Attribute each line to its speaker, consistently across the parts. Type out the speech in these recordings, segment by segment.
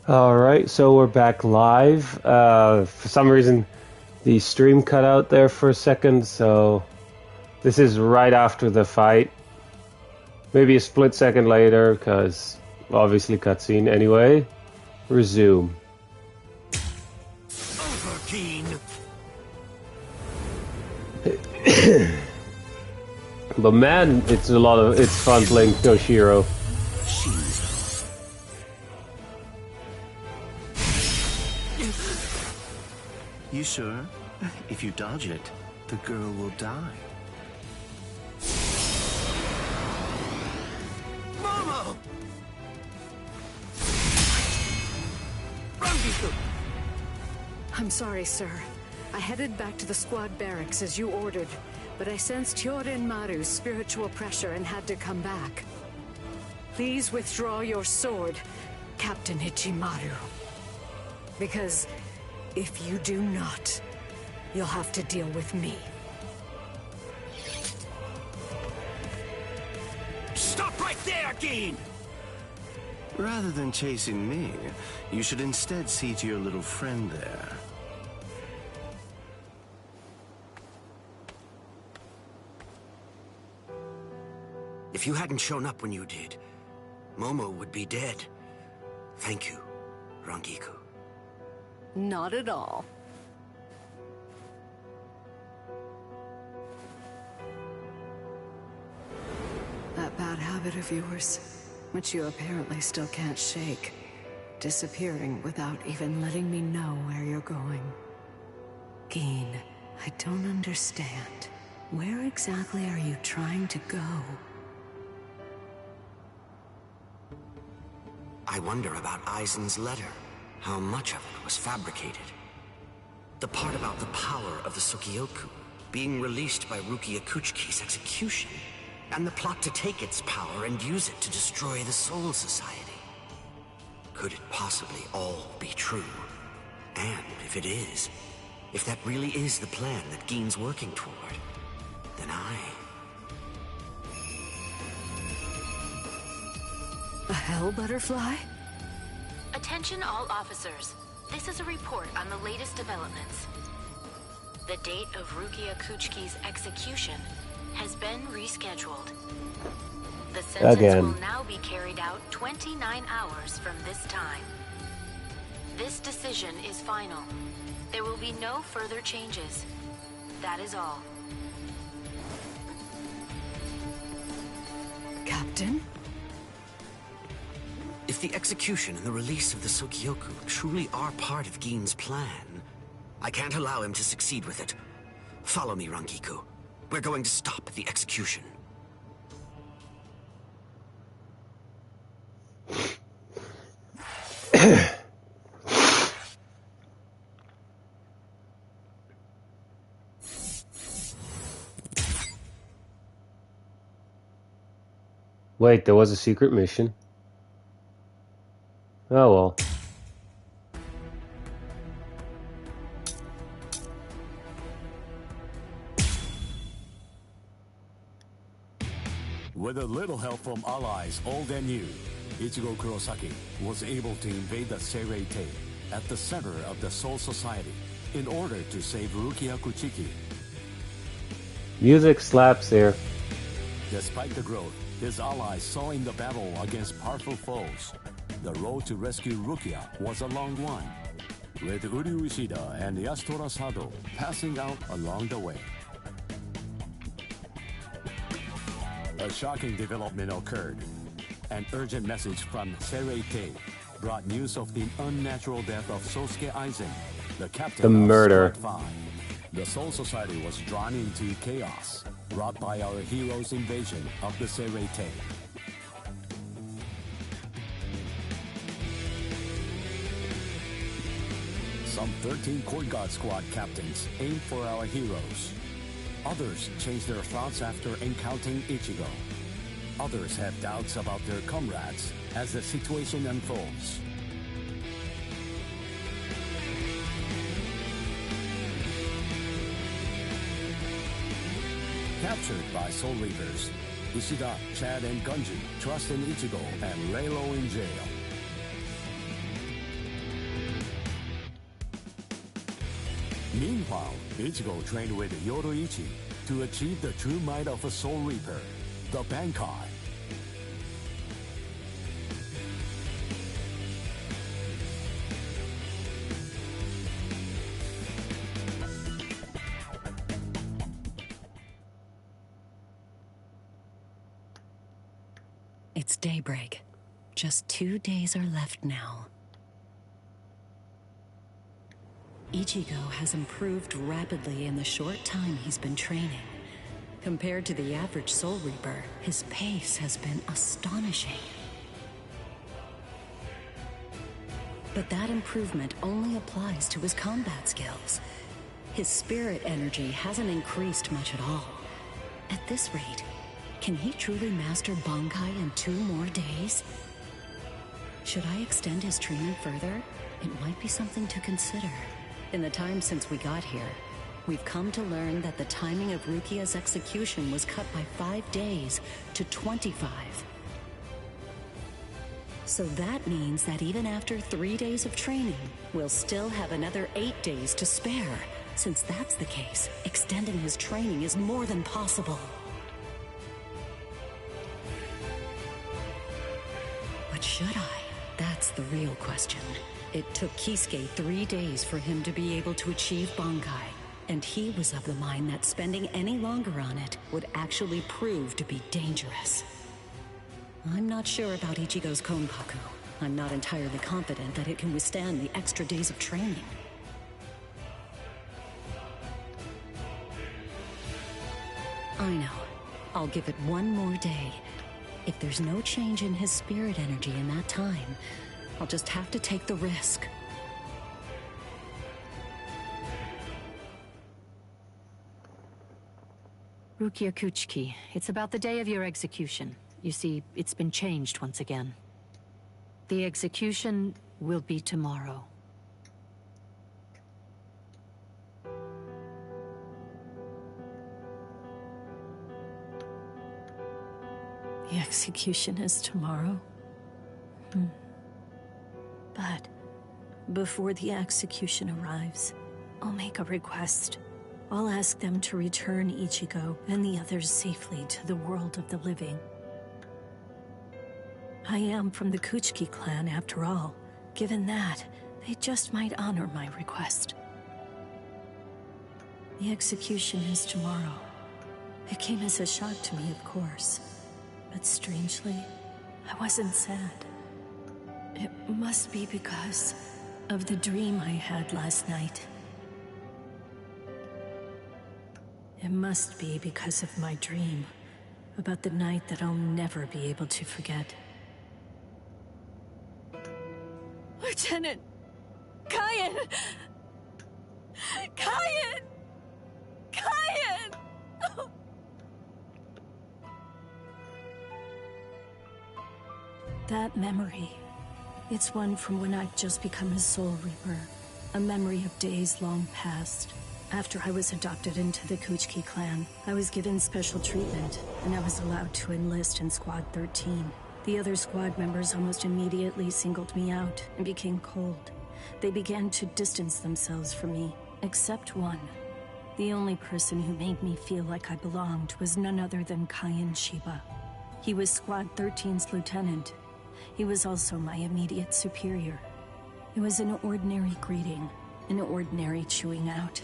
Speaker 1: Alright, so we're back live. For some reason, the stream cut out there for a second, so this is right after the fight. Maybe a split second later, because obviously cutscene. Anyway, resume.
Speaker 2: Over, Keen.
Speaker 1: But man, it's fun playing Toshiro.
Speaker 2: You sure? If you dodge it, the girl will die. Momo! Rangiku!
Speaker 3: I'm sorry, sir. I headed back to the squad barracks as you ordered, but I sensed Hyorin Maru's spiritual pressure and had to come back. Please withdraw your sword, Captain Ichimaru. Because if you do not, you'll have to deal with me.
Speaker 2: Stop right there, Keen! Rather than chasing me, you should instead see to your little friend there. If you hadn't shown up when you did, Momo would be dead. Thank you, Rangiku.
Speaker 3: Not at all. That bad habit of yours, which you apparently still can't shake. Disappearing without even letting me know where you're going. Geen, I don't understand. Where exactly are you trying to go?
Speaker 2: I wonder about Aizen's letter. How much of it was fabricated? The part about the power of the Sukioku being released by Rukia Kuchiki's execution, and the plot to take its power and use it to destroy the Soul Society. Could it possibly all be true? And if it is, if that really is the plan that Geen's working toward, then
Speaker 3: A hell butterfly?
Speaker 4: Attention all officers. This is a report on the latest developments. The date of Rukia Kuchiki's execution has been rescheduled. The sentence will now be carried out 29 hours from this time. This decision is final. There will be no further changes. That is all.
Speaker 3: Captain?
Speaker 2: If the execution and the release of the Sukioku truly are part of Geen's plan, I can't allow him to succeed with it. Follow me, Rangiku. We're going to stop the execution.
Speaker 1: Wait, there was a secret mission. Oh well.
Speaker 5: With a little help from allies old and new, Ichigo Kurosaki was able to invade the Seirei-tei at the center of the Soul Society in order to save Rukia Kuchiki.
Speaker 1: Music slaps here.
Speaker 5: Despite the growth his allies saw in the battle against powerful foes, the road to rescue Rukia was a long one, with Uryu Ishida and Yasutora Sado passing out along the way. A shocking development occurred. An urgent message from Seirei-tei brought news of the unnatural death of Sosuke Aizen, the captain
Speaker 1: The murder.
Speaker 5: of Squad 5. The Soul Society was drawn into chaos, brought by our hero's invasion of the Seirei-tei. Some 13 Court Guard Squad captains aimed for our heroes. Others changed their thoughts after encountering Ichigo. Others have doubts about their comrades as the situation unfolds. Captured by Soul Reapers, Ishida, Chad, and Gunji trust in Ichigo and lay low in jail. Meanwhile, Ichigo trained with Yoruichi to achieve the true might of a Soul Reaper, the Bankai.
Speaker 3: It's daybreak. Just 2 days are left now. Ichigo has improved rapidly in the short time he's been training. Compared to the average Soul Reaper, his pace has been astonishing. But that improvement only applies to his combat skills. His spirit energy hasn't increased much at all. At this rate, can he truly master Bankai in 2 more days? Should I extend his training further? It might be something to consider. In the time since we got here, we've come to learn that the timing of Rukia's execution was cut by 5 days to 25. So that means that even after 3 days of training, we'll still have another 8 days to spare. Since that's the case, extending his training is more than possible. But should I? That's the real question. It took Kisuke 3 days for him to be able to achieve Bankai, and he was of the mind that spending any longer on it would actually prove to be dangerous. I'm not sure about Ichigo's Konpaku. I'm not entirely confident that it can withstand the extra days of training. I know. I'll give it 1 more day. If there's no change in his spirit energy in that time, I'll just have to take the risk.
Speaker 6: Rukia Kuchiki, it's about the day of your execution. You see, it's been changed once again. The execution will be tomorrow.
Speaker 7: The execution is tomorrow? But before the execution arrives, I'll make a request. I'll ask them to return Ichigo and the others safely to the world of the living. I am from the Kuchiki clan after all. Given that, they just might honor my request. The execution is tomorrow. It came as a shock to me, of course. But strangely, I wasn't sad. It must be because of the dream I had last night. It must be because of my dream about the night that I'll never be able to forget. Lieutenant! Kyan! Kyan! Kyan! Oh. That memory, it's one from when I'd just become a Soul Reaper. A memory of days long past. After I was adopted into the Kuchiki clan, I was given special treatment, and I was allowed to enlist in Squad 13. The other squad members almost immediately singled me out and became cold. They began to distance themselves from me, except one. The only person who made me feel like I belonged was none other than Kyan Shiba. He was Squad 13's lieutenant. He was also my immediate superior. It was an ordinary greeting, an ordinary chewing out,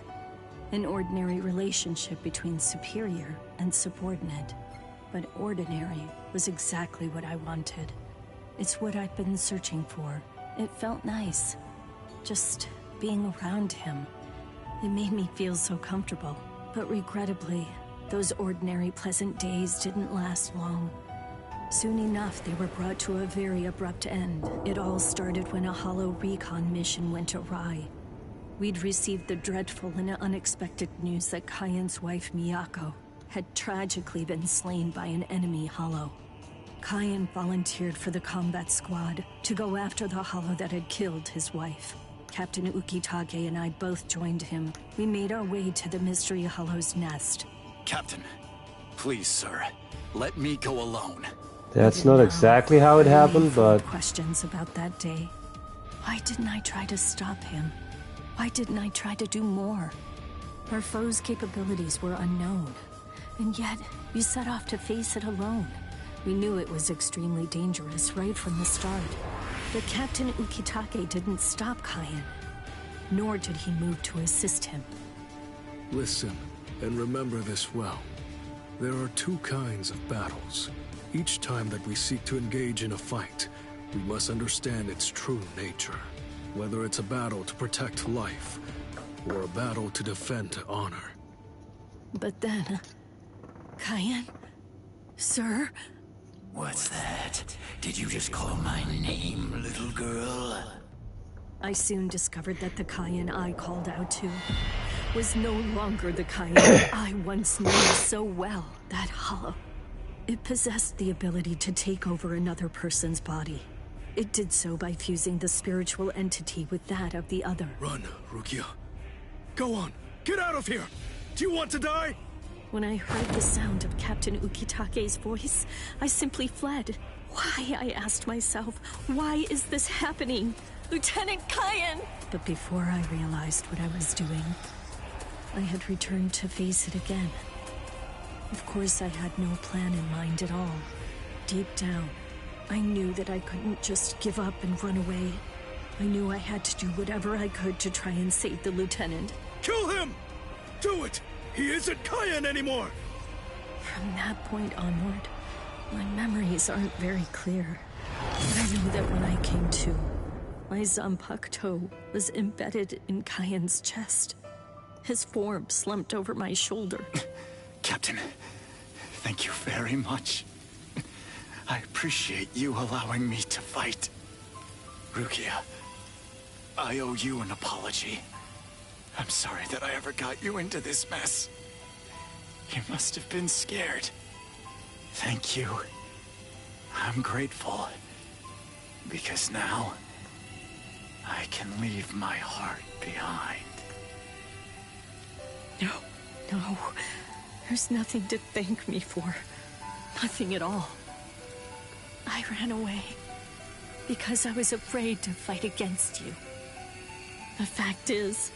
Speaker 7: an ordinary relationship between superior and subordinate. But ordinary was exactly what I wanted. It's what I'd been searching for. It felt nice, just being around him. It made me feel so comfortable. But regrettably, those ordinary pleasant days didn't last long. Soon enough, they were brought to a very abrupt end. It all started when a hollow recon mission went awry. We'd received the dreadful and unexpected news that Kyan's wife, Miyako, had tragically been slain by an enemy hollow. Kyan volunteered for the combat squad to go after the hollow that had killed his wife. Captain Ukitage and I both joined him. We made our way to the Mystery Hollow's nest.
Speaker 5: Captain, please, sir, let me go alone.
Speaker 1: That's not exactly how it happened, but...
Speaker 7: questions about that day. Why didn't I try to stop him? Why didn't I try to do more? Our foe's capabilities were unknown, and yet you set off to face it alone. We knew it was extremely dangerous right from the start. But Captain Ukitake didn't stop Kaien, nor did he move to assist him.
Speaker 8: Listen, and remember this well. There are two kinds of battles. Each time that we seek to engage in a fight, we must understand its true nature. Whether it's a battle to protect life, or a battle to defend honor.
Speaker 7: But then... Kaien? Sir?
Speaker 9: What's that? Did you just call my name, little girl?
Speaker 7: I soon discovered that the Kaien I called out to was no longer the Kaien I once knew so well. That hollow. It possessed the ability to take over another person's body. It did so by fusing the spiritual entity with that of the other.
Speaker 8: Run, Rukia. Go on, get out of here! Do you want to die?
Speaker 7: When I heard the sound of Captain Ukitake's voice, I simply fled. Why, I asked myself, why is this happening? Lieutenant Kaien! But before I realized what I was doing, I had returned to face it again. Of course, I had no plan in mind at all. Deep down, I knew that I couldn't just give up and run away. I knew I had to do whatever I could to try and save the lieutenant.
Speaker 8: Kill him! Do it! He isn't Kaien anymore!
Speaker 7: From that point onward, my memories aren't very clear. But I know that when I came to, my Zanpakuto was embedded in Kaien's chest. His form slumped over my shoulder.
Speaker 9: Captain, thank you very much. I appreciate you allowing me to fight. Rukia, I owe you an apology. I'm sorry that I ever got you into this mess. You must have been scared. Thank you. I'm grateful. Because now, I can leave my heart behind. No. There's nothing to thank me for. Nothing at all. I ran away because I was afraid to fight against you. The fact is,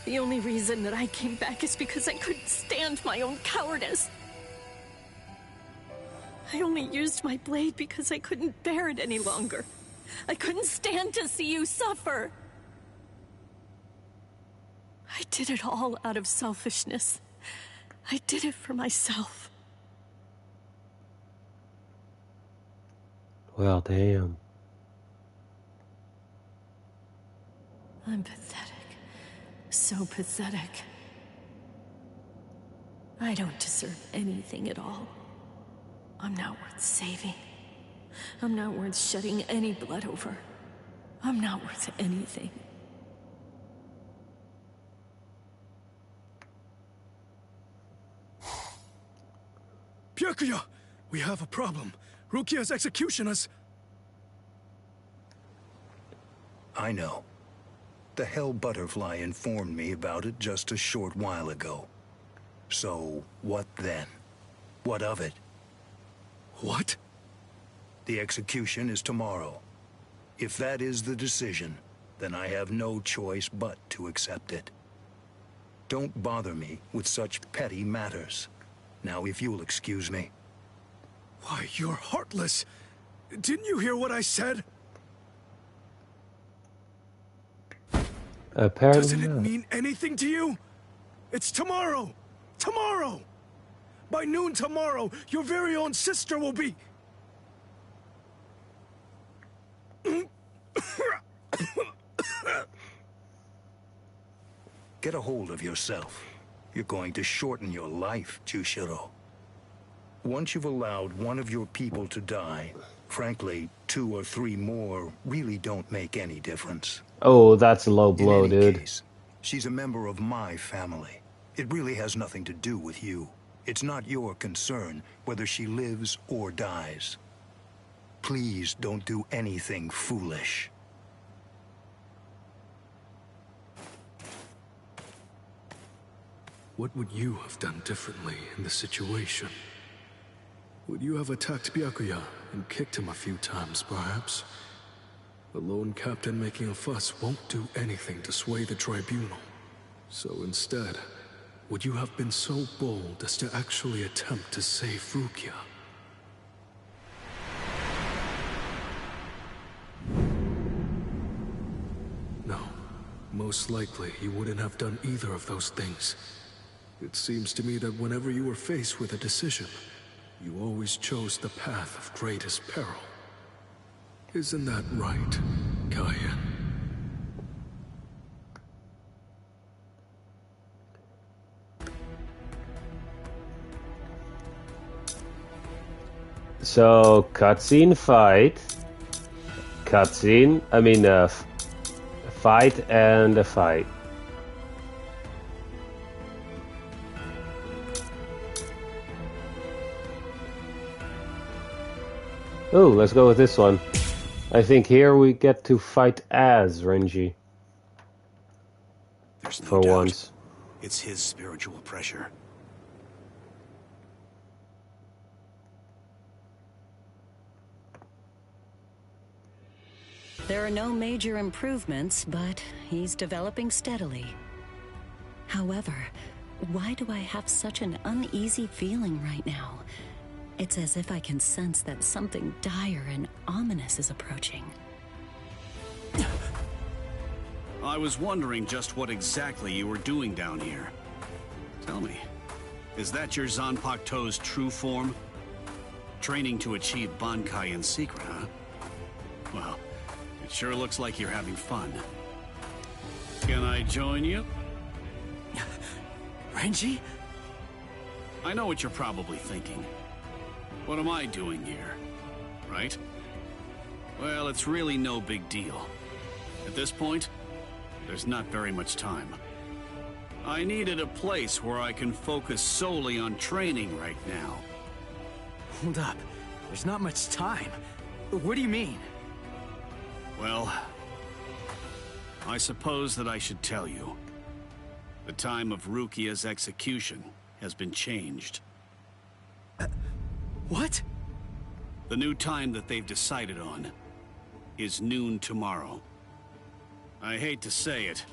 Speaker 9: the only reason that I came back is because I couldn't stand my own cowardice. I only used my blade because I couldn't bear it any longer. I couldn't stand to see you suffer. I did it all out of selfishness. I did it for myself.
Speaker 1: Well, damn.
Speaker 7: I'm pathetic. So pathetic. I don't deserve anything at all. I'm not worth saving. I'm not worth shedding any blood over. I'm not worth anything.
Speaker 8: Byakuya! We have a problem. Rukia's execution has...
Speaker 10: I know. The Hell Butterfly informed me about it just a short while ago. So, what then? What of it?
Speaker 8: What?
Speaker 10: The execution is tomorrow. If that is the decision, then I have no choice but to accept it. Don't bother me with such petty matters. Now, if you'll excuse me.
Speaker 8: Why, you're heartless. Didn't you hear what I said?
Speaker 1: Apparently
Speaker 8: Doesn't it
Speaker 1: not.
Speaker 8: mean anything to you? It's tomorrow! Tomorrow! By noon tomorrow, your very own sister will be...
Speaker 10: Get a hold of yourself. You're going to shorten your life, Jushiro. Once you've allowed one of your people to die, frankly, 2 or 3 more really don't make any difference.
Speaker 1: Oh, that's a low blow,
Speaker 10: In any
Speaker 1: dude.
Speaker 10: case, she's a member of my family. It really has nothing to do with you. It's not your concern whether she lives or dies. Please don't do anything foolish.
Speaker 8: What would you have done differently in this situation? Would you have attacked Byakuya and kicked him a few times, perhaps? The lone captain making a fuss won't do anything to sway the tribunal. So instead, would you have been so bold as to actually attempt to save Rukia? No. Most likely, you wouldn't have done either of those things. It seems to me that whenever you were faced with a decision, you always chose the path of greatest peril. Isn't that right, Kaya?
Speaker 1: So, cutscene, fight. Cutscene, fight and a fight. Oh, let's go with this one. I think here we get to fight as Renji.
Speaker 11: There's no
Speaker 1: for
Speaker 11: doubt.
Speaker 1: once.
Speaker 11: It's his spiritual pressure.
Speaker 6: There are no major improvements, but he's developing steadily. However, why do I have such an uneasy feeling right now? It's as if I can sense that something dire and ominous is approaching.
Speaker 5: I was wondering just what exactly you were doing down here. Tell me, is that your Zanpakuto's true form? Training to achieve Bankai in secret, huh? Well, it sure looks like you're having fun. Can I join you?
Speaker 9: Renji?
Speaker 5: I know what you're probably thinking. What am I doing here? Right? Well, it's really no big deal. At this point, there's not very much time. I needed a place where I can focus solely on training right now.
Speaker 9: Hold up. There's not much time. What do you mean?
Speaker 5: Well, I suppose that I should tell you. The time of Rukia's execution has been changed.
Speaker 9: What?
Speaker 5: The new time that they've decided on is noon tomorrow. I hate to say it,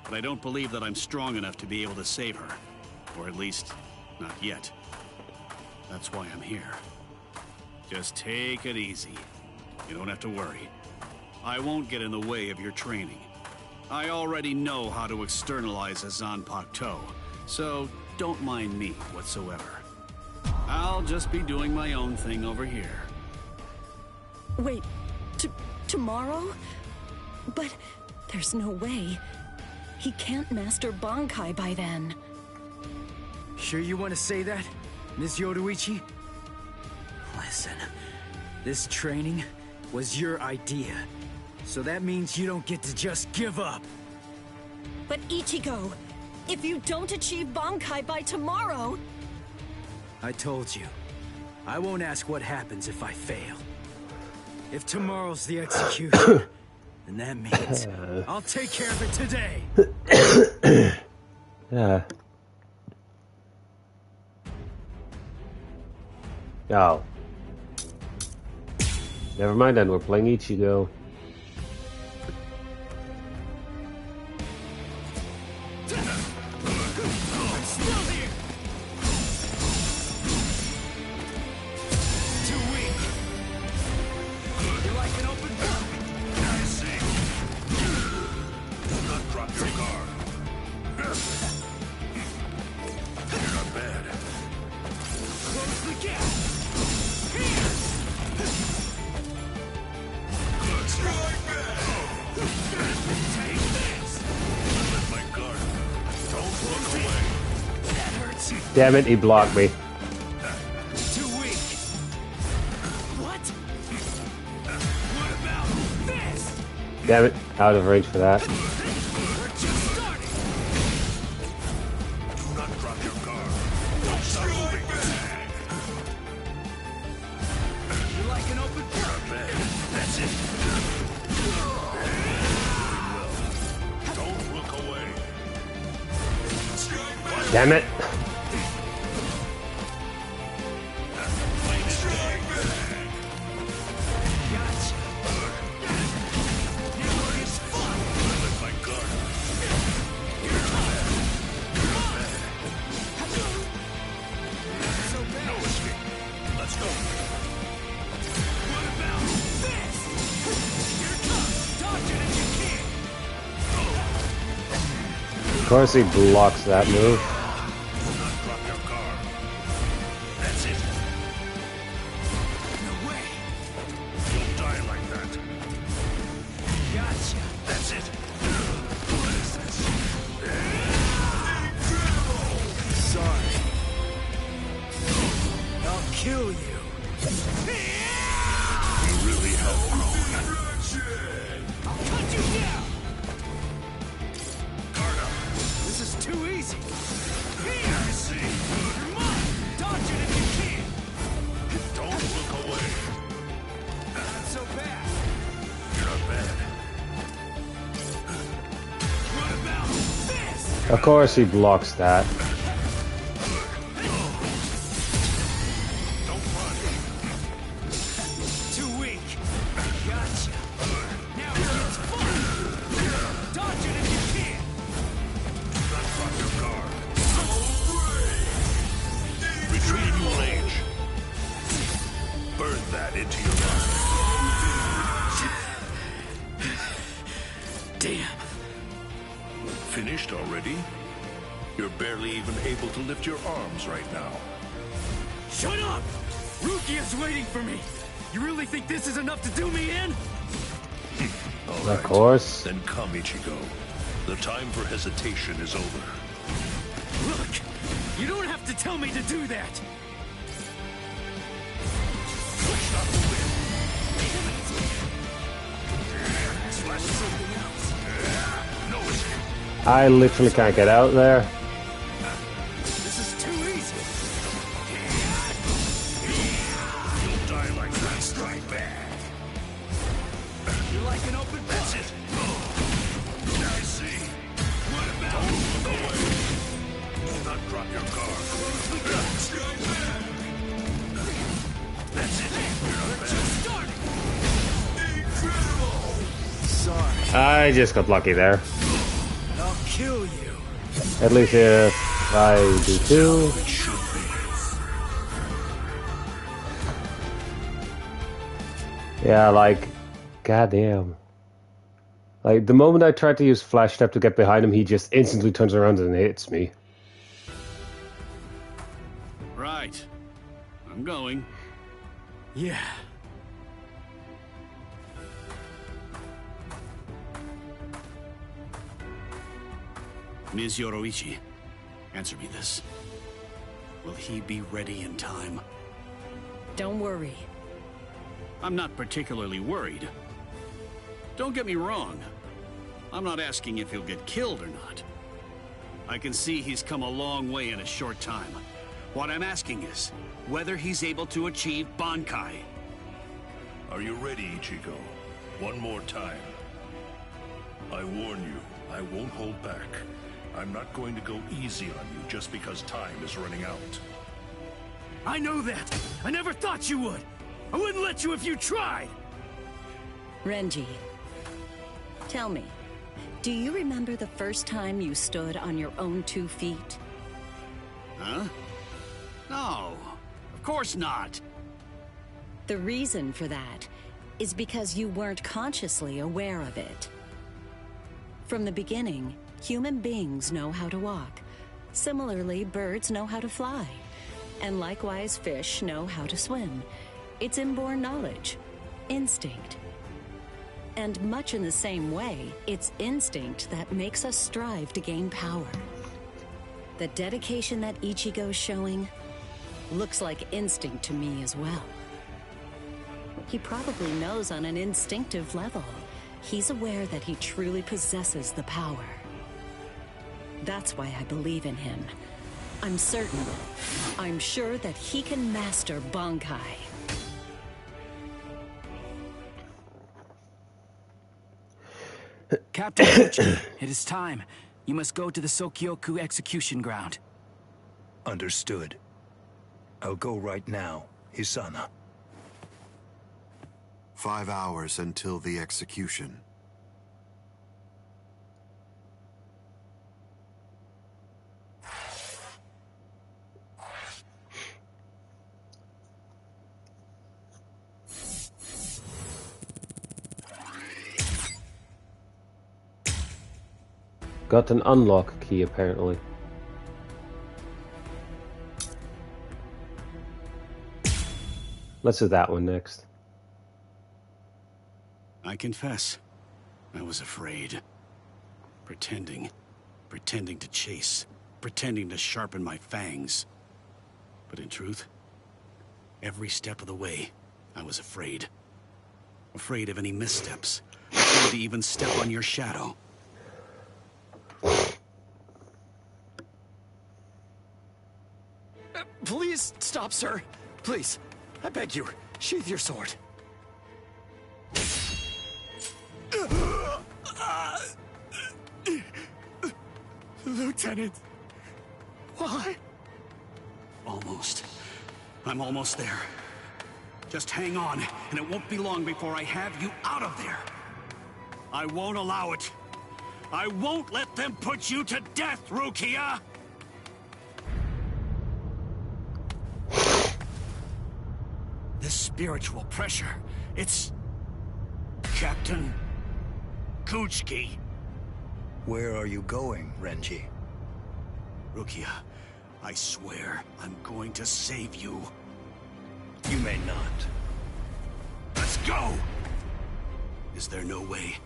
Speaker 5: but I don't believe that I'm strong enough to be able to save her. Or at least, not yet. That's why I'm here. Just take it easy. You don't have to worry. I won't get in the way of your training. I already know how to externalize a Zanpakuto, so don't mind me whatsoever. I'll just be doing my own thing over here.
Speaker 6: Wait, tomorrow? But there's no way. He can't master Bankai by then.
Speaker 9: Sure you want to say that, Ms. Yoruichi? Listen, this training was your idea. So that means you don't get to just give up.
Speaker 6: But Ichigo, if you don't achieve Bankai by tomorrow...
Speaker 9: I told you, I won't ask what happens if I fail. If tomorrow's the execution, then that means I'll take care of it today.
Speaker 1: Yeah. Oh. Never mind then, we're playing Ichigo. Damn it, he blocked me.
Speaker 9: Too weak. What? What about this?
Speaker 1: Damn it, out of range for that.
Speaker 9: We're just starting.
Speaker 10: Do not drop your guard. Stop moving.
Speaker 9: You're like an open book.
Speaker 10: That's it. Don't look away.
Speaker 1: Damn it. Of course he blocks that move.
Speaker 11: Drop your guard. That's it. No way. You'll die like that. Gotcha. That's it. What is this? Sorry. I'll kill you. You really have grown. I'll cut you down. Guard up. This is too easy. Here. I see. Come on. Dodge it if you can. Don't look away. Not so bad. Not bad. What about this?
Speaker 1: Of course he blocks that.
Speaker 11: Don't run. Too weak. Gotcha. Now it gets fun. Dodge it if you can. Do not drop your guard. Retrieve your rage. Burn that into your body. Damn. Finished already? You're barely even able to lift your arms right now. Shut up! Rukia's waiting for me! You really think this is enough to do me in? All right.
Speaker 1: Of course.
Speaker 11: Then come, Ichigo. The time for hesitation is over. Look! You don't have to tell me to do that! Switch off the wind. Slash something else. No escape.
Speaker 1: I literally can't get out there.
Speaker 11: This is too easy. You'll die like that. Strike back. You're like an open book. That's it. I see. What about? Don't look away. Do not drop your guard. Strike back. That's it. You're just starting. Incredible. Sorry.
Speaker 1: I just got lucky there.
Speaker 11: I'll kill you.
Speaker 1: At least if I do too.
Speaker 11: It should be.
Speaker 1: Yeah, like, goddamn. Like, the moment I tried to use Flash Step to get behind him, he just instantly turns around and hits me.
Speaker 5: Right. I'm going.
Speaker 11: Yeah.
Speaker 5: Ms. Yoroichi, answer me this. Will he be ready in time?
Speaker 6: Don't worry.
Speaker 5: I'm not particularly worried. Don't get me wrong. I'm not asking if he'll get killed or not. I can see he's come a long way in a short time. What I'm asking is whether he's able to achieve Bankai.
Speaker 11: Are you ready, Ichigo? One more time. I warn you, I won't hold back. I'm not going to go easy on you just because time is running out.
Speaker 5: I know that! I never thought you would! I wouldn't let you if you tried!
Speaker 6: Renji, tell me, do you remember the first time you stood on your own 2 feet?
Speaker 5: Huh? No, of course not.
Speaker 6: The reason for that is because you weren't consciously aware of it. From the beginning, human beings know how to walk. Similarly, birds know how to fly. And likewise, fish know how to swim. It's inborn knowledge. Instinct. And much in the same way, it's instinct that makes us strive to gain power. The dedication that Ichigo's showing looks like instinct to me as well. He probably knows on an instinctive level. He's aware that he truly possesses the power. That's why I believe in him. I'm certain, I'm sure that he can master Bankai.
Speaker 12: Captain Bleach, it is time. You must go to the Sokyoku execution ground.
Speaker 10: Understood. I'll go right now, Hisana.
Speaker 13: 5 hours until the execution.
Speaker 1: Got an unlock key, apparently. Let's do that one next.
Speaker 5: I confess, I was afraid. Pretending to chase, pretending to sharpen my fangs. But in truth, every step of the way, I was afraid. Afraid of any missteps. Afraid to even step on your shadow.
Speaker 9: Please stop, sir. Please, I beg you, sheath your sword. Lieutenant, why?
Speaker 5: Almost. I'm almost there. Just hang on, and it won't be long before I have you out of there. I won't allow it. I won't let them put you to death, Rukia! This spiritual pressure, it's... Captain... Kuchki.
Speaker 10: Where are you going, Renji?
Speaker 5: Rukia, I swear I'm going to save you.
Speaker 10: You may not.
Speaker 5: Let's go! Is there no way?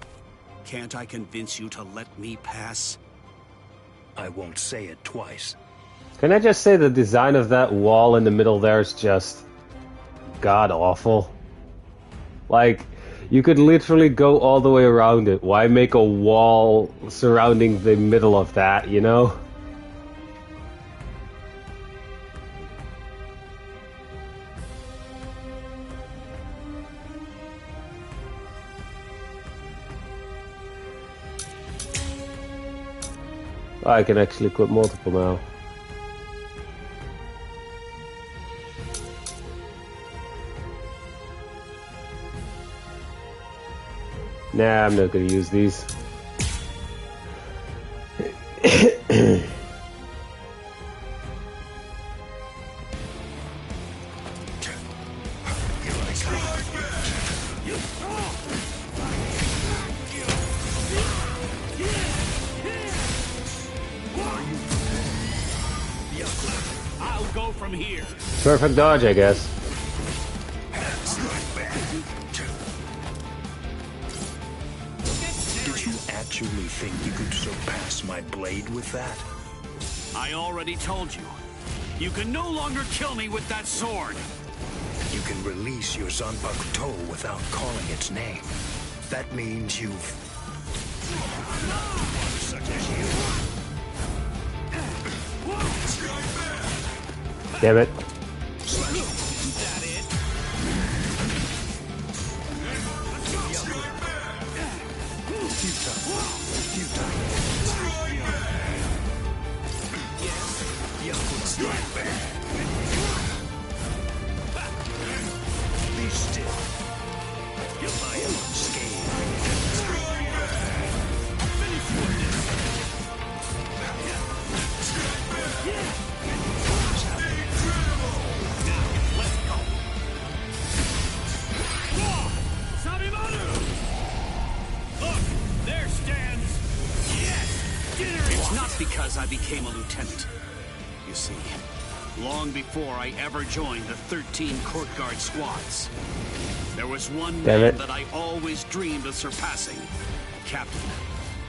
Speaker 5: Can't I convince you to let me pass?
Speaker 10: I won't say it twice.
Speaker 1: Can I just say the design of that wall in the middle there is just god-awful? Like, you could literally go all the way around it. Why make a wall surrounding the middle of that, you know? I can actually equip multiple now. Nah, I'm not gonna use these.
Speaker 5: I'll go from here.
Speaker 1: Perfect dodge, I guess.
Speaker 10: Did you actually think you could surpass my blade with that?
Speaker 5: I already told you. You can no longer kill me with that sword.
Speaker 10: You can release your Zanpakuto without calling its name. That means you've... Such as you.
Speaker 1: Damn it.
Speaker 10: Be still. I am unscathed.
Speaker 5: It's not because I became a lieutenant. You see, long before I ever joined the 13 court guard squads, there was one man that I always dreamed of surpassing. Captain,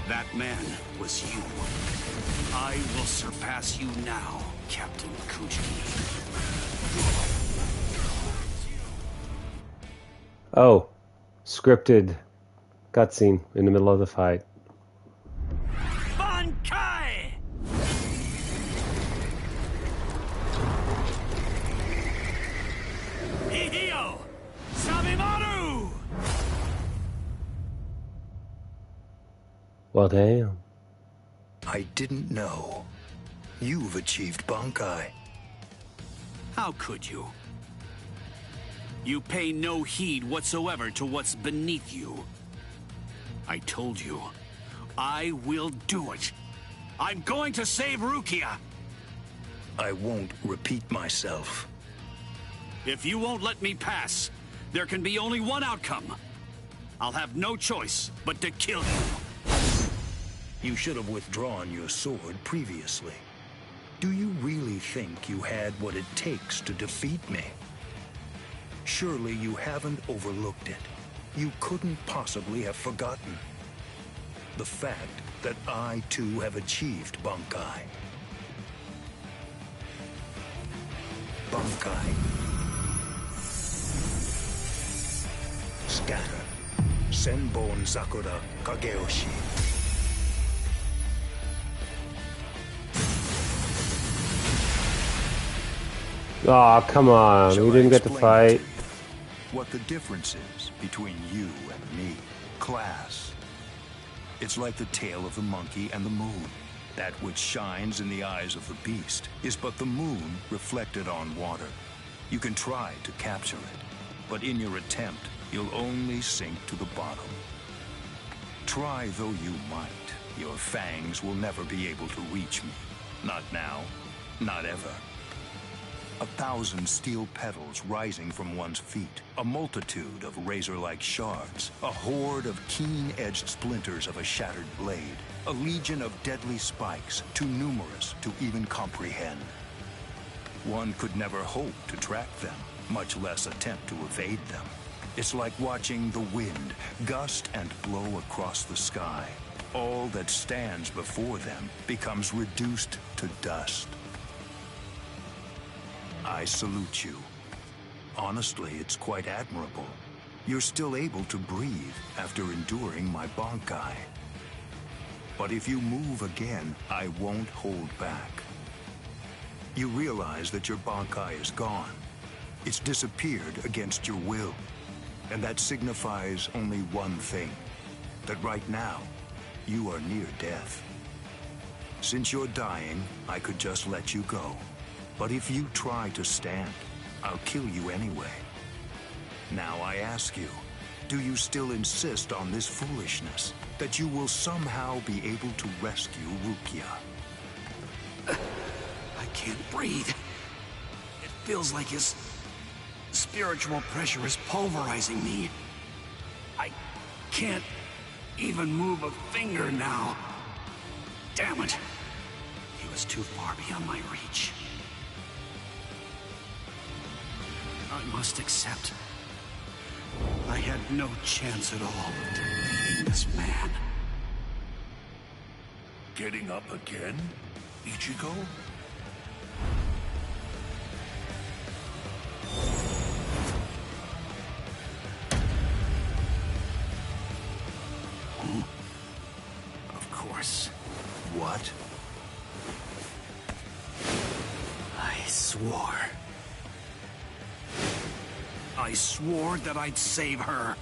Speaker 5: that man was you. I will surpass you now, Captain Kuchki.
Speaker 1: Oh, scripted cutscene in the middle of the fight.
Speaker 5: Bankai! Ihio! Sabimaru!
Speaker 1: Well, damn.
Speaker 10: I didn't know. You've achieved Bankai.
Speaker 5: How could you? You pay no heed whatsoever to what's beneath you. I told you, I will do it. I'm going to save Rukia.
Speaker 10: I won't repeat myself.
Speaker 5: If you won't let me pass, there can be only one outcome. I'll have no choice but to kill you.
Speaker 10: You should have withdrawn your sword previously. Do you really think you had what it takes to defeat me? Surely you haven't overlooked it. You couldn't possibly have forgotten the fact that I too have achieved Bankai. Bankai. Scatter. Senbon Sakura Kageyoshi.
Speaker 1: Oh, come on. We didn't get to fight.
Speaker 10: What the difference is between you and me. Class. It's like the tail of the monkey and the moon. That which shines in the eyes of the beast is but the moon reflected on water. You can try to capture it, but in your attempt, you'll only sink to the bottom. Try though you might, your fangs will never be able to reach me. Not now, not ever. 1,000 steel petals rising from one's feet, a multitude of razor-like shards, a horde of keen-edged splinters of a shattered blade, a legion of deadly spikes, too numerous to even comprehend. One could never hope to track them, much less attempt to evade them. It's like watching the wind gust and blow across the sky. All that stands before them becomes reduced to dust. I salute you. Honestly, it's quite admirable. You're still able to breathe after enduring my Bankai. But if you move again, I won't hold back. You realize that your Bankai is gone. It's disappeared against your will. And that signifies only one thing. That right now, you are near death. Since you're dying, I could just let you go. But if you try to stand, I'll kill you anyway. Now I ask you, do you still insist on this foolishness? That you will somehow be able to rescue Rukia?
Speaker 11: I can't breathe. It feels like his spiritual pressure is pulverizing me. I can't even move a finger now. Damn it. He was too far beyond my reach. I must accept. I had no chance at all of defeating this man.
Speaker 14: Getting up again, Ichigo?
Speaker 11: Of course.
Speaker 10: What?
Speaker 11: I swore that I'd save her.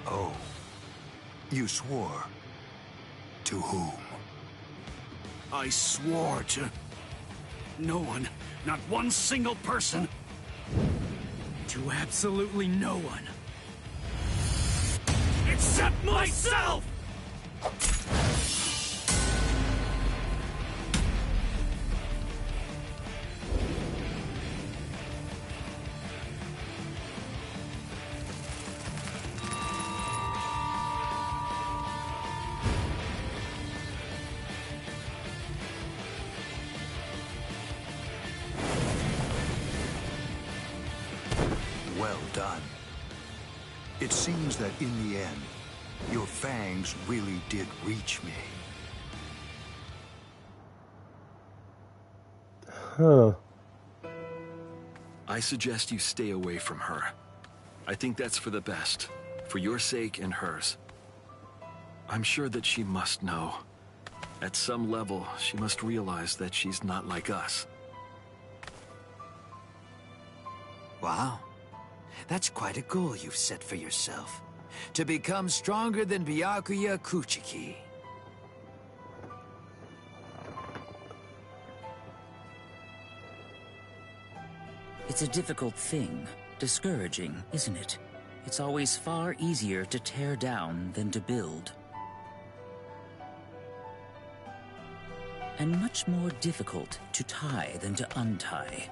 Speaker 10: Oh. You swore? To whom?
Speaker 11: I swore to no one, not one single person. To absolutely no one. Except myself!
Speaker 10: Well done. It seems that in the end, your fangs really did reach me.
Speaker 1: Huh.
Speaker 15: I suggest you stay away from her. I think that's for the best, for your sake and hers. I'm sure that she must know. At some level, she must realize that she's not like us.
Speaker 2: Wow. That's quite a goal you've set for yourself. To become stronger than Byakuya Kuchiki.
Speaker 16: It's a difficult thing. Discouraging, isn't it? It's always far easier to tear down than to build. And much more difficult to tie than to untie.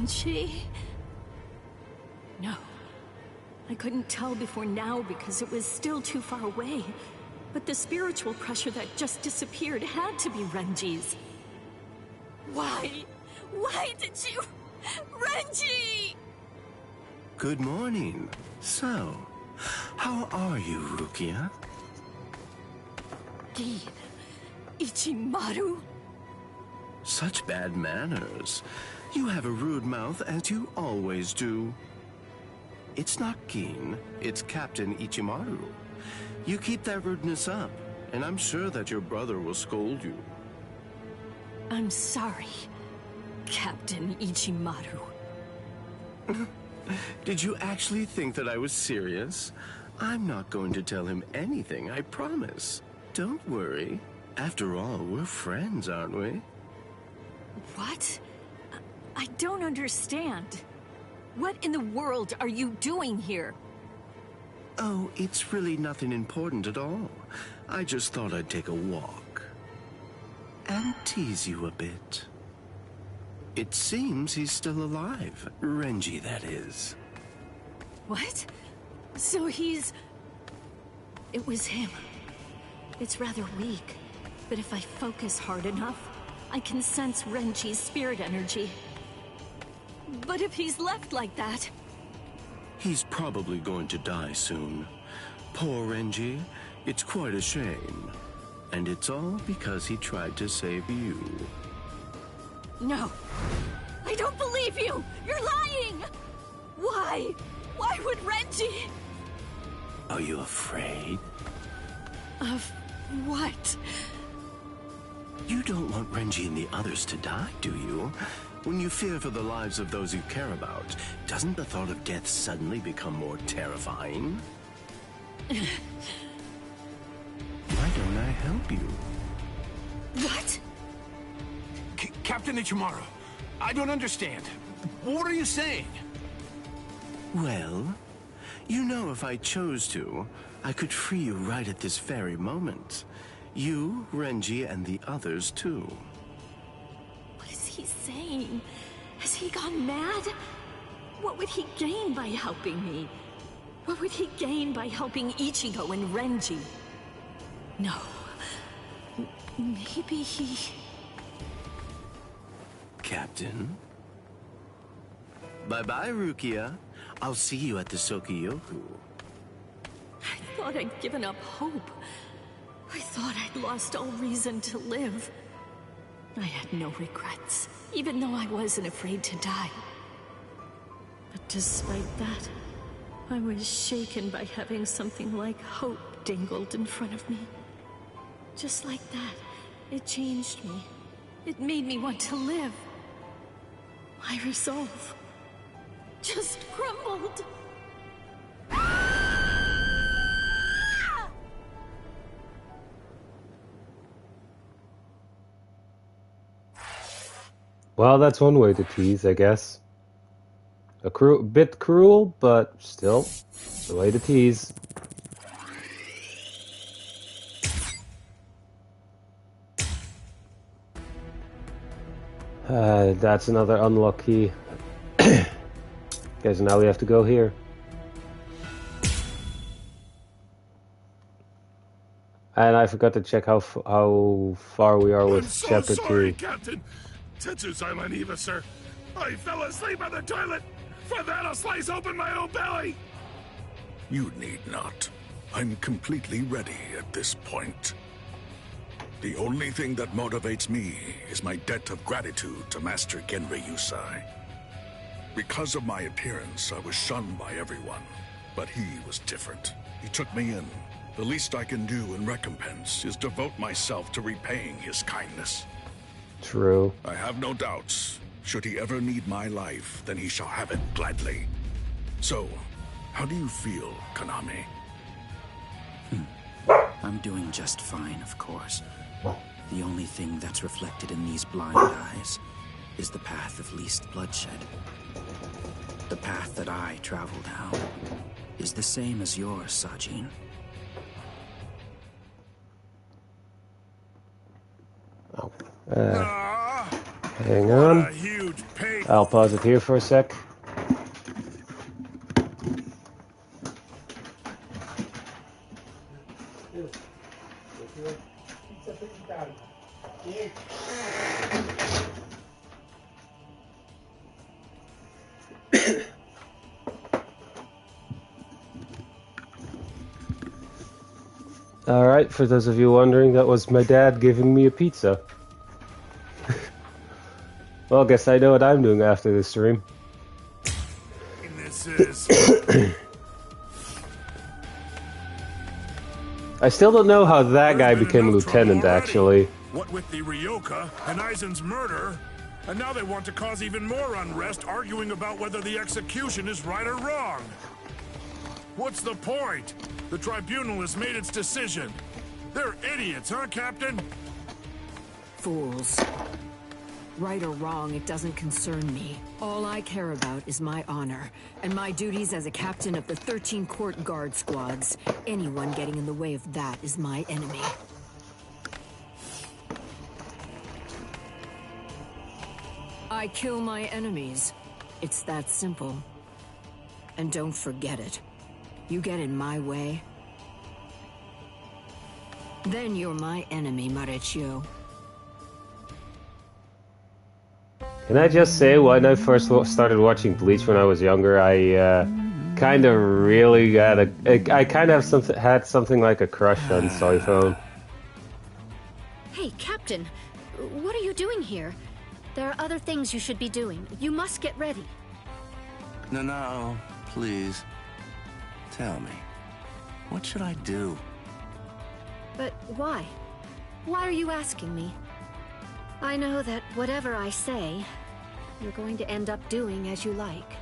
Speaker 7: Renji? No. I couldn't tell before now because it was still too far away. But the spiritual pressure that just disappeared had to be Renji's. Why? Why did you... Renji!
Speaker 17: Good morning. So, how are you, Rukia?
Speaker 7: Gin. Ichimaru?
Speaker 17: Such bad manners. You have a rude mouth, as you always do. It's not Gin, it's Captain Ichimaru. You keep that rudeness up, and I'm sure that your brother will scold you.
Speaker 7: I'm sorry, Captain Ichimaru.
Speaker 17: Did you actually think that I was serious? I'm not going to tell him anything, I promise. Don't worry. After all, we're friends, aren't we?
Speaker 7: What? I don't understand. What in the world are you doing here?
Speaker 17: Oh, it's really nothing important at all. I just thought I'd take a walk. And tease you a bit. It seems he's still alive. Renji, that is.
Speaker 7: What? So he's... It was him. It's rather weak, but if I focus hard enough, I can sense Renji's spirit energy. But if he's left like that...
Speaker 17: He's probably going to die soon. Poor Renji. It's quite a shame. And it's all because he tried to save you.
Speaker 7: No. I don't believe you! You're lying! Why? Why would Renji...
Speaker 17: Are you afraid?
Speaker 7: Of what?
Speaker 17: You don't want Renji and the others to die, do you? When you fear for the lives of those you care about, doesn't the thought of death suddenly become more terrifying? Why don't I help you?
Speaker 7: What?
Speaker 11: Captain Ichimaru, I don't understand. What are you saying?
Speaker 17: Well, you know if I chose to, I could free you right at this very moment. You, Renji, and the others too.
Speaker 7: What is he saying? Has he gone mad? What would he gain by helping me? What would he gain by helping Ichigo and Renji? No. Maybe he...
Speaker 17: Captain? Bye-bye, Rukia. I'll see you at the Sokyoku.
Speaker 7: I thought I'd given up hope. I thought I'd lost all reason to live. I had no regrets, even though I wasn't afraid to die. But despite that, I was shaken by having something like hope dangled in front of me. Just like that, it changed me. It made me want to live. My resolve just crumbled.
Speaker 1: Well, that's one way to tease, I guess. A bit cruel, but still, the way to tease. That's another unlucky. Okay, so now we have to go here. And I forgot to check how far we are with Chapter 2.
Speaker 14: Captain. Tetsu's Island Eva, sir. I fell asleep on the toilet. For that, I'll slice open my own belly.
Speaker 11: You need not. I'm completely ready at this point. The only thing that motivates me is my debt of gratitude to Master Genri Yusai. Because of my appearance, I was shunned by everyone, but he was different. He took me in. The least I can do in recompense is devote myself to repaying his kindness.
Speaker 1: True.
Speaker 11: I have no doubts. Should he ever need my life, then he shall have it gladly. So, how do you feel, Konami?
Speaker 12: I'm doing just fine, of course. The only thing that's reflected in these blind eyes is the path of least bloodshed. The path that I travel down is the same as yours, Sajin.
Speaker 1: Hang on.
Speaker 11: What a huge pain
Speaker 1: I'll pause it here for a sec. Alright, for those of you wondering, that was my dad giving me a pizza. Well, guess I know what I'm doing after this stream.
Speaker 14: This is...
Speaker 1: I still don't know how that guy became lieutenant, actually.
Speaker 14: What with the Ryoka and Aizen's murder, and now they want to cause even more unrest, arguing about whether the execution is right or wrong. What's the point? The tribunal has made its decision. They're idiots, huh, Captain?
Speaker 3: Fools. Right or wrong, it doesn't concern me. All I care about is my honor, and my duties as a captain of the 13 court guard squads. Anyone getting in the way of that is my enemy. I kill my enemies. It's that simple. And don't forget it. You get in my way, then you're my enemy, Marecchio.
Speaker 1: Can I just say, when I first started watching Bleach when I was younger, I kind of really I kind of had something like a crush on Soifone.
Speaker 18: Hey, Captain, what are you doing here? There are other things you should be doing. You must get ready.
Speaker 17: No, please. Tell me, what should I do?
Speaker 18: But why? Why are you asking me? I know that whatever I say, you're going to end up doing as you like.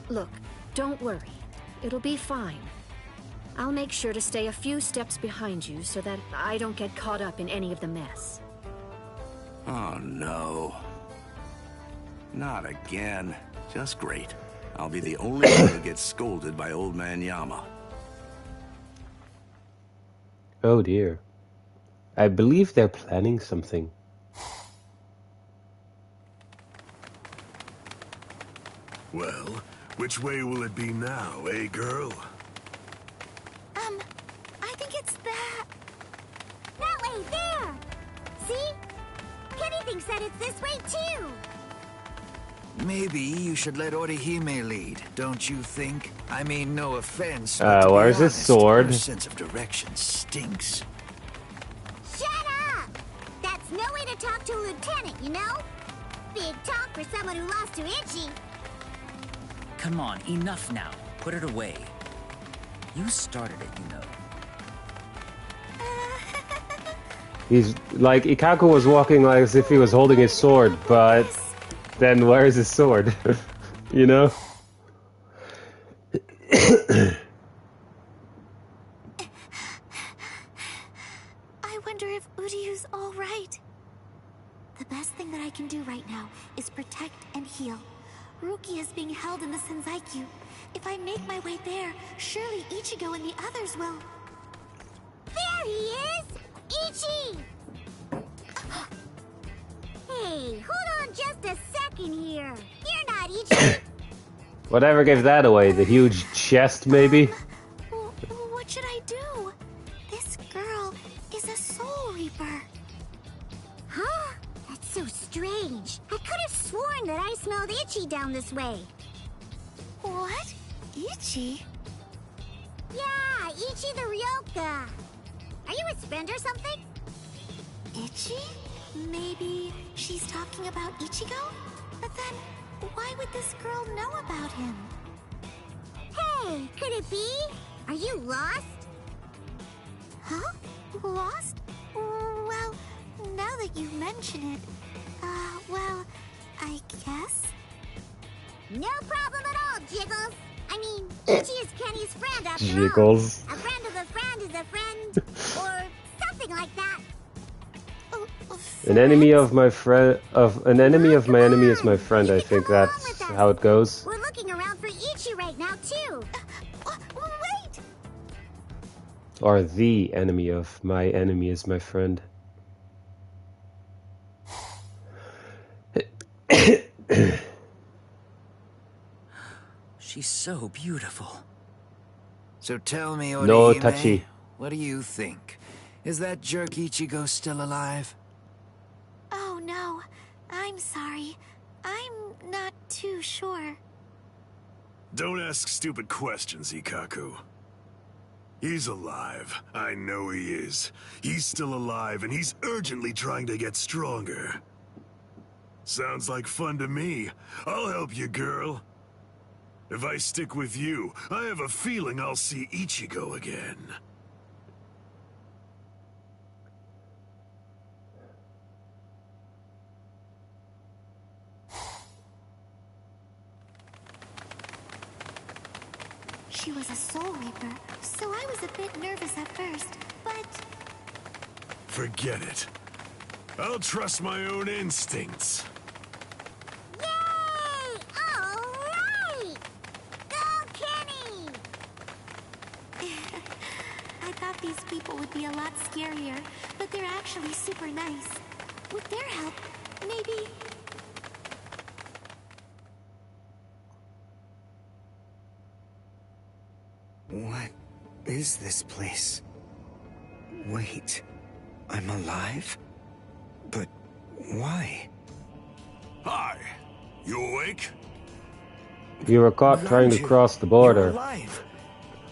Speaker 18: Look, don't worry. It'll be fine. I'll make sure to stay a few steps behind you so that I don't get caught up in any of the mess.
Speaker 17: Oh, no. Not again. Just great. I'll be the only one who gets scolded by old man Yama.
Speaker 1: Oh dear. I believe they're planning something.
Speaker 14: Well, which way will it be now, eh, girl?
Speaker 19: I think it's that. That way, there! See? Kenny thinks that it's this way, too!
Speaker 2: Maybe you should let Orihime lead, don't you think? I mean, no offense,
Speaker 1: where's his sword?
Speaker 2: Her sense of direction stinks.
Speaker 19: Shut up! That's no way to talk to a lieutenant, you know? Big talk for someone who lost to Ichi.
Speaker 16: Come on, enough now. Put it away. You started it, you know.
Speaker 1: He's like, Ikako was walking like as if he was holding his sword, but then where's his sword? You know?
Speaker 19: I wonder if Uryu's all right. The best thing that I can do right now is protect and heal. Ruki is being held in the Senzaiku. If I make my way there, surely Ichigo and the others will... There he is! Ichi! Hey, hold on just a second here. You're not Ichi.
Speaker 1: Whatever gave that away? The huge chest, maybe?
Speaker 19: What should I do? This girl is a Soul Reaper. Huh? That's so strange. I could have sworn that I smelled Ichi down this way. What? Ichi? Yeah, Ichi the Ryoka. Are you his friend or something? Ichi? Maybe she's talking about Ichigo? But then, why would this girl know about him? Hey, could it be? Are you lost? Huh? Lost? Well, now that you mention it, well, I guess? No problem at all, Jiggles. I mean, Ichi is Kenny's friend after
Speaker 1: Jiggles.
Speaker 19: all. A friend of a friend is a friend, or something like that.
Speaker 1: An enemy of my friend an enemy of my enemy is my friend. I think that's how it goes.
Speaker 19: We're looking around for Ichi right now, too. Wait!
Speaker 1: Or the enemy of my enemy is my friend.
Speaker 16: She's so beautiful.
Speaker 20: So tell me,
Speaker 1: No
Speaker 20: Orihime,
Speaker 1: touchy.
Speaker 20: what do you think? Is that jerk Ichigo still alive?
Speaker 19: Oh no, I'm sorry. I'm not too sure.
Speaker 14: Don't ask stupid questions, Ikaku. He's alive. I know he is. He's still alive, and he's urgently trying to get stronger. Sounds like fun to me. I'll help you, girl. If I stick with you, I have a feeling I'll see Ichigo again.
Speaker 19: She was a Soul Reaper, so I was a bit nervous at first, but...
Speaker 14: Forget it. I'll trust my own instincts.
Speaker 19: Yay! Alright! Go, Kenny! I thought these people would be a lot scarier, but they're actually super nice. With their help, maybe...
Speaker 21: What is this place? Wait, I'm alive? But why?
Speaker 14: Hi, you awake?
Speaker 1: You were caught trying to cross the border.
Speaker 21: You're alive.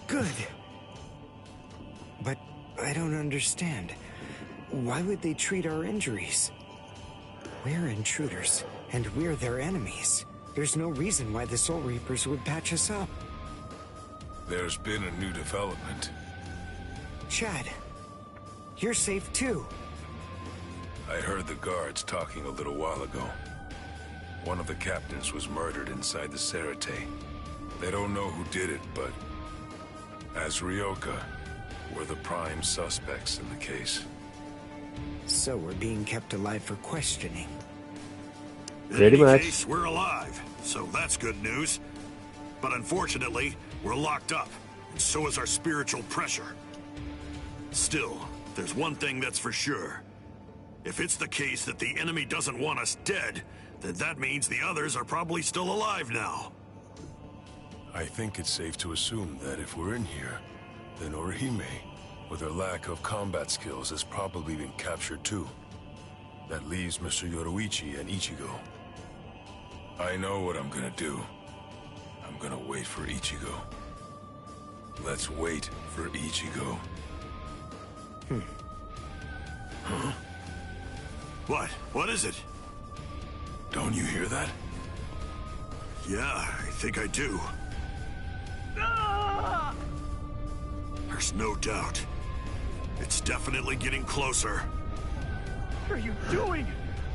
Speaker 21: Good. But I don't understand. Why would they treat our injuries? We're intruders, and we're their enemies. There's no reason why the Soul Reapers would patch us up.
Speaker 14: There's been a new development.
Speaker 21: Chad, you're safe too.
Speaker 14: I heard the guards talking a little while ago. One of the captains was murdered inside the Serite. They don't know who did it, but as Ryoka, we're the prime suspects in the case.
Speaker 21: So we're being kept alive for questioning.
Speaker 1: Pretty much.
Speaker 11: Case, we're alive, so that's good news. But unfortunately, we're locked up, and so is our spiritual pressure. Still, there's one thing that's for sure. If it's the case that the enemy doesn't want us dead, then that means the others are probably still alive now.
Speaker 14: I think it's safe to assume that if we're in here, then Orihime, with her lack of combat skills, has probably been captured too. That leaves Mr. Yoruichi and Ichigo. I know what I'm gonna do. I'm gonna wait for Ichigo. Let's wait for Ichigo.
Speaker 11: Huh? What? What is it?
Speaker 14: Don't you hear that?
Speaker 11: Yeah, I think I do. There's no doubt. It's definitely getting closer.
Speaker 22: What are you doing?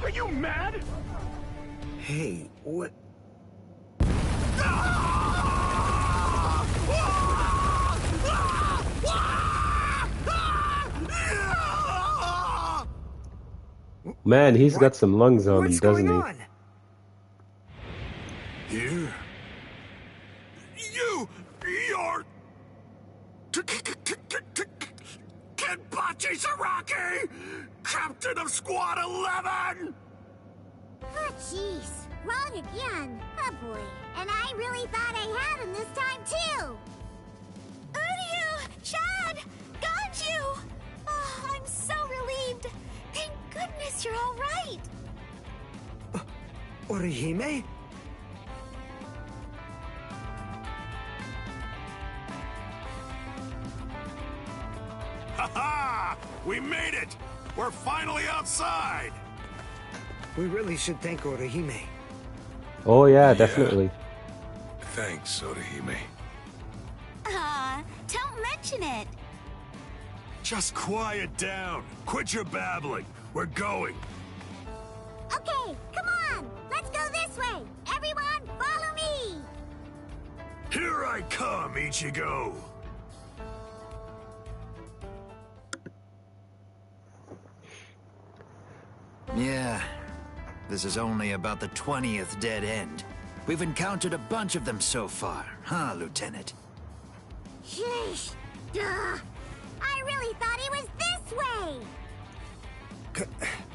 Speaker 22: Are you mad?
Speaker 21: Hey, what?
Speaker 1: Man, he's got some lungs on him, doesn't he?
Speaker 11: Here? You're... Kenpachi Saraki! Captain of Squad 11!
Speaker 19: Oh, jeez. Wrong again. Oh, boy. And I really thought I had him this time, too. Uryu! Chad! Ganju! Oh, I'm so relieved. Thank goodness you're all right.
Speaker 21: Orihime?
Speaker 11: Ha-ha! We made it! We're finally outside!
Speaker 21: We really should thank Orihime.
Speaker 1: Oh yeah, definitely.
Speaker 14: Thanks, Orihime.
Speaker 19: Don't mention it.
Speaker 14: Just quiet down. Quit your babbling. We're going.
Speaker 19: Okay, come on. Let's go this way. Everyone, follow me.
Speaker 14: Here I come, Ichigo.
Speaker 20: Yeah, this is only about the 20th dead end. We've encountered a bunch of them so far, huh, Lieutenant?
Speaker 19: Sheesh. Duh. I really thought he was this way.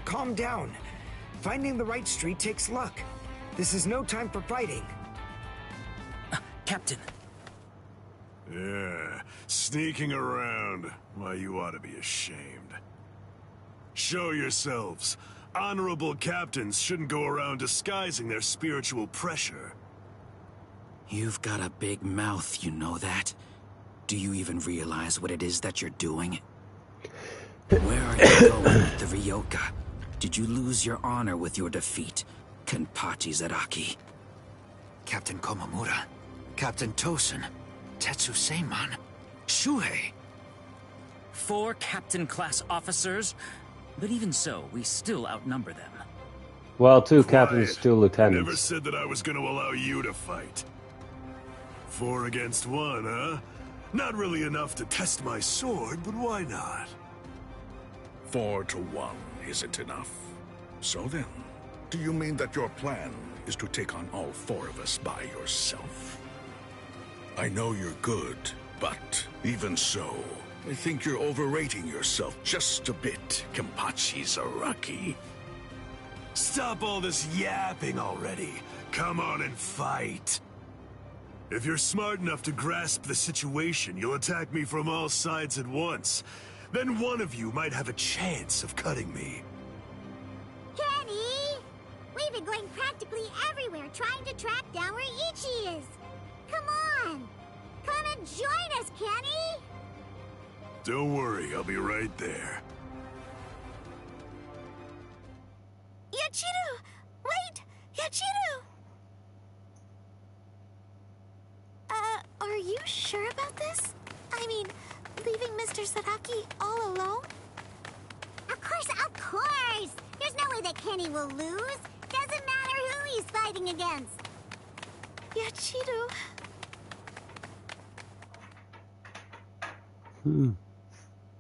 Speaker 21: Calm down. Finding the right street takes luck. This is no time for fighting.
Speaker 12: Captain.
Speaker 14: Yeah, sneaking around. Why, you ought to be ashamed. Show yourselves. Honorable captains shouldn't go around disguising their spiritual pressure.
Speaker 12: You've got a big mouth, you know that? Do you even realize what it is that you're doing? Where are you going with the Ryoka? Did you lose your honor with your defeat, Kenpachi Zaraki?
Speaker 20: Captain Komamura, Captain Tosen, Tetsu Seiman, Shuhei.
Speaker 16: 4 captain-class officers? But even so, we still outnumber them.
Speaker 1: Well, 2 captains, 2 lieutenants.
Speaker 14: Never said that I was going to allow you to fight. 4 against 1, huh? Not really enough to test my sword, but why not?
Speaker 11: 4 to 1 isn't enough. So then, do you mean that your plan is to take on all 4 of us by yourself? I know you're good, but even so, I think you're overrating yourself just a bit, Kenpachi Zaraki.
Speaker 14: Stop all this yapping already. Come on and fight. If you're smart enough to grasp the situation, you'll attack me from all sides at once. Then one of you might have a chance of cutting me.
Speaker 19: Kenny! We've been going practically everywhere trying to track down where Ichi is. Come on! Come and join us, Kenny!
Speaker 14: Don't worry, I'll be right there.
Speaker 19: Yachiru! Wait! Yachiru! Are you sure about this? I mean, leaving Mr. Zaraki all alone? Of course! There's no way that Kenny will lose. Doesn't matter who he's fighting against. Yachiru...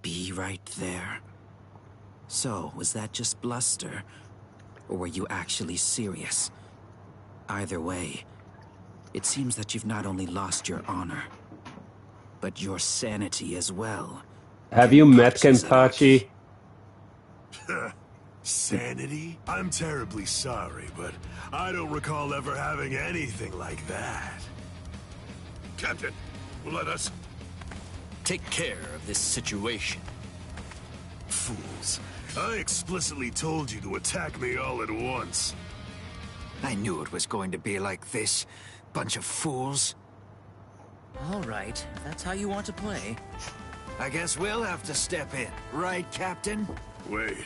Speaker 12: Be right there. So, was that just bluster? Or were you actually serious? Either way, it seems that you've not only lost your honor, but your sanity as well.
Speaker 1: Have you met Kenpachi?
Speaker 14: Sanity? I'm terribly sorry, but I don't recall ever having anything like that.
Speaker 11: Captain, let us
Speaker 15: take care of this situation.
Speaker 14: Fools. I explicitly told you to attack me all at once.
Speaker 20: I knew it was going to be like this. Bunch of fools.
Speaker 16: All right, if that's how you want to play.
Speaker 20: I guess we'll have to step in. Right, Captain?
Speaker 14: Wait,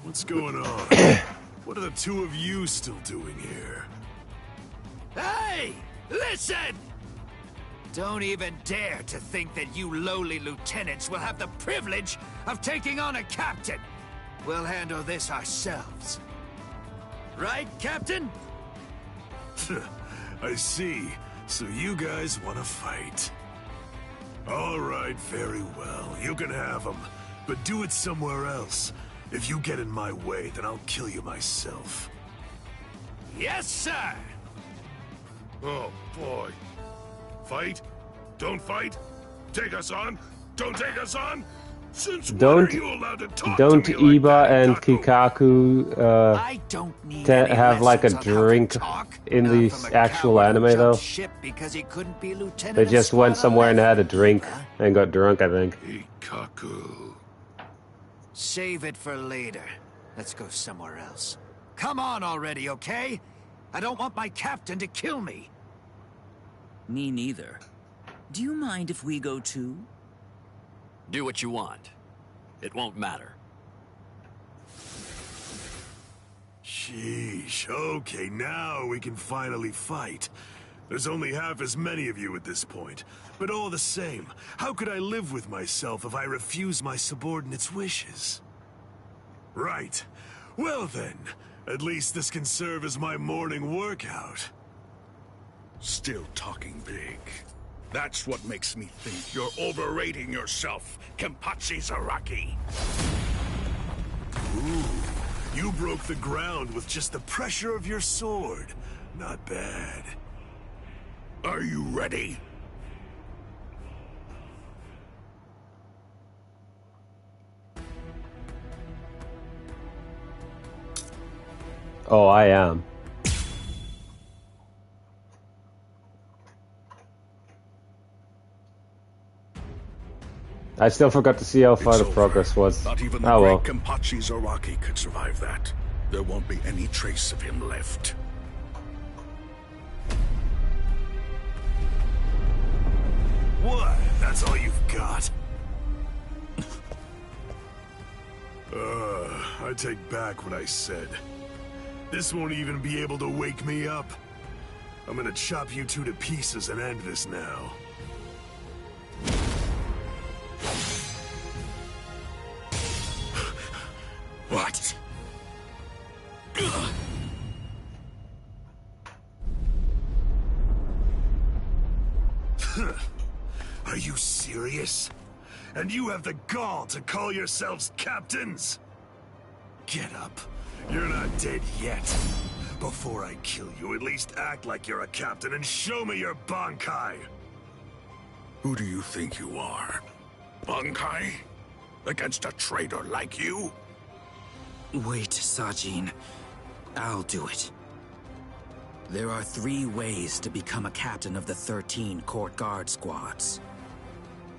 Speaker 14: what's going on? What are the 2 of you still doing here?
Speaker 20: Hey! Listen! Don't even dare to think that you lowly lieutenants will have the privilege of taking on a captain. We'll handle this ourselves. Right, Captain?
Speaker 14: I see. So you guys want to fight. All right, very well. You can have them. But do it somewhere else. If you get in my way, then I'll kill you myself.
Speaker 20: Yes, sir!
Speaker 11: Oh, boy. Fight? Don't fight? Take us on? Don't take us on? Since when are you allowed to talk
Speaker 1: don't
Speaker 11: to me
Speaker 1: Iba
Speaker 11: like that,
Speaker 1: and Kikaku have like a drink in the actual anime though? They just went somewhere and had a drink and got drunk, I think.
Speaker 11: Kikaku.
Speaker 20: Save it for later. Let's go somewhere else. Come on already, okay? I don't want my captain to kill me.
Speaker 16: Me neither. Do you mind if we go too?
Speaker 15: Do what you want. It won't matter.
Speaker 14: Sheesh, okay, now we can finally fight. There's only half as many of you at this point. But all the same, how could I live with myself if I refuse my subordinates' wishes? Right. Well then, at least this can serve as my morning workout.
Speaker 11: Still talking big. That's what makes me think you're overrating yourself, Kenpachi Zaraki.
Speaker 14: Ooh, you broke the ground with just the pressure of your sword. Not bad.
Speaker 11: Are you ready?
Speaker 1: Oh, I am. I still forgot to see how far
Speaker 14: It's
Speaker 1: the
Speaker 14: over.
Speaker 1: progress was.
Speaker 14: Not even the
Speaker 1: Oh
Speaker 14: great
Speaker 1: well.
Speaker 14: Kenpachi Zaraki could survive that. There won't be any trace of him left.
Speaker 11: What? That's all you've got?
Speaker 14: I take back what I said. This won't even be able to wake me up. I'm gonna chop you two to pieces and end this now.
Speaker 11: What?
Speaker 14: Are you serious? And you have the gall to call yourselves captains? Get up. You're not dead yet. Before I kill you, at least act like you're a captain and show me your Bankai. Who do you think you are? Bankai? Against a traitor like you?
Speaker 12: Wait, Sajin. I'll do it. There are 3 ways to become a captain of the 13 court guard squads.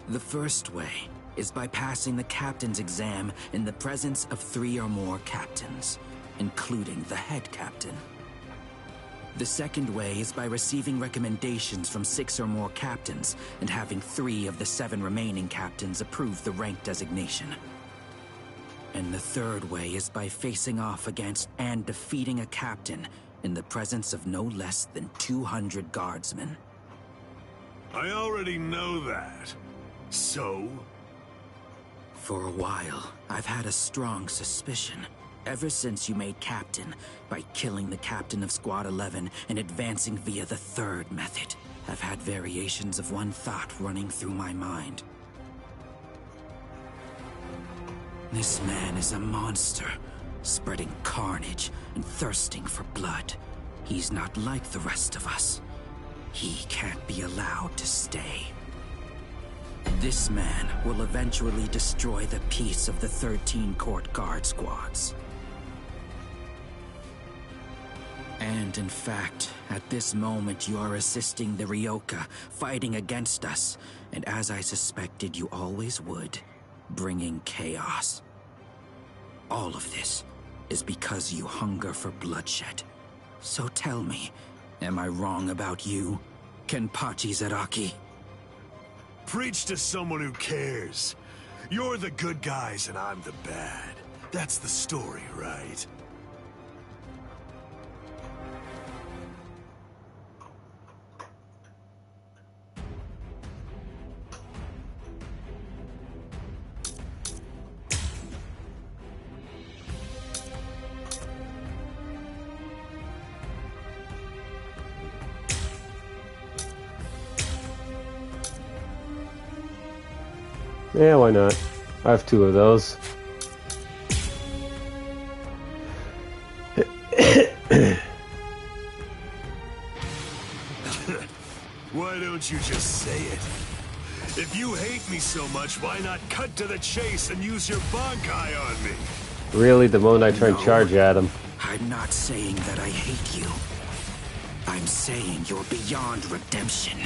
Speaker 12: The first way is by passing the captain's exam in the presence of 3 or more captains, including the head captain. The second way is by receiving recommendations from 6 or more captains and having 3 of the 7 remaining captains approve the rank designation. And the third way is by facing off against and defeating a captain in the presence of no less than 200 guardsmen.
Speaker 14: I already know that. So?
Speaker 12: For a while, I've had a strong suspicion. Ever since you made captain, by killing the captain of Squad 11 and advancing via the third method, I've had variations of one thought running through my mind. This man is a monster, spreading carnage and thirsting for blood. He's not like the rest of us. He can't be allowed to stay. This man will eventually destroy the peace of the 13 court guard squads. And in fact, at this moment you are assisting the Ryoka, fighting against us, and as I suspected you always would, bringing chaos. All of this is because you hunger for bloodshed. So tell me, am I wrong about you, Kenpachi Zaraki?
Speaker 14: Preach to someone who cares. You're the good guys and I'm the bad. That's the story, right?
Speaker 1: Yeah, why not? I have 2 of those.
Speaker 14: Why don't you just say it? If you hate me so much, why not cut to the chase and use your Bankai on me?
Speaker 1: Really, the moment I try and charge at him.
Speaker 12: I'm not saying that I hate you. I'm saying you're beyond redemption.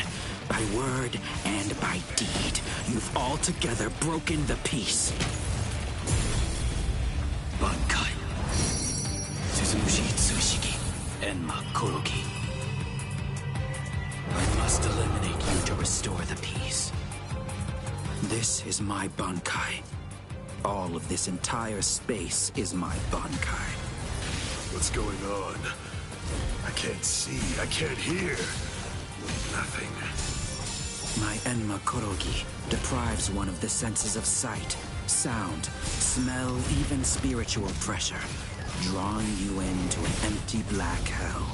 Speaker 12: By word and by deed, you've altogether broken the peace. Bankai. Suzumushi Tsushigi. Enma Kuroki. I must eliminate you to restore the peace. This is my Bankai. All of this entire space is my Bankai.
Speaker 14: What's going on? I can't see, I can't hear. Nothing.
Speaker 12: My Enma Kurogi deprives one of the senses of sight, sound, smell, even spiritual pressure, drawing you into an empty black hell.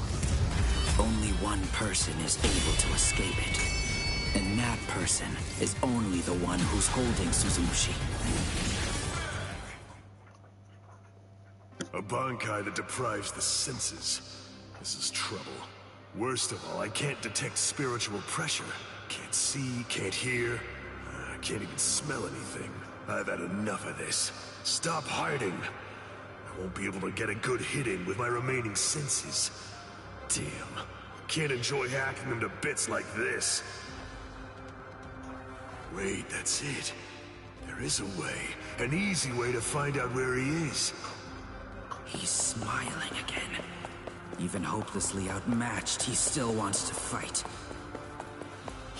Speaker 12: Only one person is able to escape it. And that person is only the one who's holding Suzumushi.
Speaker 14: A Bankai that deprives the senses. This is trouble. Worst of all, I can't detect spiritual pressure. Can't see, can't hear. I can't even smell anything. I've had enough of this. Stop hiding. I won't be able to get a good hit in with my remaining senses. Damn. Can't enjoy hacking them to bits like this. Wait, that's it.
Speaker 11: There is a way, an easy way to find out where he is.
Speaker 12: He's smiling again. Even hopelessly outmatched, he still wants to fight.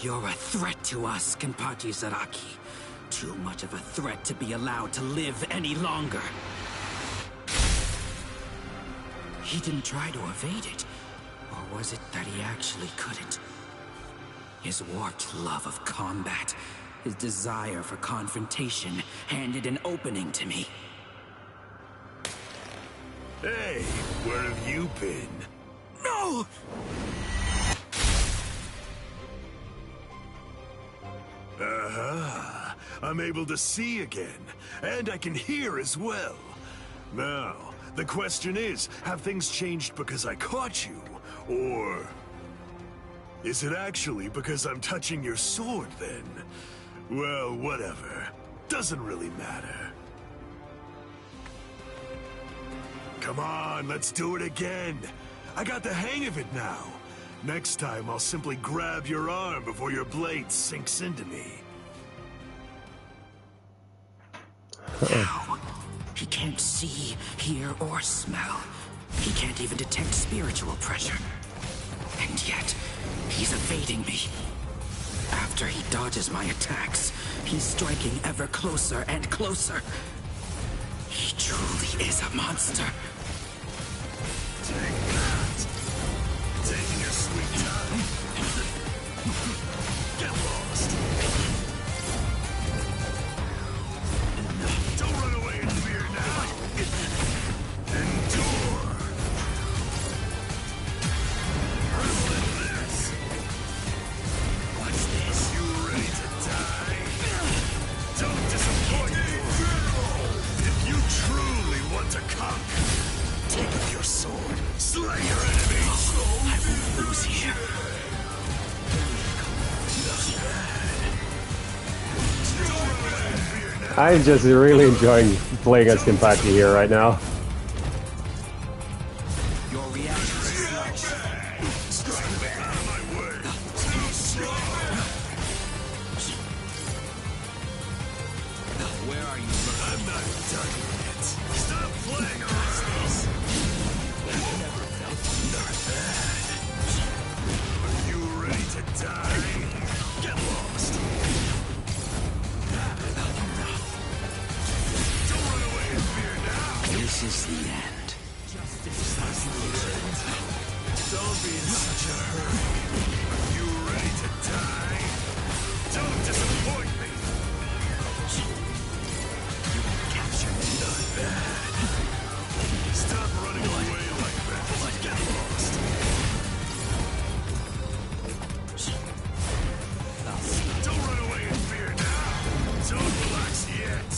Speaker 12: You're a threat to us, Kenpachi Zaraki. Too much of a threat to be allowed to live any longer. He didn't try to evade it. Or was it that he actually couldn't? His warped love of combat, his desire for confrontation, handed an opening to me.
Speaker 11: Hey, where have you been?
Speaker 12: No!
Speaker 11: Uh-huh. I'm able to see again, and I can hear as well. Now, the question is, have things changed because I caught you? Or is it actually because I'm touching your sword, then? Well, whatever. Doesn't really matter. Come on, let's do it again. I got the hang of it now. Next time, I'll simply grab your arm before your blade sinks into me.
Speaker 12: Now, he can't see, hear, or smell. He can't even detect spiritual pressure. And yet, he's evading me. After he dodges my attacks, he's striking ever closer and closer. He truly is a monster.
Speaker 11: Take that. Taking your sweet time. Get lost. Don't run away in fear now. Endure. With this.
Speaker 12: What's this?
Speaker 11: You ready to die? Don't disappoint me. If you truly want to conquer, take up your sword, slay your enemies.
Speaker 12: I won't lose here.
Speaker 1: I'm just really enjoying playing as Kenpachi here right now.
Speaker 12: Your reaction is
Speaker 11: Strike back out of my way. Too slow.
Speaker 12: Where are you?
Speaker 11: I'm not done yet. Stop playing around.
Speaker 12: I've never felt
Speaker 11: Not bad. Are you ready to die? Get lost. Don't run away in fear now.
Speaker 12: This is the end.
Speaker 11: Don't be in such a hurry. Are you ready to die? Don't disappoint me.
Speaker 12: You won't capture me.
Speaker 11: Not bad. Stop running away like that. Get lost. Don't run away in fear now. Don't relax yet.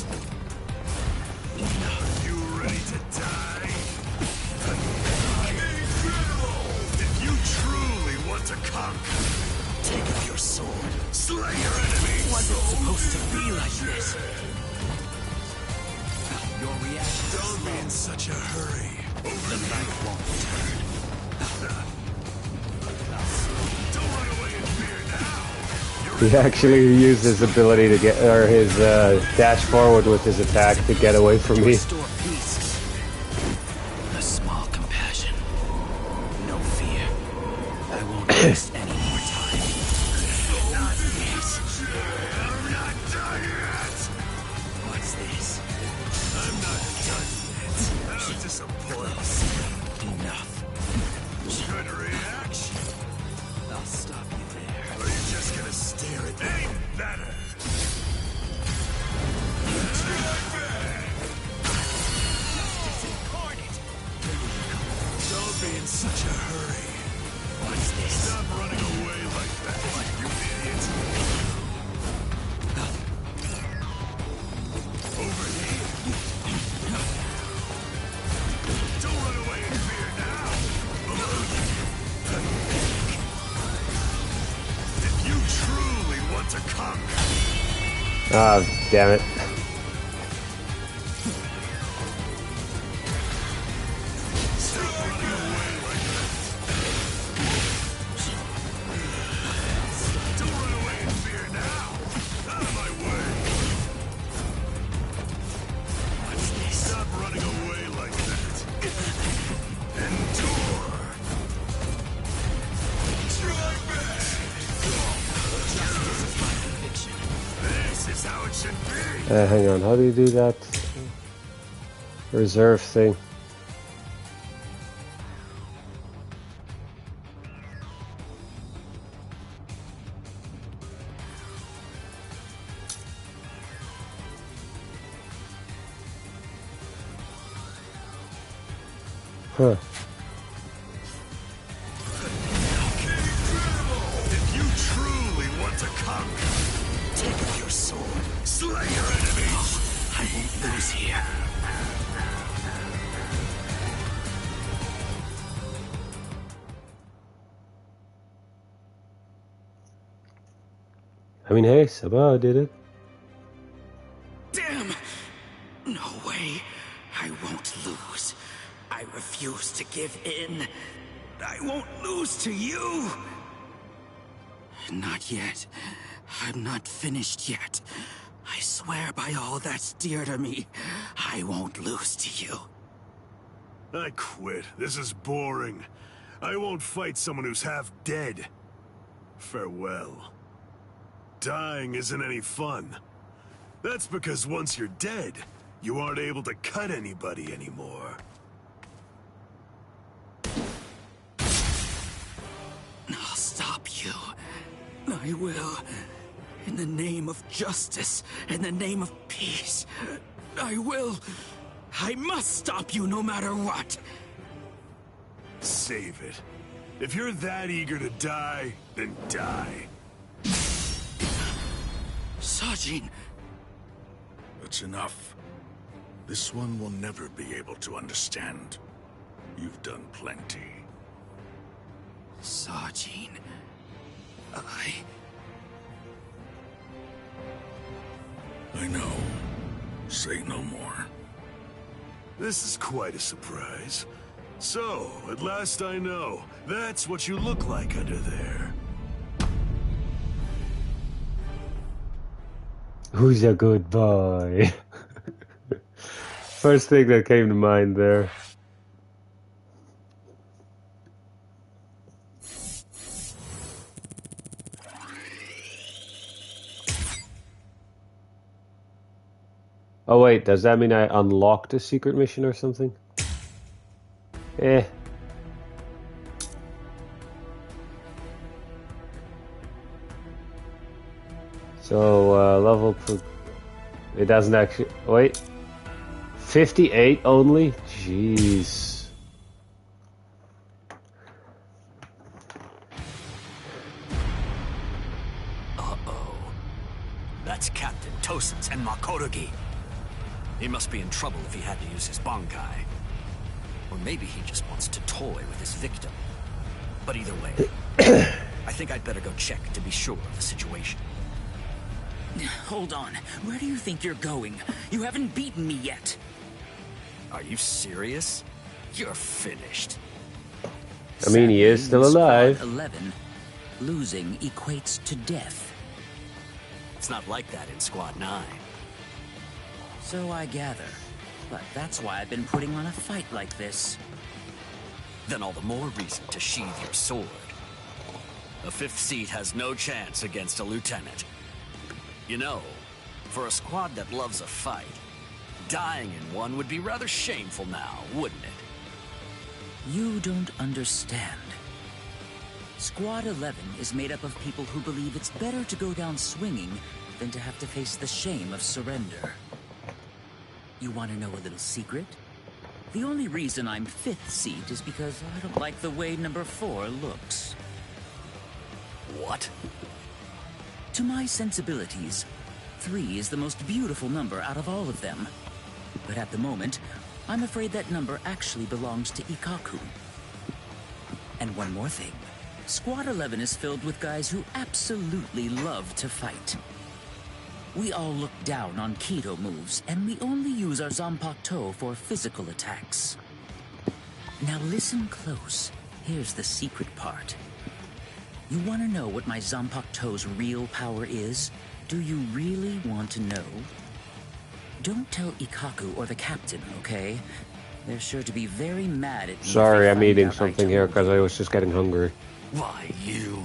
Speaker 11: Are you ready to die? If you truly want to conquer, take up your sword, slay your enemies.
Speaker 12: Was it supposed to be like this? Your reaction.
Speaker 11: Don't be in such a hurry.
Speaker 12: The light won't return.
Speaker 11: Don't run away in fear now.
Speaker 1: He actually used his ability to get, or his dash forward with his attack to get away from me.
Speaker 12: Restore peace. A small compassion. No fear. I won't waste any more time.
Speaker 11: Not yet. I'm not done yet.
Speaker 12: What's this?
Speaker 11: I'm not done yet. Don't disappoint.
Speaker 12: Enough.
Speaker 11: Good reaction.
Speaker 12: I'll stop you there.
Speaker 11: Or are you just gonna stare at me? Ain't better. Don't be in such a hurry.
Speaker 12: What's this?
Speaker 11: Stop running away like that, you idiot. Over here. Don't run away in fear now. If you truly want to conquer,
Speaker 1: Ah, damn it.
Speaker 11: stop running away like that. Don't run away in fear now. Out of my way.
Speaker 1: Hang on, how do you do that? Reserve thing. Huh.
Speaker 11: If you truly want to conquer, take up your sword, slay your enemies.
Speaker 12: I won't lose here.
Speaker 1: I mean, hey, Sabah did it.
Speaker 12: Damn! No way. I won't lose. I refuse to give in. I won't lose to you. Not yet. I'm not finished yet. I swear by all that's dear to me, I won't lose to you.
Speaker 14: I quit. This is boring. I won't fight someone who's half dead. Farewell. Dying isn't any fun. That's because once you're dead, you aren't able to cut anybody anymore.
Speaker 12: I'll stop you. I will. In the name of justice, in the name of peace, I will. I must stop you no matter what.
Speaker 14: Save it. If you're that eager to die, then die.
Speaker 12: Sajin!
Speaker 14: That's enough. This one will never be able to understand. You've done plenty.
Speaker 12: Sajin...
Speaker 14: I know. Say no more. This is quite a surprise. So, at last I know. That's what you look like under there.
Speaker 1: Who's a good boy? First thing that came to mind there. Oh wait, does that mean I unlocked a secret mission or something? Eh. So, level... It doesn't actually... Wait. 58 only? Jeez.
Speaker 2: Uh-oh. That's Captain Tosen's and Makorogi. He must be in trouble if he had to use his Bankai. Or maybe he just wants to toy with his victim. But either way, I think I'd better go check to be sure of the situation.
Speaker 16: Hold on. Where do you think you're going? You haven't beaten me yet.
Speaker 2: Are you serious? You're finished.
Speaker 1: I mean, he is still alive.
Speaker 16: Squad 11, losing equates to death.
Speaker 2: It's not like that in Squad 9.
Speaker 16: So I gather. But that's why I've been putting on a fight like this.
Speaker 2: Then all the more reason to sheathe your sword. A 5th seat has no chance against a lieutenant. You know, for a squad that loves a fight, dying in one would be rather shameful now, wouldn't it?
Speaker 16: You don't understand. Squad 11 is made up of people who believe it's better to go down swinging than to have to face the shame of surrender. You want to know a little secret? The only reason I'm 5th seat is because I don't like the way number 4 looks.
Speaker 2: What?
Speaker 16: To my sensibilities, 3 is the most beautiful number out of all of them. But at the moment, I'm afraid that number actually belongs to Ikkaku. And one more thing. Squad 11 is filled with guys who absolutely love to fight. We all look down on Kido moves, and we only use our Zanpakuto for physical attacks. Now listen close. Here's the secret part. You want to know what my Zanpakuto's real power is? Do you really want to know? Don't tell Ikkaku or the captain, okay? They're sure to be very mad at me.
Speaker 1: Sorry, I'm eating something here because I was just getting hungry.
Speaker 2: Why, you...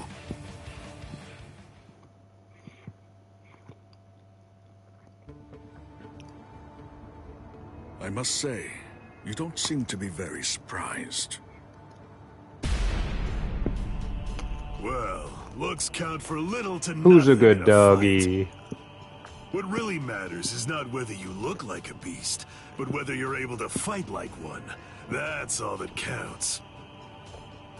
Speaker 14: I must say, you don't seem to be very surprised.
Speaker 11: Well, looks count for little to nothing.
Speaker 1: Who's a good
Speaker 11: in
Speaker 1: doggy?
Speaker 11: fight. What really matters is not whether you look like a beast, but whether you're able to fight like one. That's all that counts.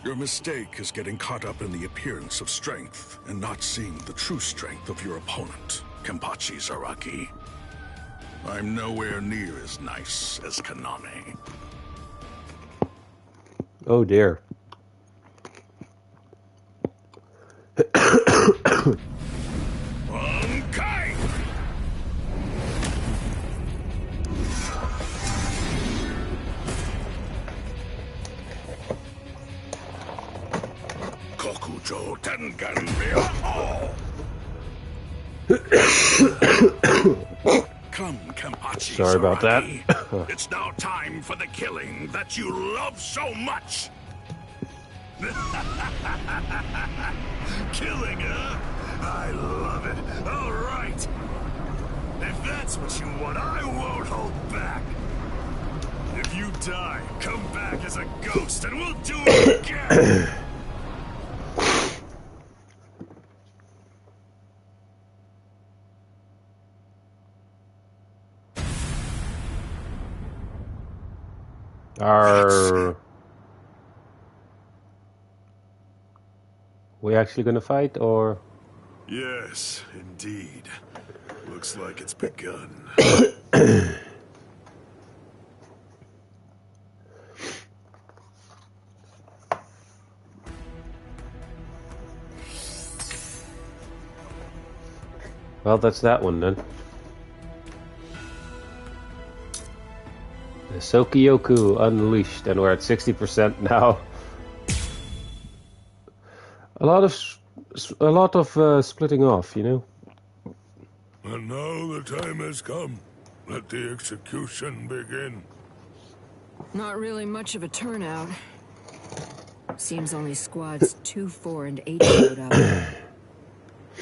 Speaker 14: Your mistake is getting caught up in the appearance of strength and not seeing the true strength of your opponent, Kenpachi Zaraki. I'm nowhere near as nice as Kaname.
Speaker 1: Oh dear.
Speaker 14: Bankai! Kokujo Tengen Ryoho! Come, Kenpachi
Speaker 1: Sorry about that.
Speaker 14: Zaraki. It's now time for the killing that you love so much!
Speaker 11: Killing, huh? I love it. All right. If that's what you want, I won't hold back. If you die, come back as a ghost and we'll do it again.
Speaker 1: Are we actually gonna fight, or?
Speaker 11: Yes, indeed. Looks like it's begun.
Speaker 1: Well, that's that one then. The Sokyoku Unleashed, and we're at 60% now. A lot of splitting off, you know.
Speaker 14: And now the time has come. Let the execution begin.
Speaker 3: Not really much of a turnout. Seems only squads 2, 4, and 8 showed up.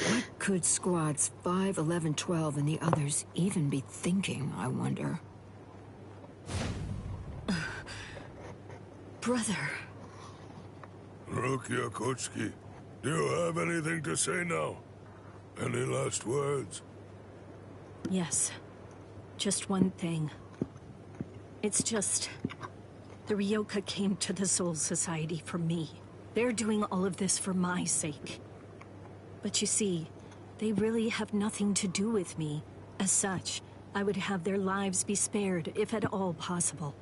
Speaker 3: What could squads 5, 11, 12, and the others even be thinking, I wonder? Brother.
Speaker 14: Rukia Kochiki, do you have anything to say now? Any last words?
Speaker 7: Yes. Just one thing. It's just... the Ryoka came to the Soul Society for me. They're doing all of this for my sake. But you see, they really have nothing to do with me. As such, I would have their lives be spared, if at all possible.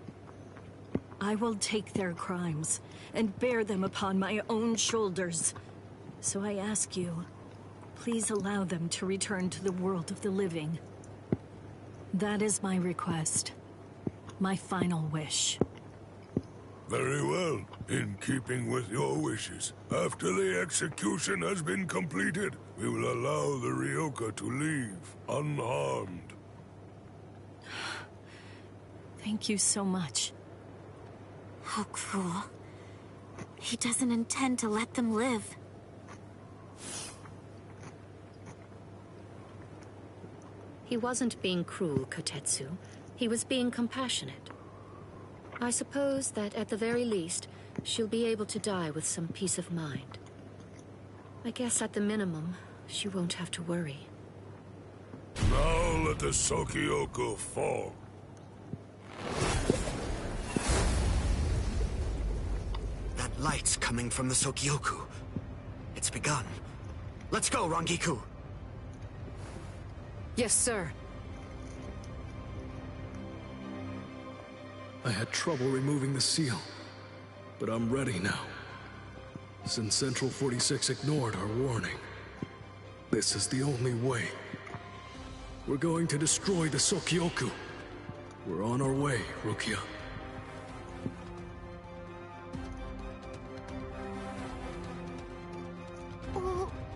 Speaker 7: I will take their crimes and bear them upon my own shoulders. So I ask you, please allow them to return to the world of the living. That is my request. My final wish.
Speaker 14: Very well. In keeping with your wishes, after the execution has been completed, we will allow the Ryoka to leave unharmed.
Speaker 7: Thank you so much.
Speaker 19: How cruel. He doesn't intend to let them live.
Speaker 3: He wasn't being cruel, Kotetsu. He was being compassionate. I suppose that at the very least, she'll be able to die with some peace of mind. I guess at the minimum, she won't have to worry.
Speaker 14: Now let the Sokyoku fall.
Speaker 2: That light's coming from the Sokyoku. It's begun. Let's go, Rangiku.
Speaker 3: Yes, sir.
Speaker 15: I had trouble removing the seal, but I'm ready now. Since Central 46 ignored our warning, this is the only way. We're going to destroy the Sokyoku. We're on our way, Rukia.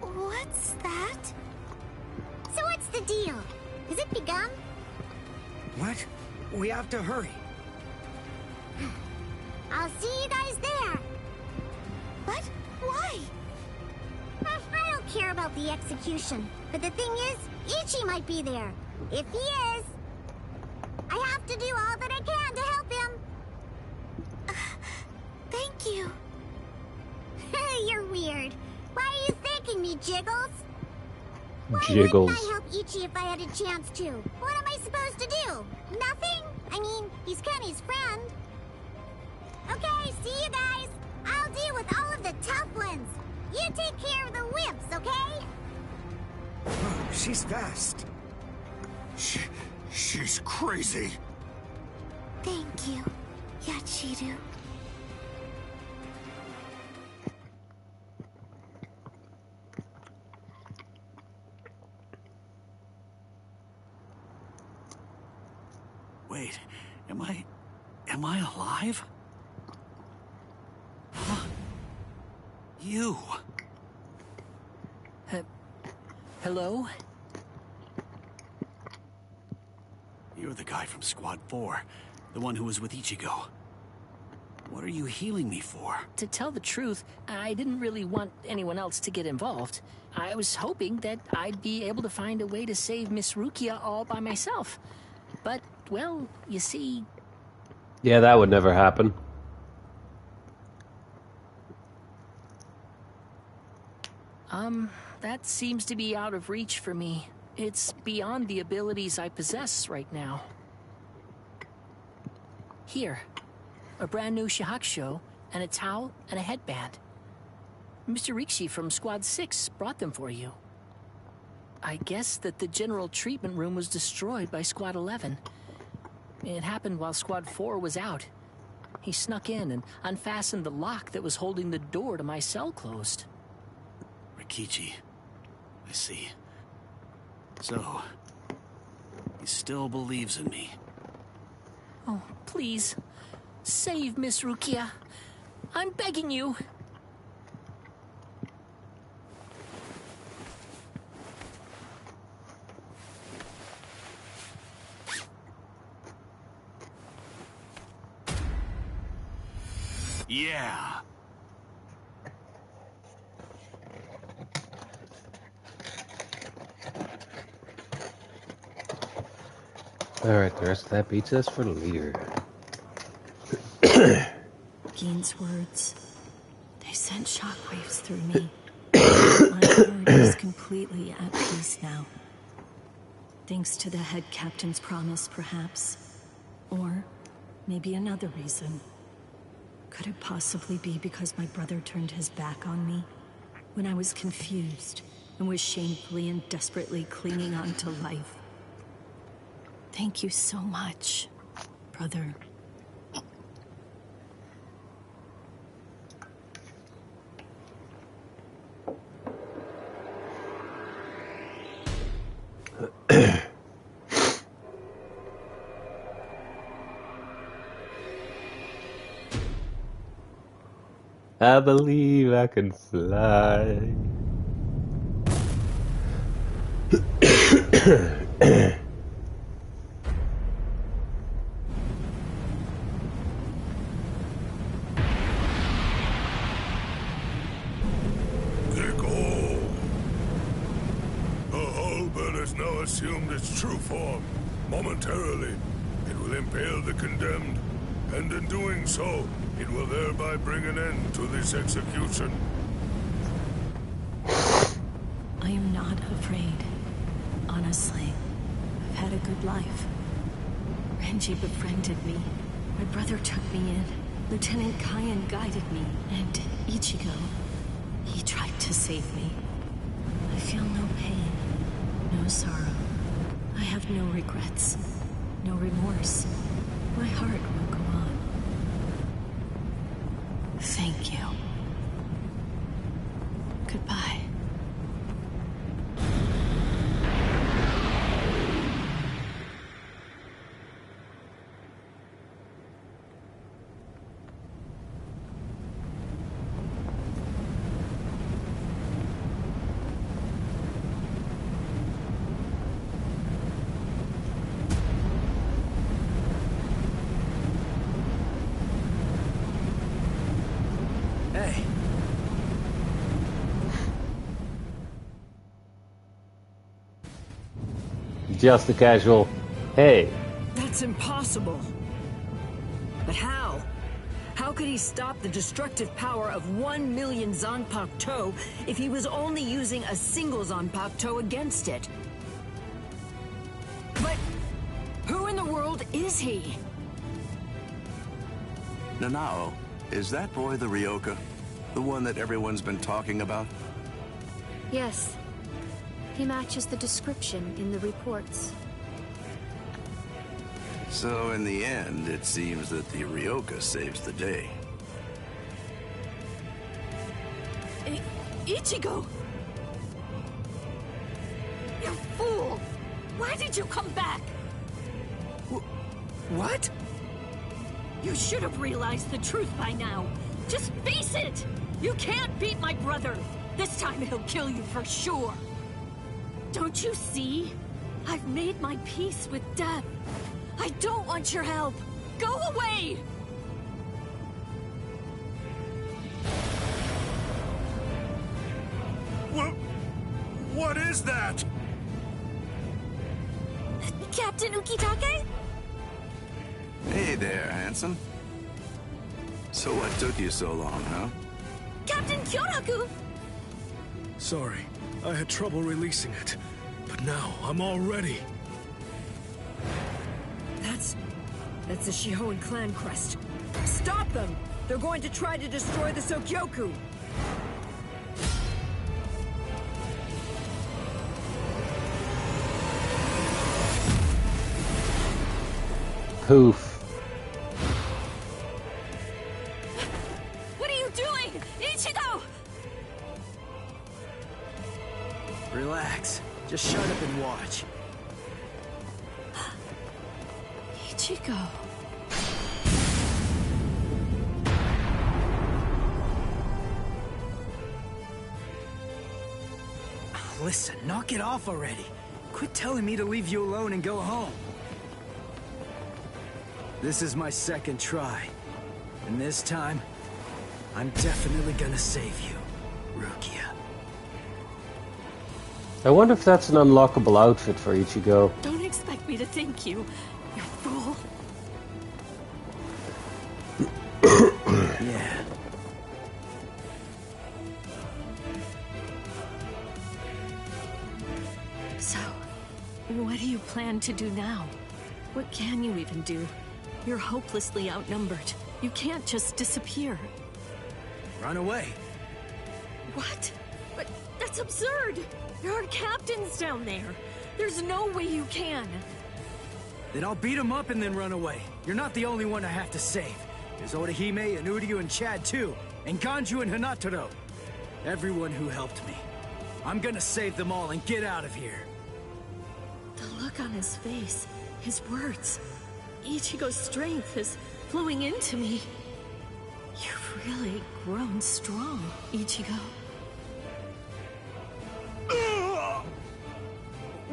Speaker 19: What's that? So what's the deal? Has it begun?
Speaker 21: What? We have to hurry.
Speaker 19: I'll see you guys there. What? Why? I don't care about the execution. But the thing is, Ichi might be there. If he is, I have have to do all that I can to help him. Thank you. You're weird. Why are you thanking me, Jiggles? Why
Speaker 1: Jiggles.
Speaker 19: wouldn't I help Ichi if I had a chance to? What am I supposed to do? Nothing? I mean, he's Kenny's friend. Okay, see you guys. I'll deal with all of the tough ones. You take care of the wimps, okay?
Speaker 9: Oh, she's fast. She's crazy.
Speaker 19: Thank you, Yachiru.
Speaker 5: Wait, am I alive? Huh? You.
Speaker 16: Hello?
Speaker 5: You're the guy from Squad 4, the one who was with Ichigo. What are you healing me for?
Speaker 16: To tell the truth, I didn't really want anyone else to get involved. I was hoping that I'd be able to find a way to save Miss Rukia all by myself. But, well, you see...
Speaker 1: Yeah, that would never happen.
Speaker 16: That seems to be out of reach for me. It's beyond the abilities I possess right now. Here, a brand new Shihakusho, and a towel, and a headband. Mr. Rikshi from Squad 6 brought them for you. I guess that the general treatment room was destroyed by Squad 11. It happened while Squad 4 was out. He snuck in and unfastened the lock that was holding the door to my cell closed.
Speaker 5: Rikichi. I see. So, he still believes in me.
Speaker 16: Oh, please. Save Miss Rukia. I'm begging you.
Speaker 5: Yeah.
Speaker 1: Alright, the rest of that pizza is for later.
Speaker 7: Gein's words, they sent shockwaves through me. My heart is completely at peace now. Thanks to the head captain's promise, perhaps. Or maybe another reason. Could it possibly be because my brother turned his back on me? When I was confused and was shamefully and desperately clinging on to life. Thank you so much, brother.
Speaker 1: I believe I can fly.
Speaker 14: Assumed its true form. Momentarily, it will impale the condemned, and in doing so, it will thereby bring an end to this execution.
Speaker 7: I am not afraid. Honestly, I've had a good life. Renji befriended me. My brother took me in. Lieutenant Kyan guided me. And Ichigo, he tried to save me. I feel no pain. No sorrow. I have no regrets. No remorse. My heart will go on. Thank you. Goodbye.
Speaker 1: Just a casual, hey.
Speaker 4: That's impossible. But how? How could he stop the destructive power of 1 million Zanpakuto if he was only using a single Zanpakuto against it? But who in the world is he?
Speaker 8: Nanao, is that boy the Ryoka? The one that everyone's been talking about?
Speaker 18: Yes. He matches the description in the reports.
Speaker 8: So in the end, it seems that the Ryoka saves the day.
Speaker 23: Ichigo! You fool! Why did you come back?
Speaker 4: What?
Speaker 23: You should have realized the truth by now. Just face it! You can't beat my brother! This time he'll kill you for sure! Don't you see? I've made my peace with death. I don't want your help! Go away!
Speaker 14: What is that?
Speaker 23: Captain Ukitake?
Speaker 8: Hey there, handsome. So what took you so long, huh?
Speaker 23: Captain Kyoraku!
Speaker 14: Sorry, I had trouble releasing it. But now, I'm all ready.
Speaker 4: That's the Shihoan clan crest. Stop them! They're going to try to destroy the Sokyoku!
Speaker 1: Poof.
Speaker 23: What are you doing? Ichigo!
Speaker 12: Relax. Just shut up and watch.
Speaker 23: Ichigo.
Speaker 12: Listen, knock it off already. Quit telling me to leave you alone and go home. This is my second try. And this time, I'm definitely gonna save you, Rukia.
Speaker 1: I wonder if that's an unlockable outfit for Ichigo.
Speaker 23: Don't expect me to thank you, you fool.
Speaker 12: Yeah.
Speaker 23: So, what do you plan to do now? What can you even do? You're hopelessly outnumbered. You can't just disappear.
Speaker 12: Run away.
Speaker 23: What? But that's absurd! There are captains down there. There's no way you can.
Speaker 12: Then I'll beat him up and then run away. You're not the only one I have to save. There's Orihime and Uryu and Chad too. And Ganju and Hanataro. Everyone who helped me. I'm gonna save them all and get out of here.
Speaker 23: The look on his face, his words. Ichigo's strength is flowing into me. You've really grown strong, Ichigo.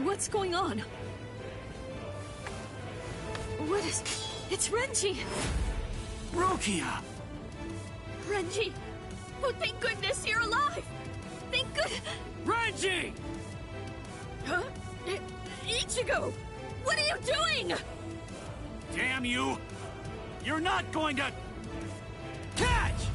Speaker 23: What's going on? What is... It's Renji!
Speaker 12: Rukia!
Speaker 23: Renji! Oh, thank goodness you're alive! Thank good...
Speaker 12: Renji!
Speaker 23: Huh? Ichigo! What are you doing?
Speaker 22: Damn you! You're not going to... catch!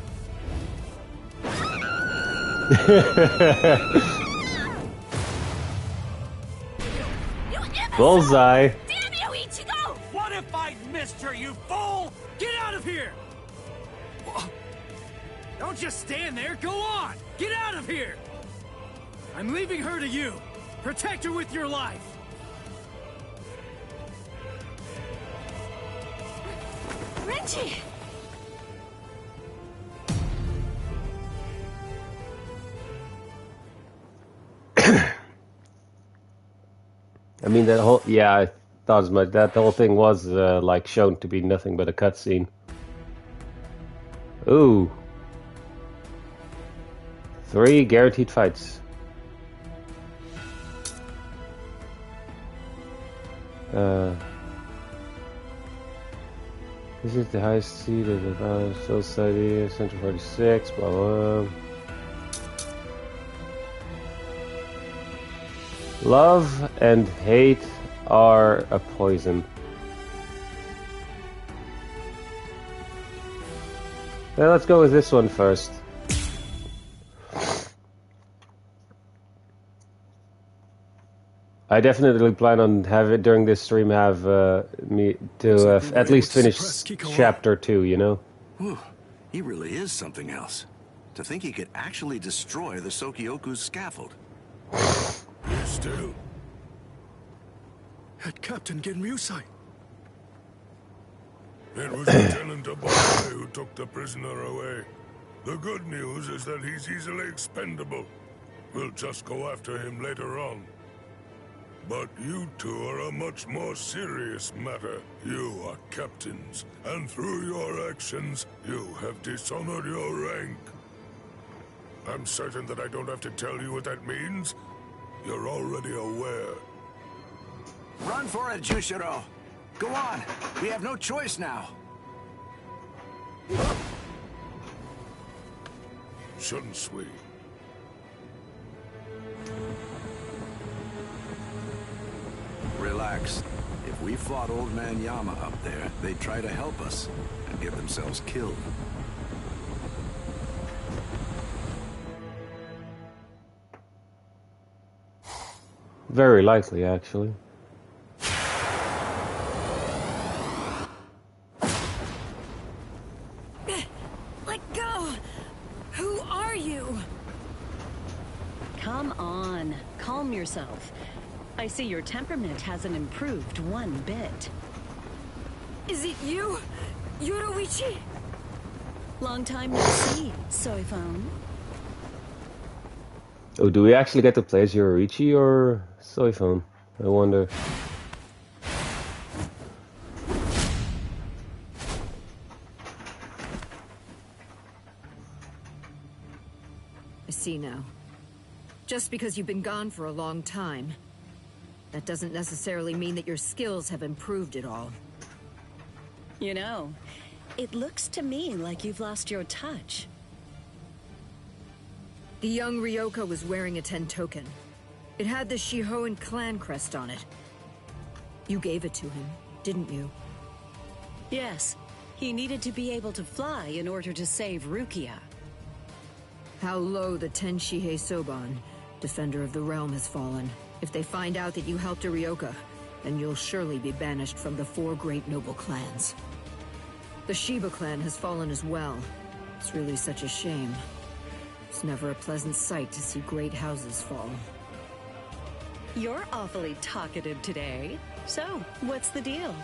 Speaker 1: Bullseye.
Speaker 23: Damn you, Ichigo!
Speaker 22: What if I missed her, you fool?
Speaker 12: Get out of here! Don't just stand there, go on! Get out of here! I'm leaving her to you. Protect her with your life.
Speaker 23: Renji!
Speaker 1: I mean, that whole... Yeah, I thought as much. That whole thing was, like, shown to be nothing but a cutscene. Ooh. 3 guaranteed fights. This is the highest seed of the Society, Central 46, blah, blah. Love and hate are a poison. Well, let's go with this one first. I definitely plan on during this stream have me to at least finish chapter 2. You know.
Speaker 8: Whew. He really is something else. To think he could actually destroy the Sokyoku's scaffold.
Speaker 14: Still. Had Captain Genryusai. It was Lieutenant Abare who took the prisoner away. The good news is that he's easily expendable. We'll just go after him later on. But you two are a much more serious matter. You are captains, and through your actions, you have dishonored your rank. I'm certain that I don't have to tell you what that means. You're already aware.
Speaker 8: Run for it, Jushiro! Go on! We have no choice now!
Speaker 14: Shouldn't we?
Speaker 8: Relax. If we fought Old Man Yama up there, they'd try to help us and get themselves killed.
Speaker 1: Very likely, actually.
Speaker 4: Let go! Who are you?
Speaker 6: Come on, calm yourself. I see your temperament hasn't improved one bit.
Speaker 4: Is it you, Yoruichi?
Speaker 6: Long time no see, soy phone.
Speaker 1: Oh, do we actually get to play as Yoruichi or Soy Phone? I wonder.
Speaker 4: I see now. Just because you've been gone for a long time, that doesn't necessarily mean that your skills have improved at all.
Speaker 6: You know, it looks to me like you've lost your touch.
Speaker 4: The young Ryoka was wearing a Tentoken. It had the Shihoan clan crest on it. You gave it to him, didn't you?
Speaker 6: Yes, he needed to be able to fly in order to save Rukia.
Speaker 4: How low the Tenshihei Soban, defender of the realm, has fallen. If they find out that you helped a Ryoka, then you'll surely be banished from the 4 great noble clans. The Shiba clan has fallen as well. It's really such a shame. It's never a pleasant sight to see great houses fall.
Speaker 6: You're awfully talkative today. So, what's the deal?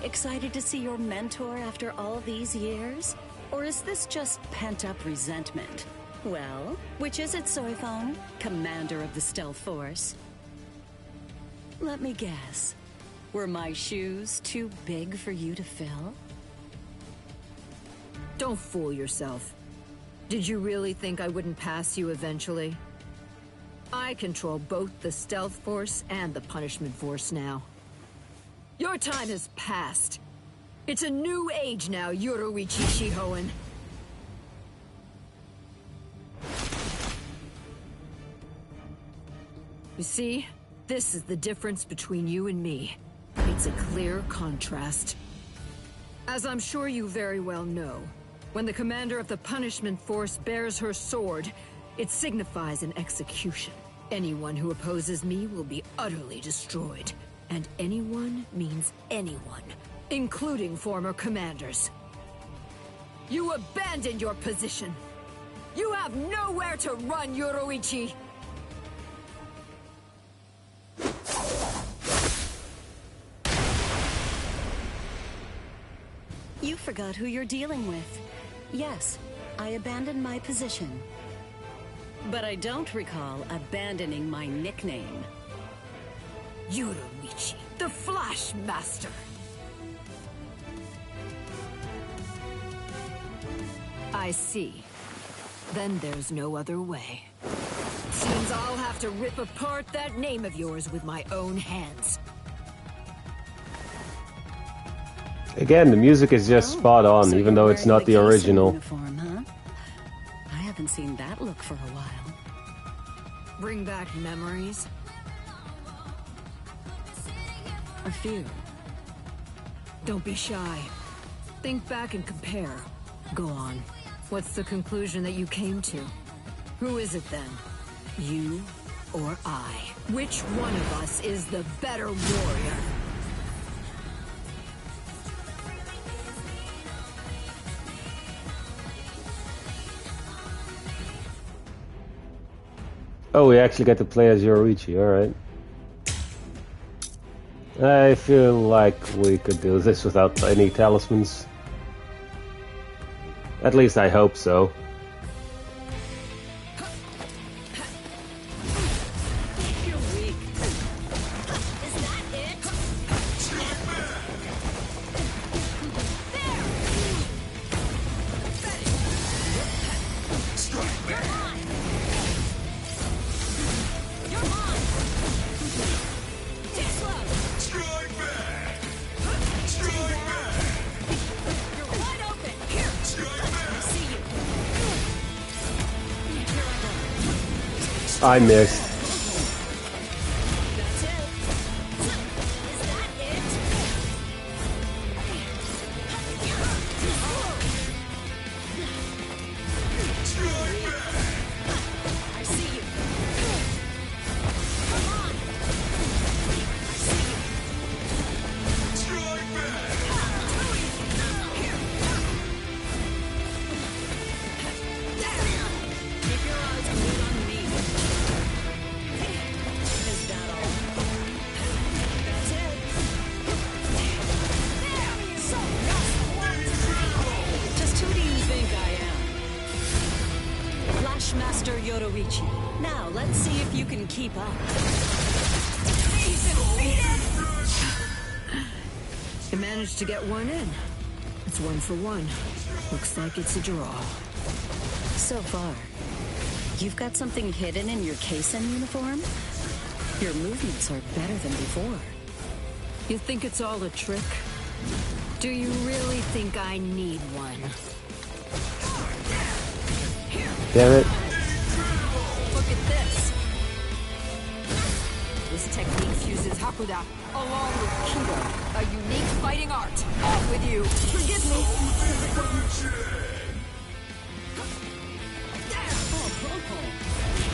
Speaker 6: Excited to see your mentor after all these years? Or is this just pent-up resentment? Well, which is it, Soifon, commander of the Stealth Force? Let me guess. Were my shoes too big for you to fill?
Speaker 4: Don't fool yourself. Did you really think I wouldn't pass you eventually? I control both the Stealth Force and the Punishment Force now. Your time has passed. It's a new age now, Yoruichi Shihoan. You see, this is the difference between you and me. It's a clear contrast. As I'm sure you very well know, when the commander of the Punishment Force bears her sword, it signifies an execution. Anyone who opposes me will be utterly destroyed. And anyone means anyone, including former commanders. You abandoned your position. You have nowhere to run, Yoruichi.
Speaker 6: You forgot who you're dealing with. Yes, I abandoned my position. But I don't recall abandoning my nickname.
Speaker 4: Yoruichi, the Flash Master. I see. Then there's no other way. Seems I'll have to rip apart that name of yours with my own hands.
Speaker 1: Again, the music is just spot on,
Speaker 6: So
Speaker 1: even
Speaker 6: you're
Speaker 1: though it's
Speaker 6: wearing
Speaker 1: not
Speaker 6: the
Speaker 1: the
Speaker 6: Keiso
Speaker 1: original.
Speaker 6: uniform, huh? I haven't seen that look for a while.
Speaker 4: Bring back memories?
Speaker 6: A few.
Speaker 4: Don't be shy. Think back and compare. Go on. What's the conclusion that you came to? Who is it then? You or I? Which one of us is the better warrior?
Speaker 1: Oh, we actually get to play as Yoruichi, alright. I feel like we could do this without any talismans. At least I hope so. I missed.
Speaker 6: Master Yoruichi. Now, let's see if you can keep up.
Speaker 4: You managed to get one in. It's 1 for 1. Looks like it's a draw.
Speaker 6: So far. You've got something hidden in your Keisan uniform? Your movements are better than before.
Speaker 4: You think it's all a trick? Do you really think I need one?
Speaker 1: Damn it.
Speaker 4: Look at this. This technique fuses Hakuda along with Kido, a unique fighting art. Off with you. Forgive me.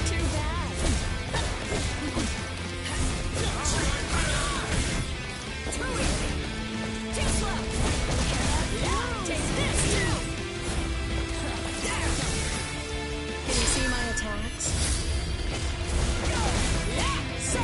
Speaker 6: Too bad. Too easy. Too slow. Take this too. Can you see my attacks? So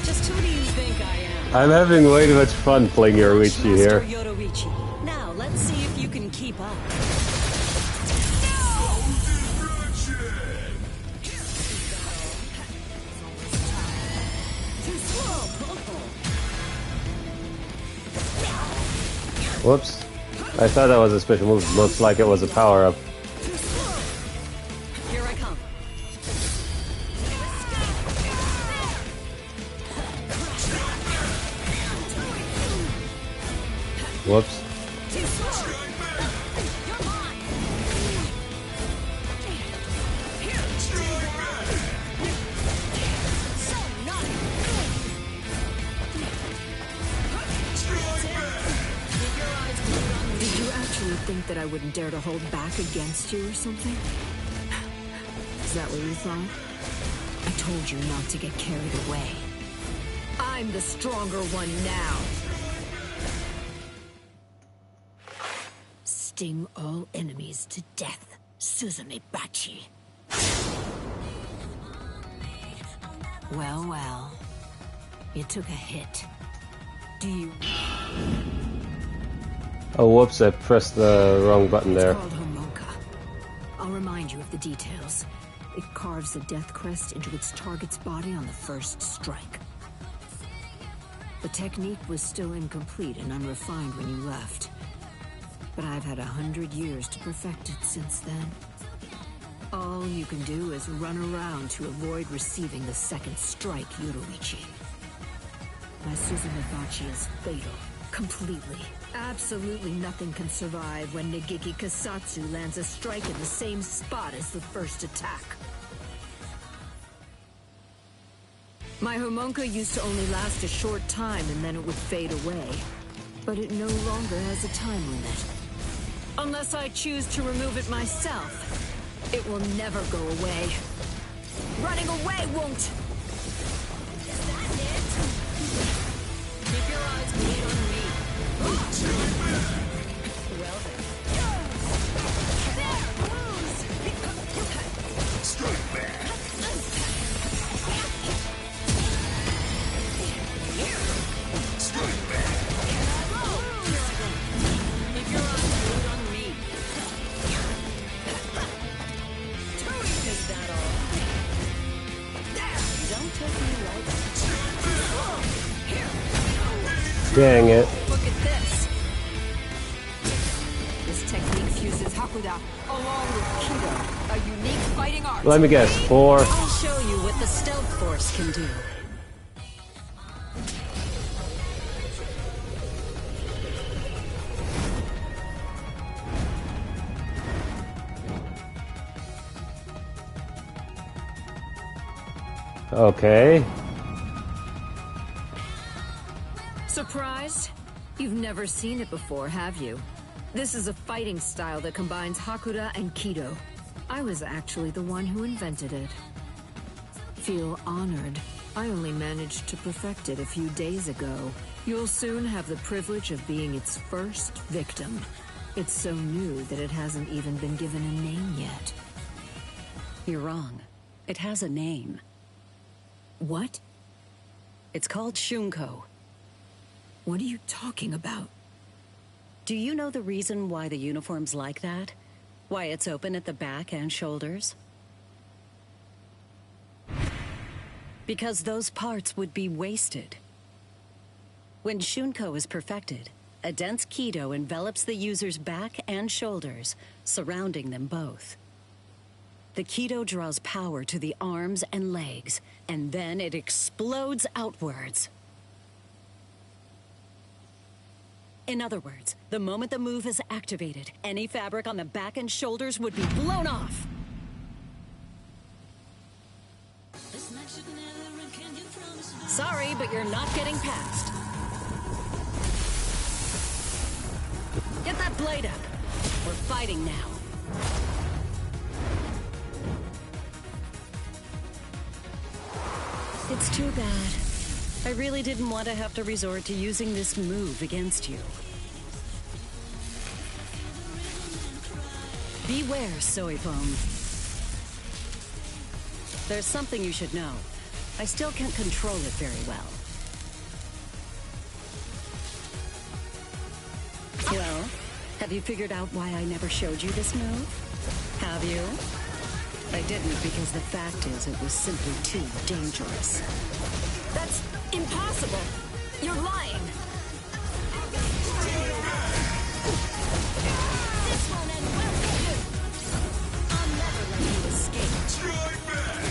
Speaker 6: just who do you think I am?
Speaker 1: I'm having way too much fun playing Yoruichi here.
Speaker 6: Yoruichi. Now, let's see if you can keep up.
Speaker 1: Whoops. I thought that was a special move. Looks like it was a power-up.
Speaker 6: Here I come.
Speaker 1: Whoops.
Speaker 4: Did you actually think that I wouldn't dare to hold back against you or something? Is that what you thought? I told you not to get carried away. I'm the stronger one now. Sting all enemies to death, Suzume Bachi. Well, well. You took a hit. Do you...
Speaker 1: Oh, whoops, I pressed the wrong button there.
Speaker 4: It's called Homoka. I'll remind you of the details. It carves a death crest into its target's body on the first strike. The technique was still incomplete and unrefined when you left. But I've had 100 years to perfect it since then. All you can do is run around to avoid receiving the second strike, Yoruichi. My Suzume Bachi is fatal. Completely. Absolutely nothing can survive when Nagiki Kasatsu lands a strike in the same spot as the first attack. My homunca used to only last a short time and then it would fade away. But it no longer has a time limit. Unless I choose to remove it myself, it will never go away. Running away won't! Is that it? Keep your eyes glued on me. Well then. There! Lose! Strike back! Strike back! Keep your eyes glued on me. Is that all? Don't take me lightly.
Speaker 1: Dang it.
Speaker 4: Look at this. This technique fuses Hakuda along with Kido, a unique fighting art.
Speaker 1: Let me guess, 4.
Speaker 4: I'll show you what the stealth force can do.
Speaker 1: Okay.
Speaker 4: Surprised? You've never seen it before, have you? This is a fighting style that combines Hakuda and Kido. I was actually the one who invented it. Feel honored. I only managed to perfect it a few days ago. You'll soon have the privilege of being its first victim. It's so new that it hasn't even been given a name yet.
Speaker 6: You're wrong. It has a name.
Speaker 4: What?
Speaker 6: It's called Shunko.
Speaker 4: What are you talking about?
Speaker 6: Do you know the reason why the uniform's like that? Why it's open at the back and shoulders? Because those parts would be wasted. When Shunko is perfected, a dense Kido envelops the user's back and shoulders, surrounding them both. The Kido draws power to the arms and legs, and then it explodes outwards. In other words, the moment the move is activated, any fabric on the back and shoulders would be blown off. Sorry, but you're not getting past. Get that blade up. We're fighting now. It's too bad. I really didn't want to have to resort to using this move against you. Beware, soy foam. There's something you should know. I still can't control it very well. Well, have you figured out why I never showed you this move? Have you? I didn't because the fact is it was simply too dangerous.
Speaker 4: That's impossible! You're lying!
Speaker 23: This one and well you! I'll never let you escape. Strike back!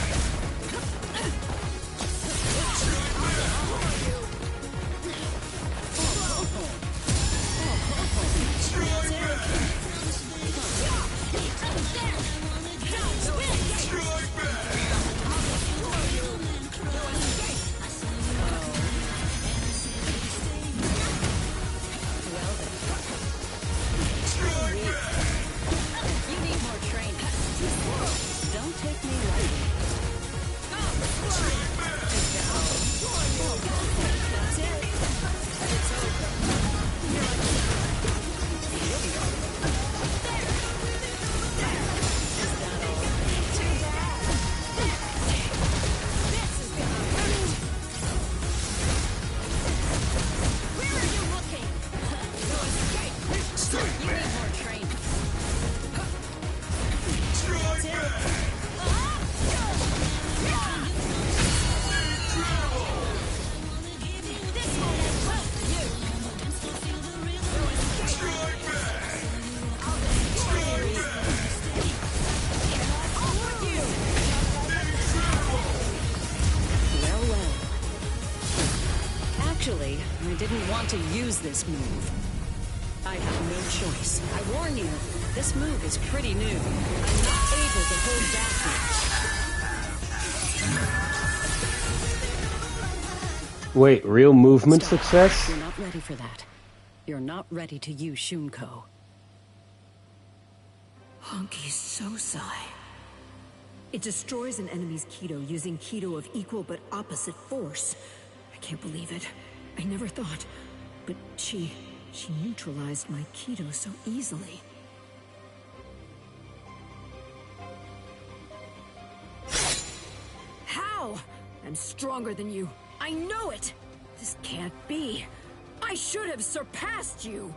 Speaker 6: Actually, I didn't want to use this move. I have no choice. I warn you, this move is pretty new. I'm not able to hold back much.
Speaker 1: Wait, real movement success?
Speaker 6: You're not ready for that. You're not ready to use Shunko.
Speaker 4: Honky Sosai. It destroys an enemy's Kido using Kido of equal but opposite force. I can't believe it. I never thought. But she neutralized my Kido so easily. How? I'm stronger than you. I know it! This can't be. I should have surpassed you!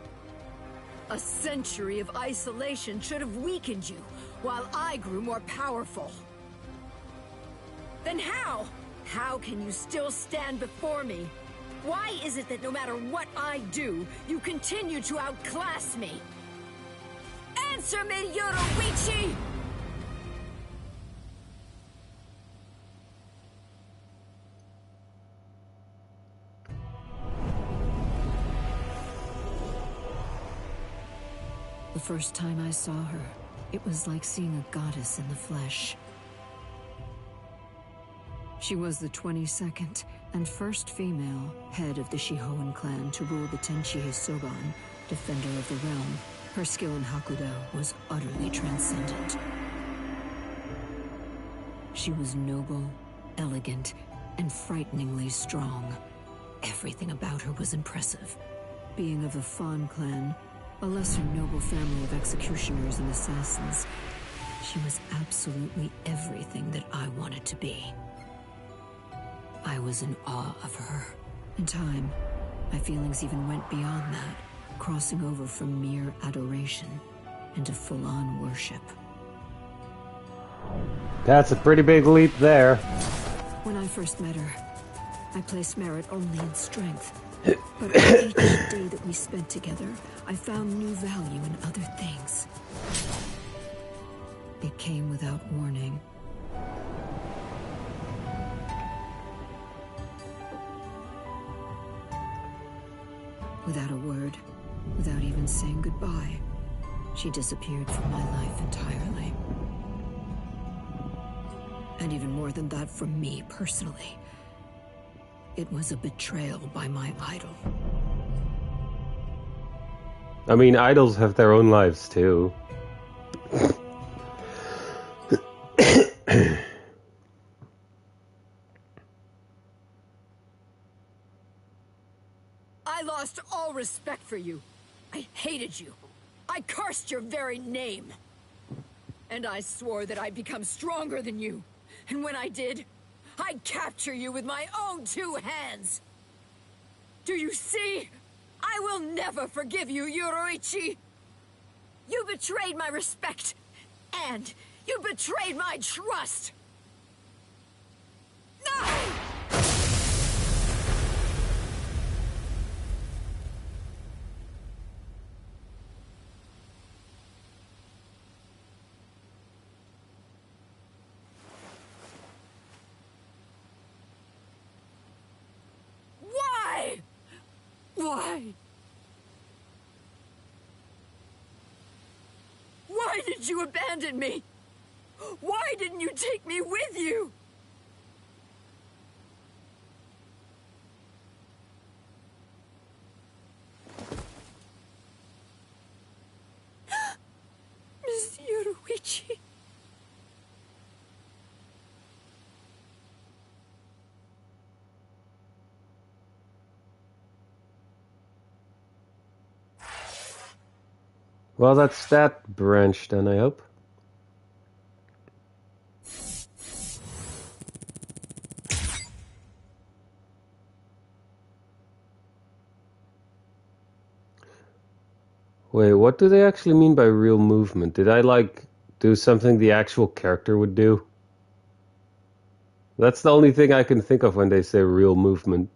Speaker 4: A century of isolation should have weakened you, while I grew more powerful. Then how? How can you still stand before me? Why is it that no matter what I do, you continue to outclass me? Answer me, Yoruichi! The first time I saw her, it was like seeing a goddess in the flesh. She was the 22nd and first female head of the Shihoan clan to rule the Tenchi Soban, defender of the realm. Her skill in Hakudo was utterly transcendent. She was noble, elegant, and frighteningly strong. Everything about her was impressive. Being of the Fan clan, a lesser noble family of executioners and assassins, she was absolutely everything that I wanted to be. I was in awe of her. In time, my feelings even went beyond that, crossing over from mere adoration into full-on worship.
Speaker 1: That's a pretty big leap there.
Speaker 4: When I first met her, I placed merit only in strength. But with each day that we spent together, I found new value in other things. It came without warning. Without a word, without even saying goodbye, she disappeared from my life entirely. And even more than that from me personally. It was a betrayal by my idol.
Speaker 1: I mean, idols have their own lives too.
Speaker 4: I lost all respect for you. I hated you. I cursed your very name. And I swore that I'd become stronger than you. And when I did, I'd capture you with my own two hands. Do you see? I will never forgive you, Yoruichi. You betrayed my respect. And you betrayed my trust. No! Why? Why did you abandon me? Why didn't you take me with you? Miss Yoruichi.
Speaker 1: Well, that's that branch then, I hope. Wait, what do they actually mean by real movement? Did I, like, do something the actual character would do? That's the only thing I can think of when they say real movement.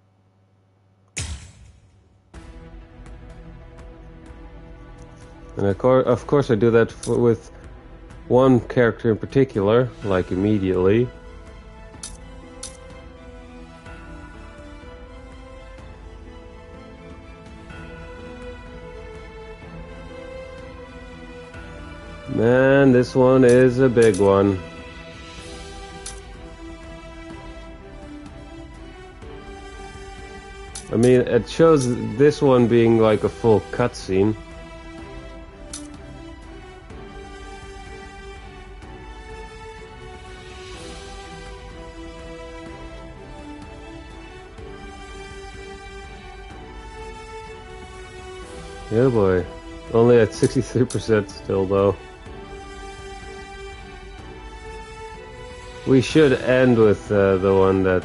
Speaker 1: And of course I do that with one character in particular, like immediately. Man, this one is a big one. mean, it shows this one being like a full cutscene. Yeah, boy. Only at 63% still, though. We should end with the one that...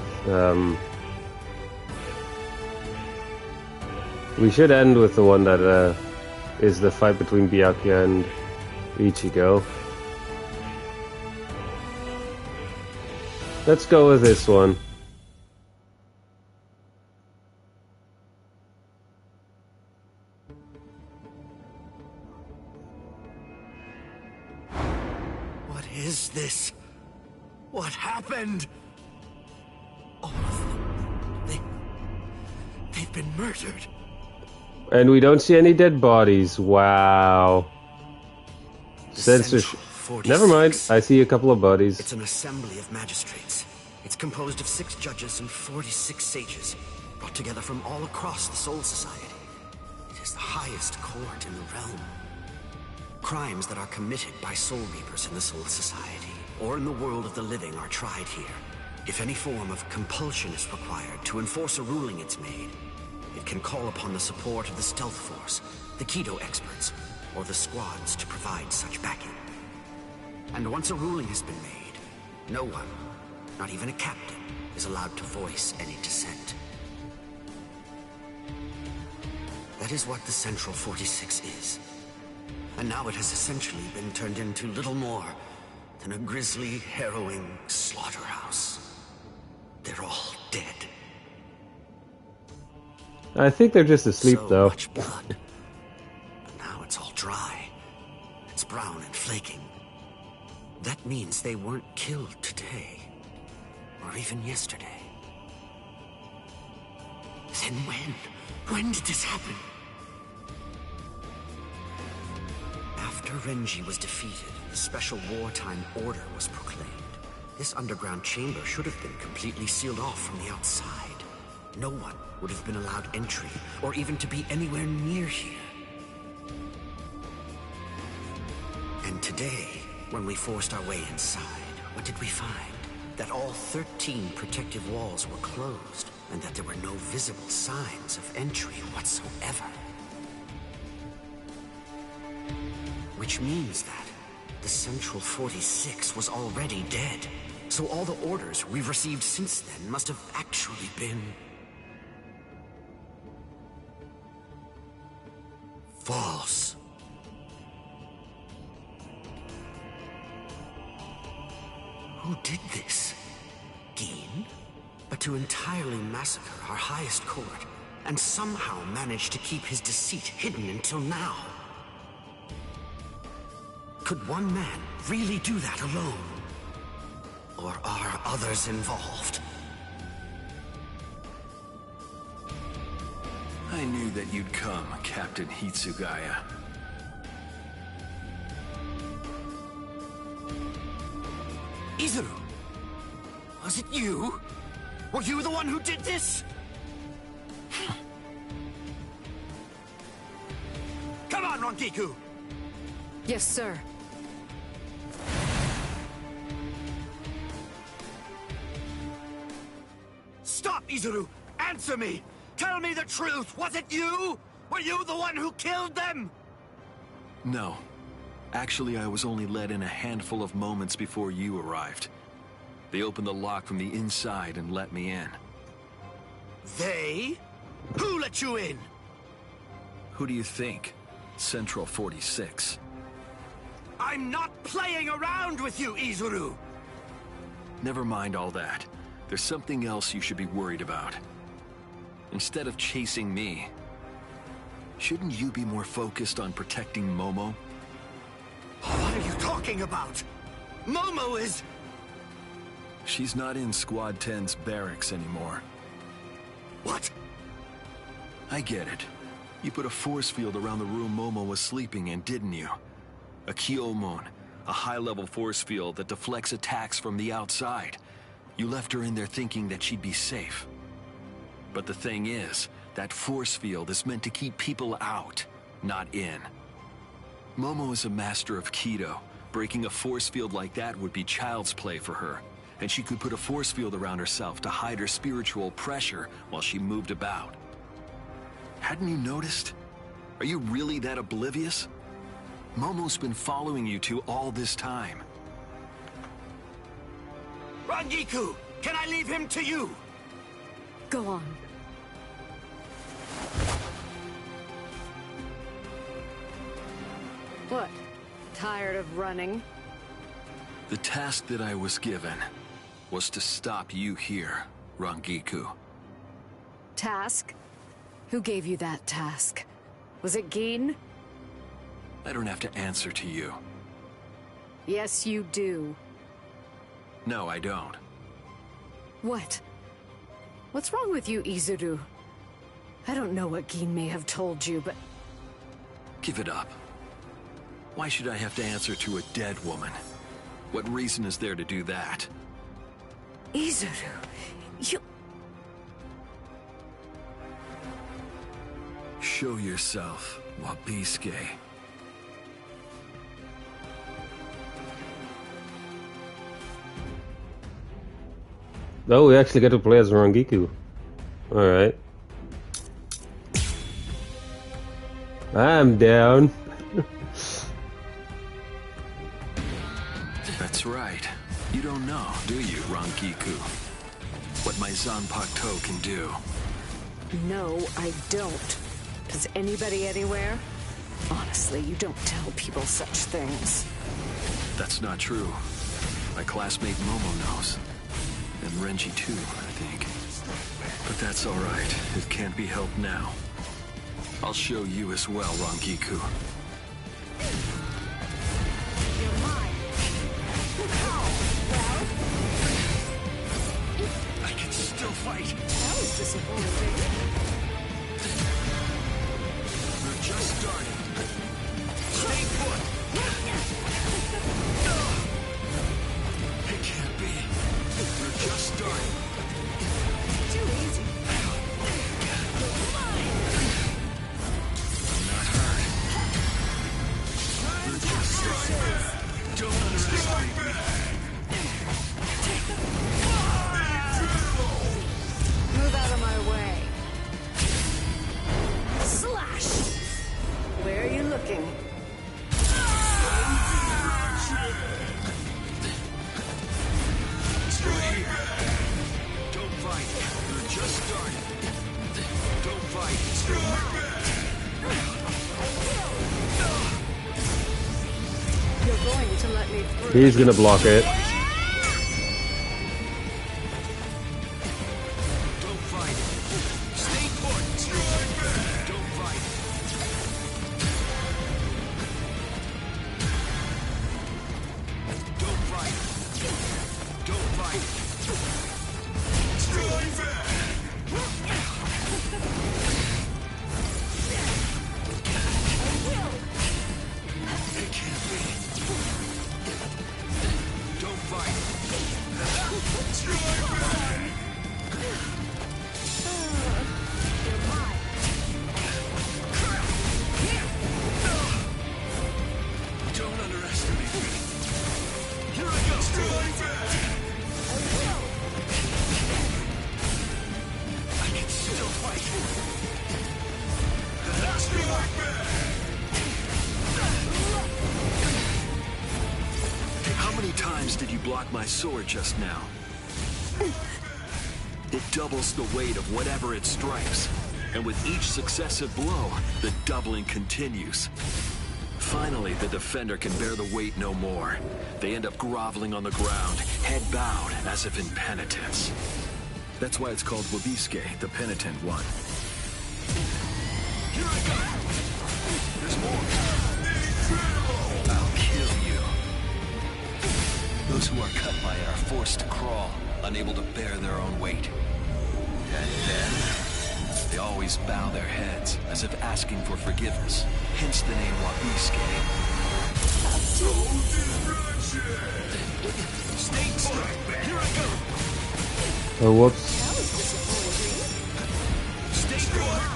Speaker 1: we should end with the one that is the fight between Byakuya and Ichigo. Let's go with this one.
Speaker 2: What is this? What happened? All of them. They've been murdered.
Speaker 1: And we don't see any dead bodies. Wow. Censorship. Never mind. I see a couple of bodies.
Speaker 2: It's an assembly of magistrates. It's composed of 6 judges and 46 sages, brought together from all across the Soul Society. It is the highest court in the realm. Crimes that are committed by Soul Reapers in the Soul Society, or in the world of the living, are tried here. If any form of compulsion is required to enforce a ruling it's made, it can call upon the support of the Stealth Force, the Kido experts, or the squads to provide such backing. And once a ruling has been made, no one, not even a captain, is allowed to voice any dissent. That is what the Central 46 is. And now it has essentially been turned into little more than a grisly, harrowing slaughterhouse. They're all dead.
Speaker 1: I think they're just asleep, though.
Speaker 2: Much blood. But now it's all dry. It's brown and flaking. That means they weren't killed today. Or even yesterday. Then when? When did this happen? After Renji was defeated, the special wartime order was proclaimed. This underground chamber should have been completely sealed off from the outside. No one would have been allowed entry, or even to be anywhere near here. And today, when we forced our way inside, what did we find? That all 13 protective walls were closed, and that there were no visible signs of entry whatsoever. Which means that the Central 46 was already dead. So all the orders we've received since then must have actually been... false. Who did this? Gin? But to entirely massacre our highest court, and somehow manage to keep his deceit hidden until now. Could one man really do that alone? Or are others involved?
Speaker 15: I knew that you'd come, Captain Hitsugaya.
Speaker 2: Izuru! Was it you? Were you the one who did this? Come on, Rankiku!
Speaker 3: Yes, sir.
Speaker 2: Stop, Izuru! Answer me! Tell me the truth! Was it you? Were you the one who killed them?
Speaker 15: No. Actually, I was only let in a handful of moments before you arrived. They opened the lock from the inside and let me in.
Speaker 2: They? Who let you in?
Speaker 15: Who do you think? Central 46.
Speaker 2: I'm not playing around with you, Izuru!
Speaker 15: Never mind all that. There's something else you should be worried about. Instead of chasing me, shouldn't you be more focused on protecting Momo?
Speaker 2: What are you talking about? Momo is...
Speaker 15: She's not in Squad 10's barracks anymore.
Speaker 2: What?
Speaker 15: I get it. You put a force field around the room Momo was sleeping in, didn't you? A Kyomon, a high-level force field that deflects attacks from the outside. You left her in there thinking that she'd be safe. But the thing is, That force field is meant to keep people out, not in. Momo is a master of Kido. Breaking a force field like that would be child's play for her. And she could put a force field around herself to hide her spiritual pressure while she moved about. Hadn't you noticed? Are you really that oblivious? Momo's been following you two all this time.
Speaker 20: Rangiku, can I leave him to you?
Speaker 3: Go on. What? Tired of running?
Speaker 15: The task that I was given was to stop you here, Rangiku.
Speaker 3: Task? Who gave you that task? Was it Gin?
Speaker 15: I don't have to answer to you.
Speaker 3: Yes, you do.
Speaker 15: No, I don't.
Speaker 3: What? What's wrong with you, Izuru? I don't know what Gin may have told you, but...
Speaker 15: Give it up. Why should I have to answer to a dead woman? What reason is there to do that?
Speaker 3: Izuru, you...
Speaker 15: Show yourself, Wabisuke.
Speaker 1: Oh, we actually get to play as Rangiku. Alright. I'm down.
Speaker 15: That's right. You don't know, do you, Rangiku? What my Zanpakuto can do.
Speaker 3: No, I don't. Does anybody anywhere? Honestly, you don't tell people such things.
Speaker 15: That's not true. My classmate Momo knows. And Renji too, I think. But that's alright. It can't be helped now. I'll show you as well, Rangiku.
Speaker 23: You're mine.
Speaker 11: I can still fight.
Speaker 23: That was disappointing.
Speaker 11: We're just starting. Stay put. It can't be. We're just starting.
Speaker 23: Too easy.
Speaker 11: I'm not hurt. We're just starting. Don't underestimate me.
Speaker 3: Move out of my way. Slash! Where are you looking?
Speaker 11: Stay here. Don't fight. We're just starting. Don't fight.
Speaker 3: You're going to let me through.
Speaker 1: He's gonna block it.
Speaker 11: Don't fight. Stay put. Don't fight. Don't fight. Don't fight. Strike back. It can't be. Don't fight. Strike back.
Speaker 23: You're mine.
Speaker 11: Don't underestimate me. Here I go. Strike back. I can still fight. Strike back.
Speaker 15: How many times did you block my sword just now? It doubles the weight of whatever it strikes. And with each successive blow, the doubling continues. Finally, the defender can bear the weight no more. They end up groveling on the ground, head bowed, as if in penitence. That's why it's called Wabisuke, the penitent one.
Speaker 11: Here I go. There's more.
Speaker 15: I'll kill you. Those who are cut by it are forced to crawl, unable to bear their own weight. And then, they always bow their heads, as if asking for forgiveness. Hence the name Wabisuke.
Speaker 11: Stay put. Here I go.
Speaker 1: Oh, whoops.
Speaker 23: That was disappointing.
Speaker 11: Stay put.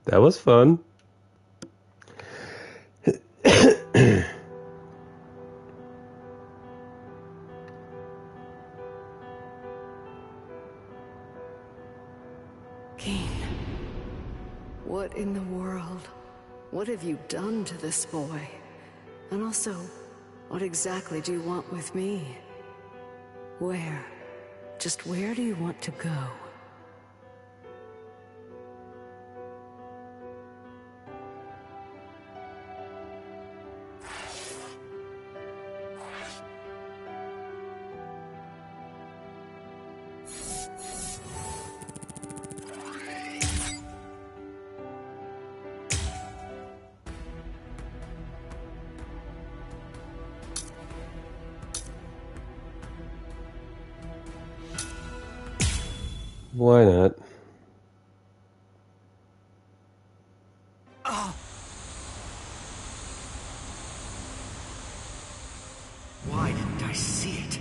Speaker 1: That was fun.
Speaker 3: Keen, what in the world? What have you done to this boy? And also, what exactly do you want with me? Where? Just where do you want to go?
Speaker 1: Why not?
Speaker 2: Why didn't I see it?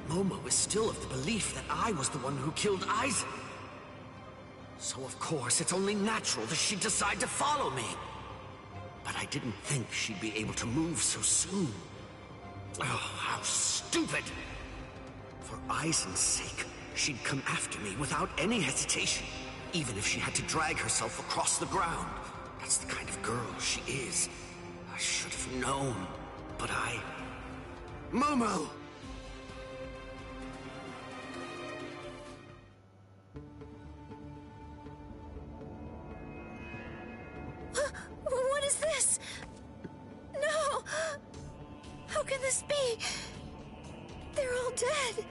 Speaker 2: Momo is still of the belief that I was the one who killed Aizen. So of course it's only natural that she'd decide to follow me. But I didn't think she'd be able to move so soon. Oh, how stupid! For Aizen's sake, she'd come after me without any hesitation, even if she had to drag herself across the ground. That's the kind of girl she is. I should have known, but I... Momo!
Speaker 19: What is this? No! How can this be? They're all dead.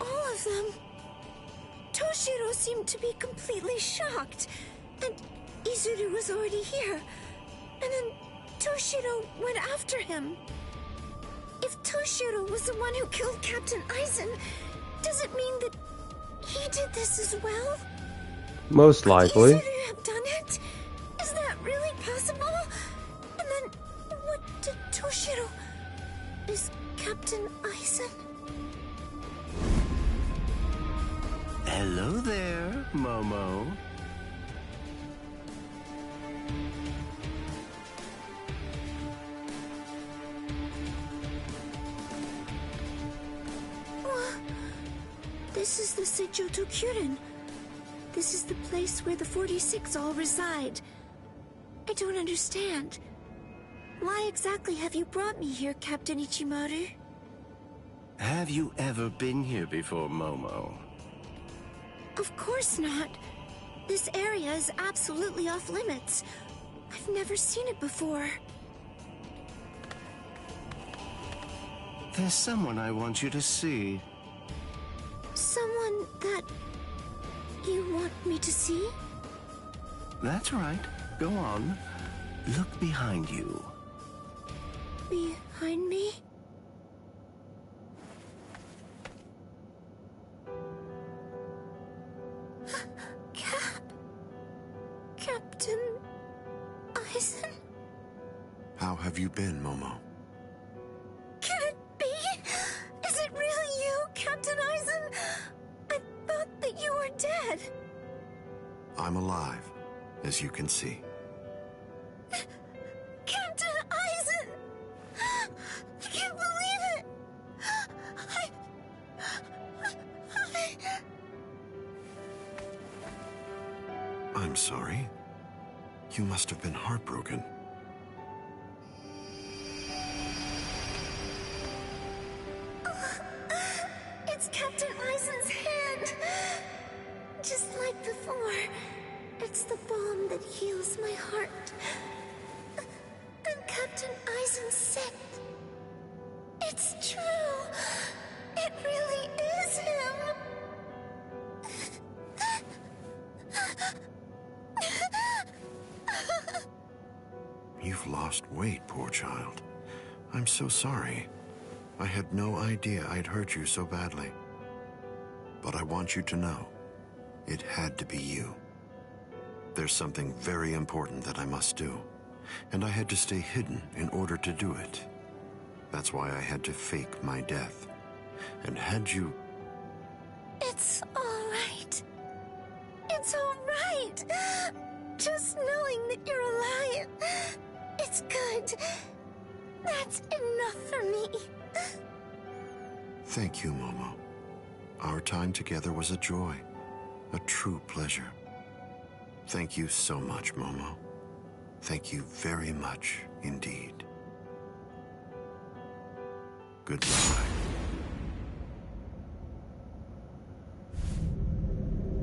Speaker 19: All of them. Toshiro seemed to be completely shocked. And Izuru was already here. And then Toshiro went after him. If Toshiro was the one who killed Captain Aizen, does it mean that he did this as well?
Speaker 1: Most likely.
Speaker 19: Could Izuru have done it? Is that really possible? And then, what did Toshiro... Is Captain Aizen...
Speaker 10: Hello there, Momo.
Speaker 19: This is the Seijoto Kyurin. This is the place where the 46 all reside. I don't understand. Why exactly have you brought me here, Captain Ichimaru?
Speaker 10: Have you ever been here before, Momo?
Speaker 19: Of course not. This area is absolutely off limits. I've never seen it before.
Speaker 10: There's someone I want you to see.
Speaker 19: Someone that you want me to see?
Speaker 10: That's right. Go on. Look behind you.
Speaker 19: Behind me? Captain Aizen?
Speaker 8: How have you been, Momo?
Speaker 19: Can it be? Is it really you, Captain Aizen? I thought that you were dead.
Speaker 8: I'm alive, as you can see.
Speaker 19: Captain Aizen! I can't believe it!
Speaker 8: I'm sorry. You must have been heartbroken.
Speaker 19: It's Captain Aizen's hand! Just like before. It's the balm that heals my heart. And Captain Aizen said... It's true! It really is him!
Speaker 8: You've lost weight, poor child. I'm so sorry. I had no idea I'd hurt you so badly. But I want you to know, it had to be you. There's something very important that I must do, and I had to stay hidden in order to do it. That's why I had to fake my death. And had you...
Speaker 19: It's all right. It's all right. And that's enough for me.
Speaker 8: Thank you, Momo. Our time together was a joy, a true pleasure. Thank you so much, Momo. Thank you very much indeed. Goodbye.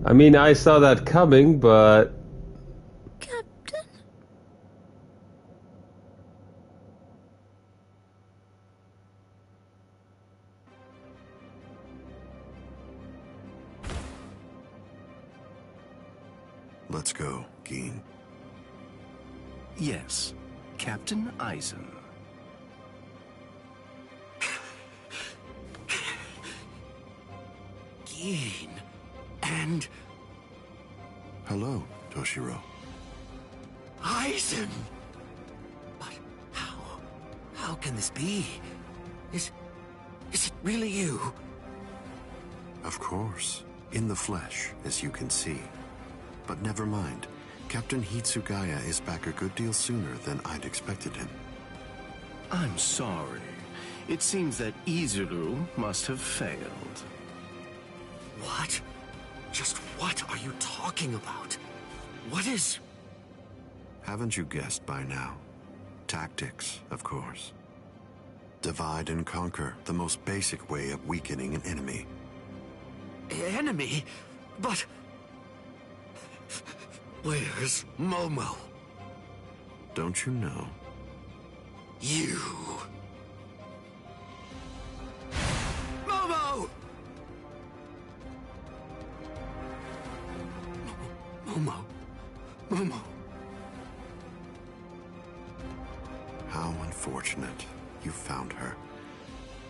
Speaker 1: I mean, I saw that coming, but...
Speaker 19: Captain?
Speaker 8: Let's go, Geen.
Speaker 10: Yes, Captain Eisen.
Speaker 2: Geen. And...
Speaker 8: Hello, Toshiro.
Speaker 2: Eisen! But how? How can this be? Is it really you?
Speaker 8: Of course. In the flesh, as you can see. But never mind. Captain Hitsugaya is back a good deal sooner than I'd expected him.
Speaker 10: I'm sorry. It seems that Izuru must have failed.
Speaker 2: What? Just what are you talking about? What is...
Speaker 8: Haven't you guessed by now? Tactics, of course. Divide and conquer, the most basic way of weakening an enemy.
Speaker 2: Enemy? But... Where's Momo?
Speaker 8: Don't you know?
Speaker 2: You... Momo! Momo. Momo.
Speaker 8: How unfortunate. You found her.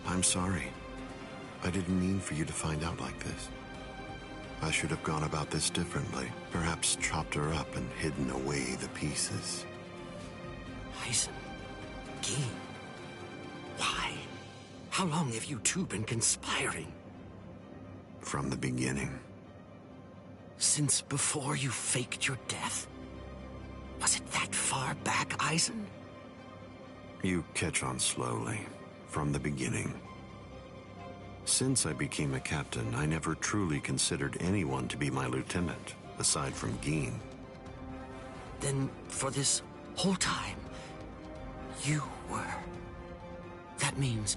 Speaker 8: I'm sorry. I didn't mean for you to find out like this. I should have gone about this differently. Perhaps chopped her up and hidden away the pieces.
Speaker 2: Eisen. Geen. Why? How long have you two been conspiring?
Speaker 8: From the beginning.
Speaker 2: Since before you faked your death? Was it that far back, Eisen?
Speaker 8: You catch on slowly. From the beginning. Since I became a captain, I never truly considered anyone to be my lieutenant, aside from Geen.
Speaker 2: Then, for this whole time, you were... That means...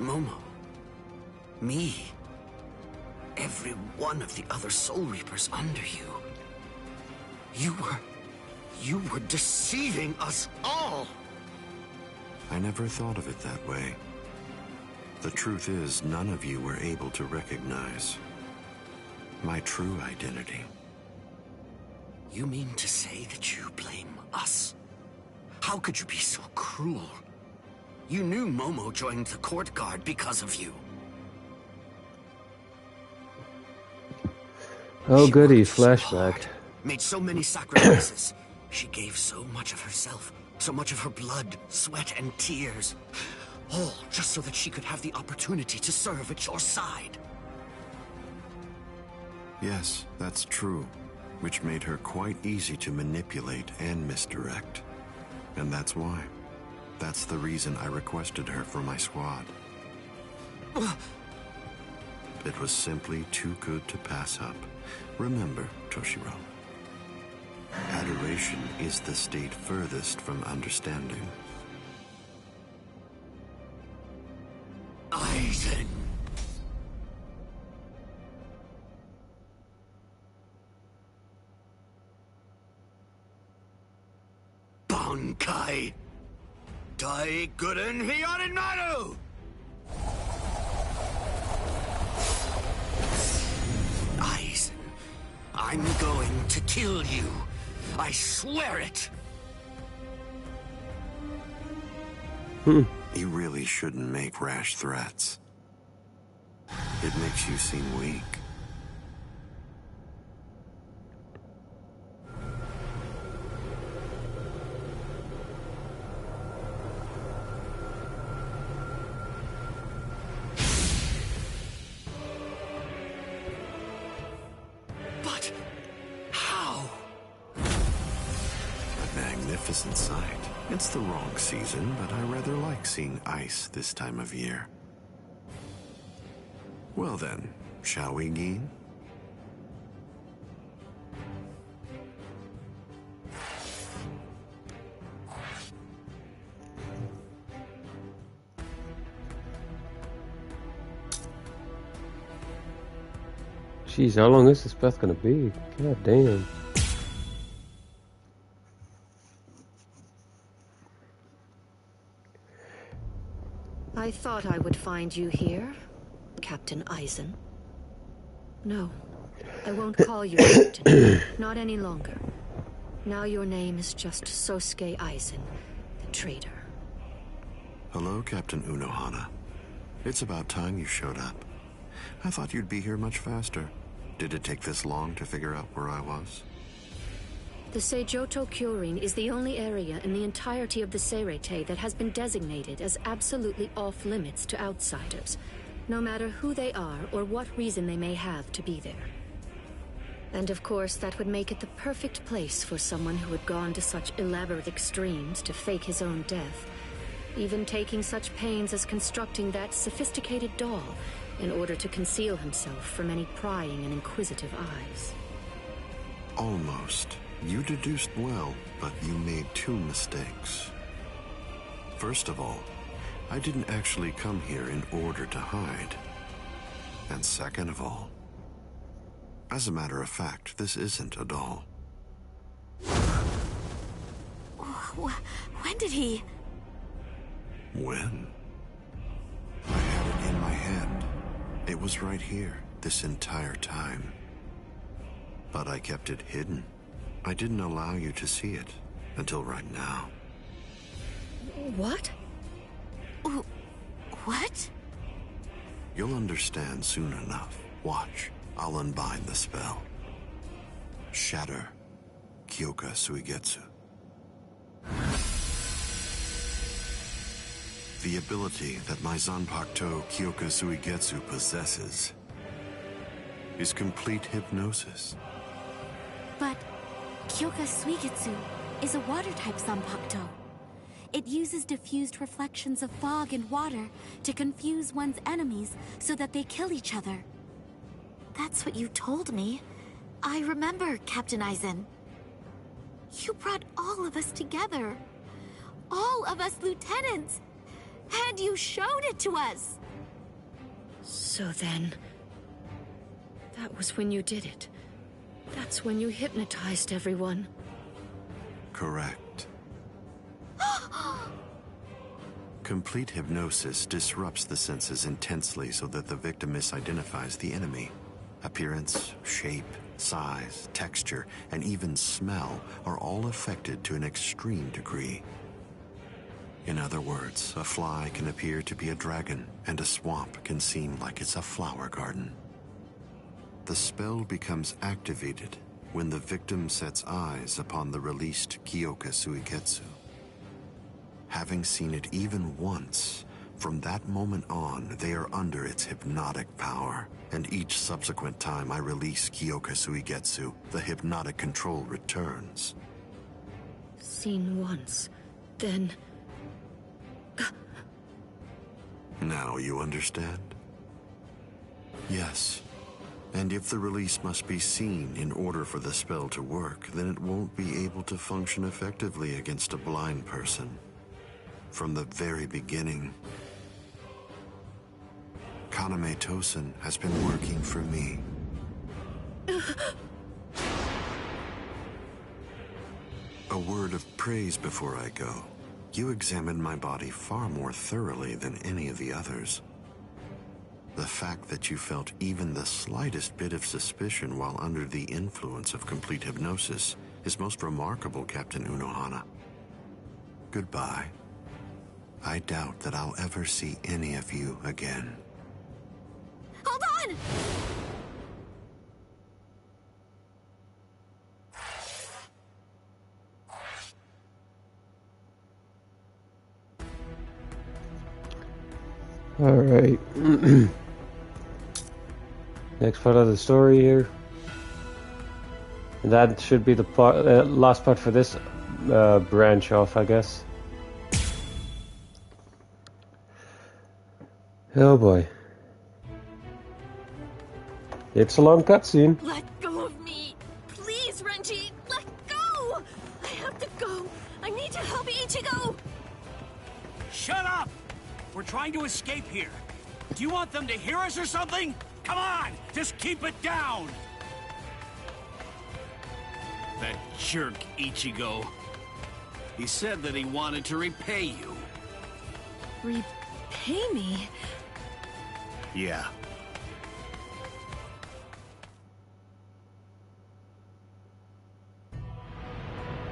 Speaker 2: Momo. Me. Every one of the other Soul Reapers under you. You were deceiving us all!
Speaker 8: I never thought of it that way. The truth is, none of you were able to recognize my true identity.
Speaker 2: You mean to say that you blame us? How could you be so cruel? You knew Momo joined the court guard because of you.
Speaker 1: Oh goody, flashback.
Speaker 2: Made so many sacrifices. She gave so much of herself, so much of her blood, sweat, and tears. All just so that she could have the opportunity to serve at your side.
Speaker 8: Yes, that's true. Which made her quite easy to manipulate and misdirect. And that's why. That's the reason I requested her for my squad. It was simply too good to pass up. Remember, Toshiro. Adoration is the state furthest from understanding.
Speaker 2: Eisen! Bankai! Dai Guden Hyorin Maru! Eisen, I'm going to kill you. I swear it!
Speaker 8: You really shouldn't make rash threats. It makes you seem weak.
Speaker 2: But how?
Speaker 8: A magnificent sight. It's the wrong season, but I rather like seeing ice this time of year. Well then, shall we, Geen?
Speaker 1: Jeez, how long is this path gonna be? God damn.
Speaker 18: I thought I would find you here, Captain Eisen. No, I won't call you Captain. Not any longer. Now your name is just Sosuke Eisen, the traitor.
Speaker 8: Hello, Captain Unohana. It's about time you showed up. I thought you'd be here much faster. Did it take this long to figure out where I was?
Speaker 18: The Seijoto Kyorin is the only area in the entirety of the Seirete that has been designated as absolutely off-limits to outsiders, no matter who they are or what reason they may have to be there. And of course, that would make it the perfect place for someone who had gone to such elaborate extremes to fake his own death, even taking such pains as constructing that sophisticated doll in order to conceal himself from any prying and inquisitive eyes.
Speaker 8: Almost. You deduced well, but you made two mistakes. First of all, I didn't actually come here in order to hide. And second of all, as a matter of fact, this isn't a doll.
Speaker 19: When did he...
Speaker 8: When? I had it in my hand. It was right here, this entire time. But I kept it hidden. I didn't allow you to see it until right now.
Speaker 18: What?
Speaker 19: What?
Speaker 8: You'll understand soon enough. Watch. I'll unbind the spell. Shatter Kyoka Suigetsu. The ability that my Zanpakuto Kyoka Suigetsu possesses is complete hypnosis.
Speaker 19: But Kyoka Suigetsu is a water-type Zanpakuto. It uses diffused reflections of fog and water to confuse one's enemies so that they kill each other. That's what you told me. I remember, Captain Eisen. You brought all of us together. All of us lieutenants. And you showed it to us.
Speaker 18: So then... that was when you did it. That's when you hypnotized everyone.
Speaker 8: Correct. Complete hypnosis disrupts the senses intensely so that the victim misidentifies the enemy. Appearance, shape, size, texture, and even smell are all affected to an extreme degree. In other words, a fly can appear to be a dragon, and a swamp can seem like it's a flower garden. The spell becomes activated when the victim sets eyes upon the released Kyoka Suigetsu. Having seen it even once, from that moment on, they are under its hypnotic power, and each subsequent time I release Kyoka Suigetsu, the hypnotic control returns.
Speaker 18: Seen once, then...
Speaker 8: Now you understand? Yes. And if the release must be seen in order for the spell to work, then it won't be able to function effectively against a blind person. From the very beginning, Kaname Tosen has been working for me. A word of praise before I go. You examined my body far more thoroughly than any of the others. The fact that you felt even the slightest bit of suspicion while under the influence of complete hypnosis is most remarkable, Captain Unohana. Goodbye. I doubt that I'll ever see any of you again.
Speaker 19: Hold on!
Speaker 1: Alright. Next part of the story here. And that should be the part, last part for this branch off, I guess. Oh boy. It's a long cutscene.
Speaker 23: Let go of me! Please, Renji! Let go! I have to go! I need to help Ichigo!
Speaker 13: Shut up! We're trying to escape here. Do you want them to hear us or something? Come on! Just keep it down!
Speaker 17: That jerk Ichigo. He said that he wanted to repay you.
Speaker 23: Repay me?
Speaker 17: Yeah.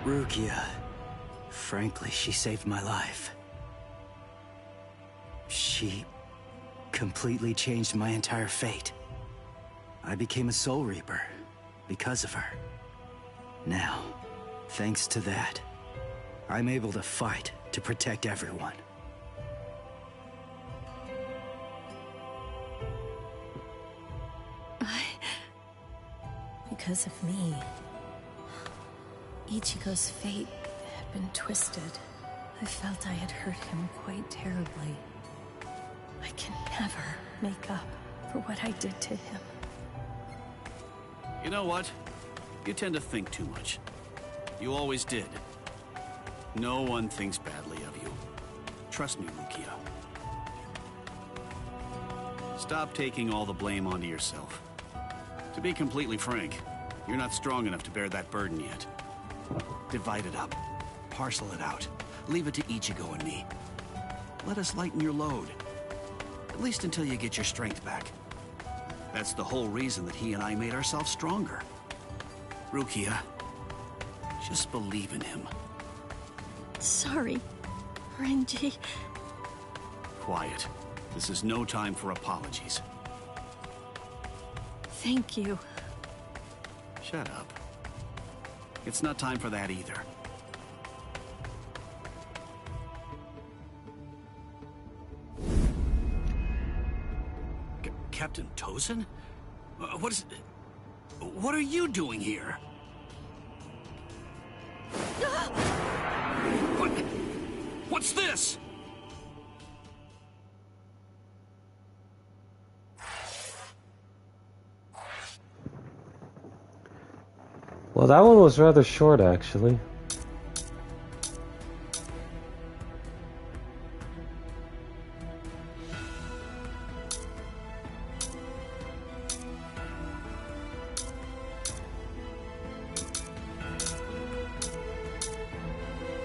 Speaker 12: Rukia. Frankly, she saved my life. She completely changed my entire fate. I became a Soul Reaper because of her. Now, thanks to that, I'm able to fight to protect everyone.
Speaker 7: Because of me, Ichigo's fate had been twisted. I felt I had hurt him quite terribly. I can never make up for what I did to him.
Speaker 17: You know what? You tend to think too much. You always did. No one thinks badly of you. Trust me, Rukia. Stop taking all the blame onto yourself. To be completely frank, you're not strong enough to bear that burden yet. Divide it up. Parcel it out. Leave it to Ichigo and me. Let us lighten your load. At least until you get your strength back. That's the whole reason that he and I made ourselves stronger. Rukia, just believe in him.
Speaker 23: Sorry, Renji.
Speaker 17: Quiet. This is no time for apologies.
Speaker 23: Thank you.
Speaker 17: Shut up. It's not time for that either. Captain Tozen? What are you doing here? What's this?
Speaker 1: Well, that one was rather short, actually.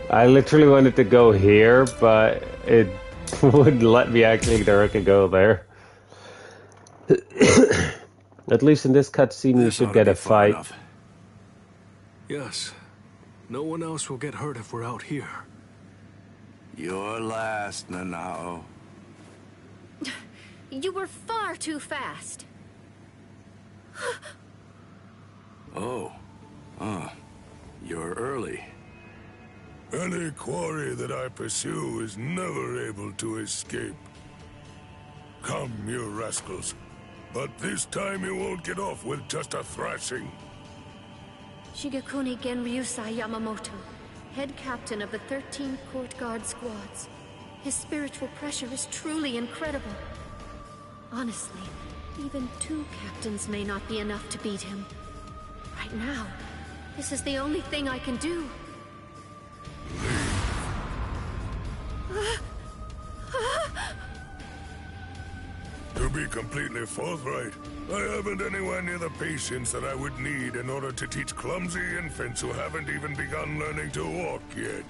Speaker 1: I literally wanted to go here, but it wouldn't let me actually directly go there. At least in this cutscene, you should get a fight.
Speaker 10: Yes. No one else will get hurt if we're out here.
Speaker 8: You're last, Nanao.
Speaker 18: You were far too fast.
Speaker 8: Oh. You're early.
Speaker 14: Any quarry that I pursue is never able to escape. Come, you rascals. But this time you won't get off with just a thrashing.
Speaker 18: Shigekuni Genryusai Yamamoto, head captain of the 13 Court Guard squads. His spiritual pressure is truly incredible. Honestly, even 2 captains may not be enough to beat him. Right now, this is the only thing I can do.
Speaker 14: To be completely forthright, I haven't anywhere near the patience that I would need in order to teach clumsy infants who haven't even begun learning to walk yet.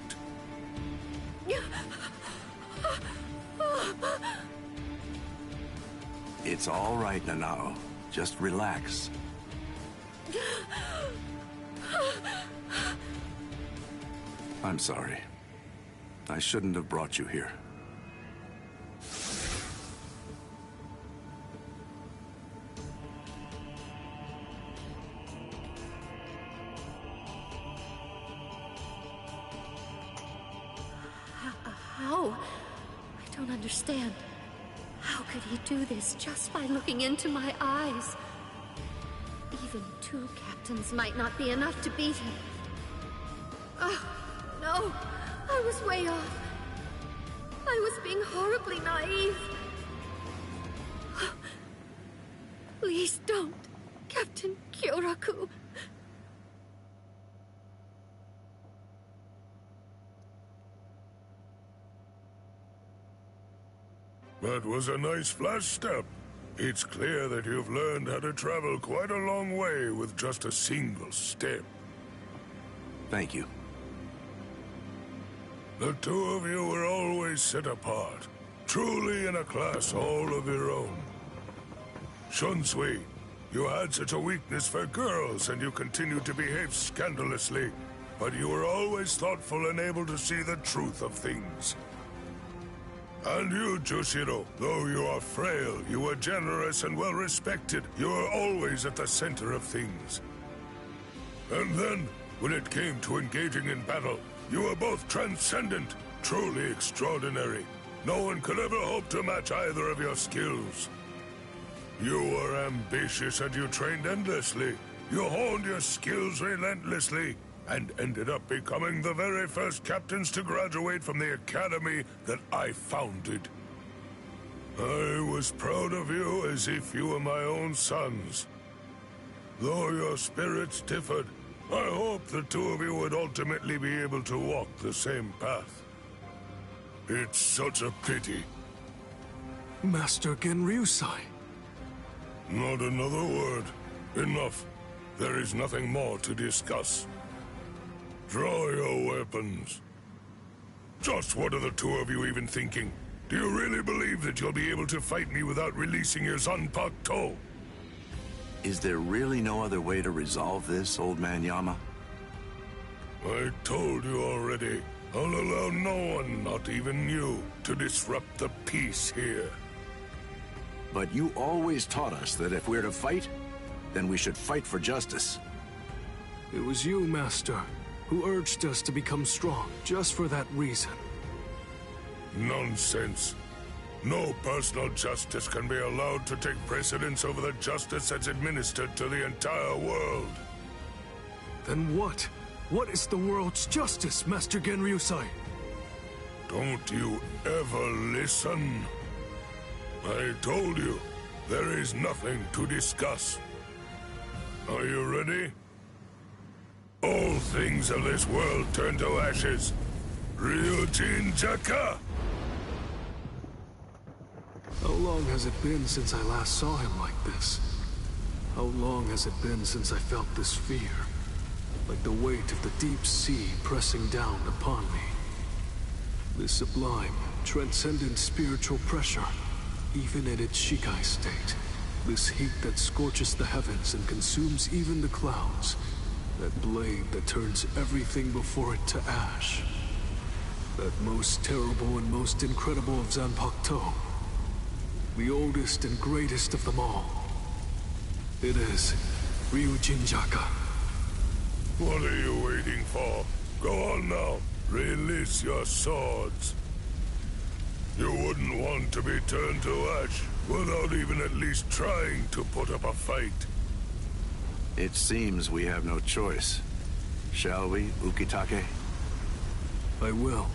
Speaker 8: It's all right, Nanao. Just relax. I'm sorry. I shouldn't have brought you here.
Speaker 18: How? I don't understand. How could he do this just by looking into my eyes? Even 2 captains might not be enough to beat him. Oh, no. I was way off. I was being horribly naive.
Speaker 23: Please don't, Captain Kyoraku.
Speaker 14: That was a nice flash step. It's clear that you've learned how to travel quite a long way with just a single step.
Speaker 15: Thank you.
Speaker 14: The two of you were always set apart, truly in a class all of your own. Shunsui, you had such a weakness for girls and you continued to behave scandalously, but you were always thoughtful and able to see the truth of things. And you, Jushiro, though you are frail, you were generous and well-respected. You were always at the center of things. And then, when it came to engaging in battle, you were both transcendent, truly extraordinary. No one could ever hope to match either of your skills. You were ambitious and you trained endlessly. You honed your skills relentlessly, and ended up becoming the very first captains to graduate from the academy that I founded. I was proud of you as if you were my own sons. Though your spirits differed, I hope the two of you would ultimately be able to walk the same path. It's such a pity.
Speaker 9: Master Genryusai.
Speaker 14: Not another word. Enough. There is nothing more to discuss. Draw your weapons. Just what are the two of you even thinking? Do you really believe that you'll be able to fight me without releasing your Zanpakuto?
Speaker 8: Is there really no other way to resolve this, old man Yama?
Speaker 14: I told you already. I'll allow no one, not even you, to disrupt the peace here.
Speaker 8: But you always taught us that if we're to fight, then we should fight for justice.
Speaker 9: It was you, Master, who urged us to become strong, just for that reason.
Speaker 14: Nonsense. No personal justice can be allowed to take precedence over the justice that's administered to the entire world.
Speaker 9: Then what? What is the world's justice, Master Genryusai?
Speaker 14: Don't you ever listen? I told you, there is nothing to discuss. Are you ready? All things of this world turn to ashes. Ryujin Jaka!
Speaker 9: How long has it been since I last saw him like this? How long has it been since I felt this fear? Like the weight of the deep sea pressing down upon me. This sublime, transcendent spiritual pressure, even in its Shikai state. This heat that scorches the heavens and consumes even the clouds. That blade that turns everything before it to ash. That most terrible and most incredible of Zanpakuto. The oldest and greatest of them all. It is Ryujin Jaka.
Speaker 14: What are you waiting for? Go on now. Release your swords. You wouldn't want to be turned to ash without even at least trying to put up a fight.
Speaker 8: It seems we have no choice. Shall we, Ukitake?
Speaker 9: I will.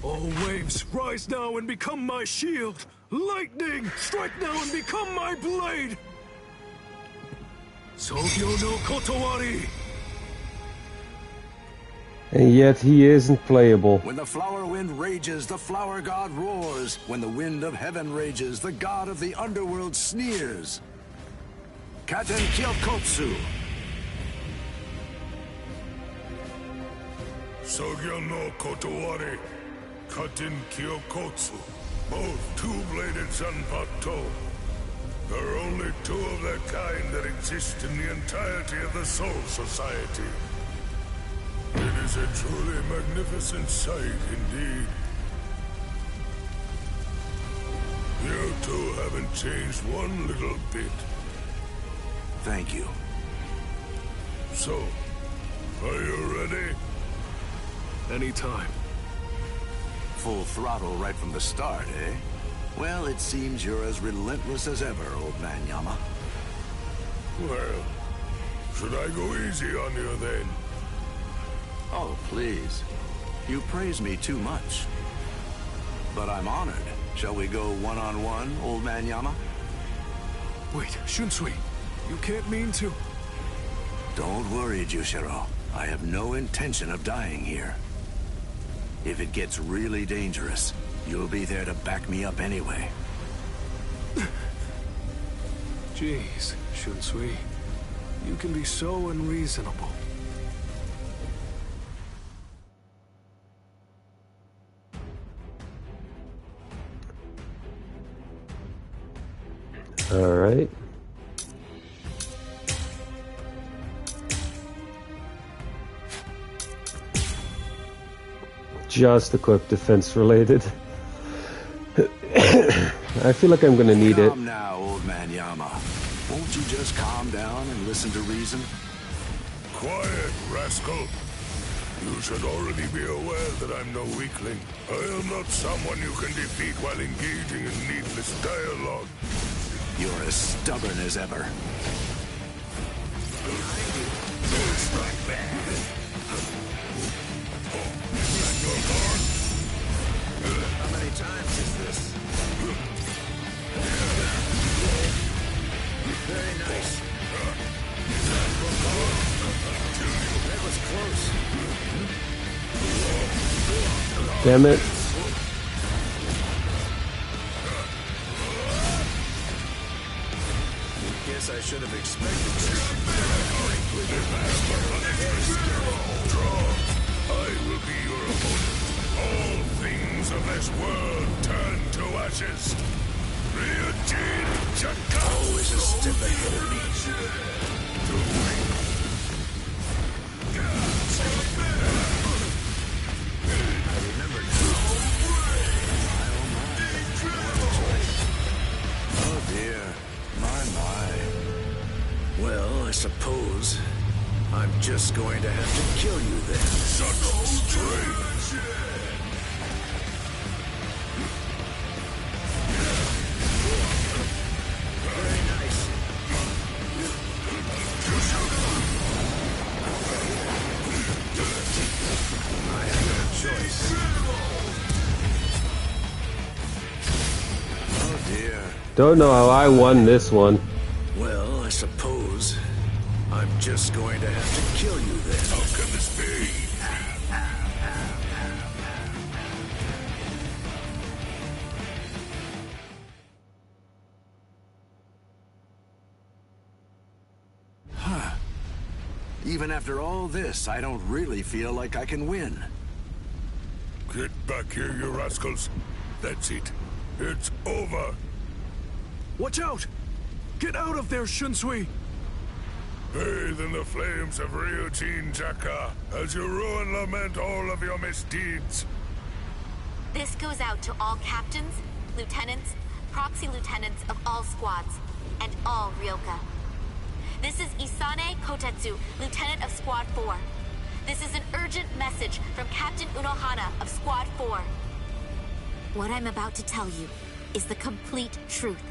Speaker 9: All waves, rise now and become my shield! Lightning, strike now and become my blade! Sogyo no Kotowari!
Speaker 1: And yet he isn't playable.
Speaker 8: When the flower wind rages, the flower god roars. When the wind of heaven rages, the god of the underworld sneers. Katen Kyokotsu.
Speaker 14: Sogyo no Kotowari, Katen Kyokotsu. Both two-bladed Zanpakuto. There are only two of their kind that exist in the entirety of the Soul Society. It is a truly magnificent sight indeed. You two haven't changed one little bit.
Speaker 8: Thank you.
Speaker 14: So, are you ready?
Speaker 9: Anytime.
Speaker 8: Full throttle right from the start, eh? Well, it seems you're as relentless as ever, old man Yama.
Speaker 14: Well, should I go easy on you then?
Speaker 8: Oh, please. You praise me too much. But I'm honored. Shall we go one-on-one, old man Yama?
Speaker 9: Wait, Shunsui, you can't mean to...
Speaker 11: Don't worry, Jushiro. I have no intention of dying here. If it gets really dangerous, you'll be there to back me up anyway.
Speaker 9: Jeez, Shunsui. You can be so unreasonable.
Speaker 1: All right. Just equipped defense related. I feel like I'm gonna need it.
Speaker 11: Calm now, old man Yama. Won't you just calm down and listen to reason?
Speaker 14: Quiet, rascal. You should already be aware that I'm no weakling. I am not someone you can defeat while engaging in needless dialogue.
Speaker 11: You're as stubborn as ever.
Speaker 14: Strike back.
Speaker 20: How many times is this? Very nice. That was close.
Speaker 1: Damn it.
Speaker 20: Guess I should have expected this.
Speaker 14: I will be your opponent. All things of this world turn to ashes. Ryujin Chaka!
Speaker 20: Always a step ahead of me. I remember now. Oh dear. My. Well, I suppose I'm just going to have to kill you then. Very nice. I have no choice. Oh dear.
Speaker 1: Don't know how I won this one.
Speaker 20: Well, I suppose I'm just going to have to kill you then.
Speaker 14: How can this be?
Speaker 11: Huh. Even after all this, I don't really feel like I can win.
Speaker 14: Get back here, you rascals. That's it. It's over.
Speaker 9: Watch out! Get out of there, Shunsui!
Speaker 14: Bathe in the flames of Ryujin Chaka as you rue and lament all of your misdeeds.
Speaker 5: This goes out to all captains, lieutenants, proxy lieutenants of all squads, and all Ryoka. This is Isane Kotetsu, lieutenant of Squad 4. This is an urgent message from Captain Unohana of Squad 4. What I'm about to tell you is the complete truth.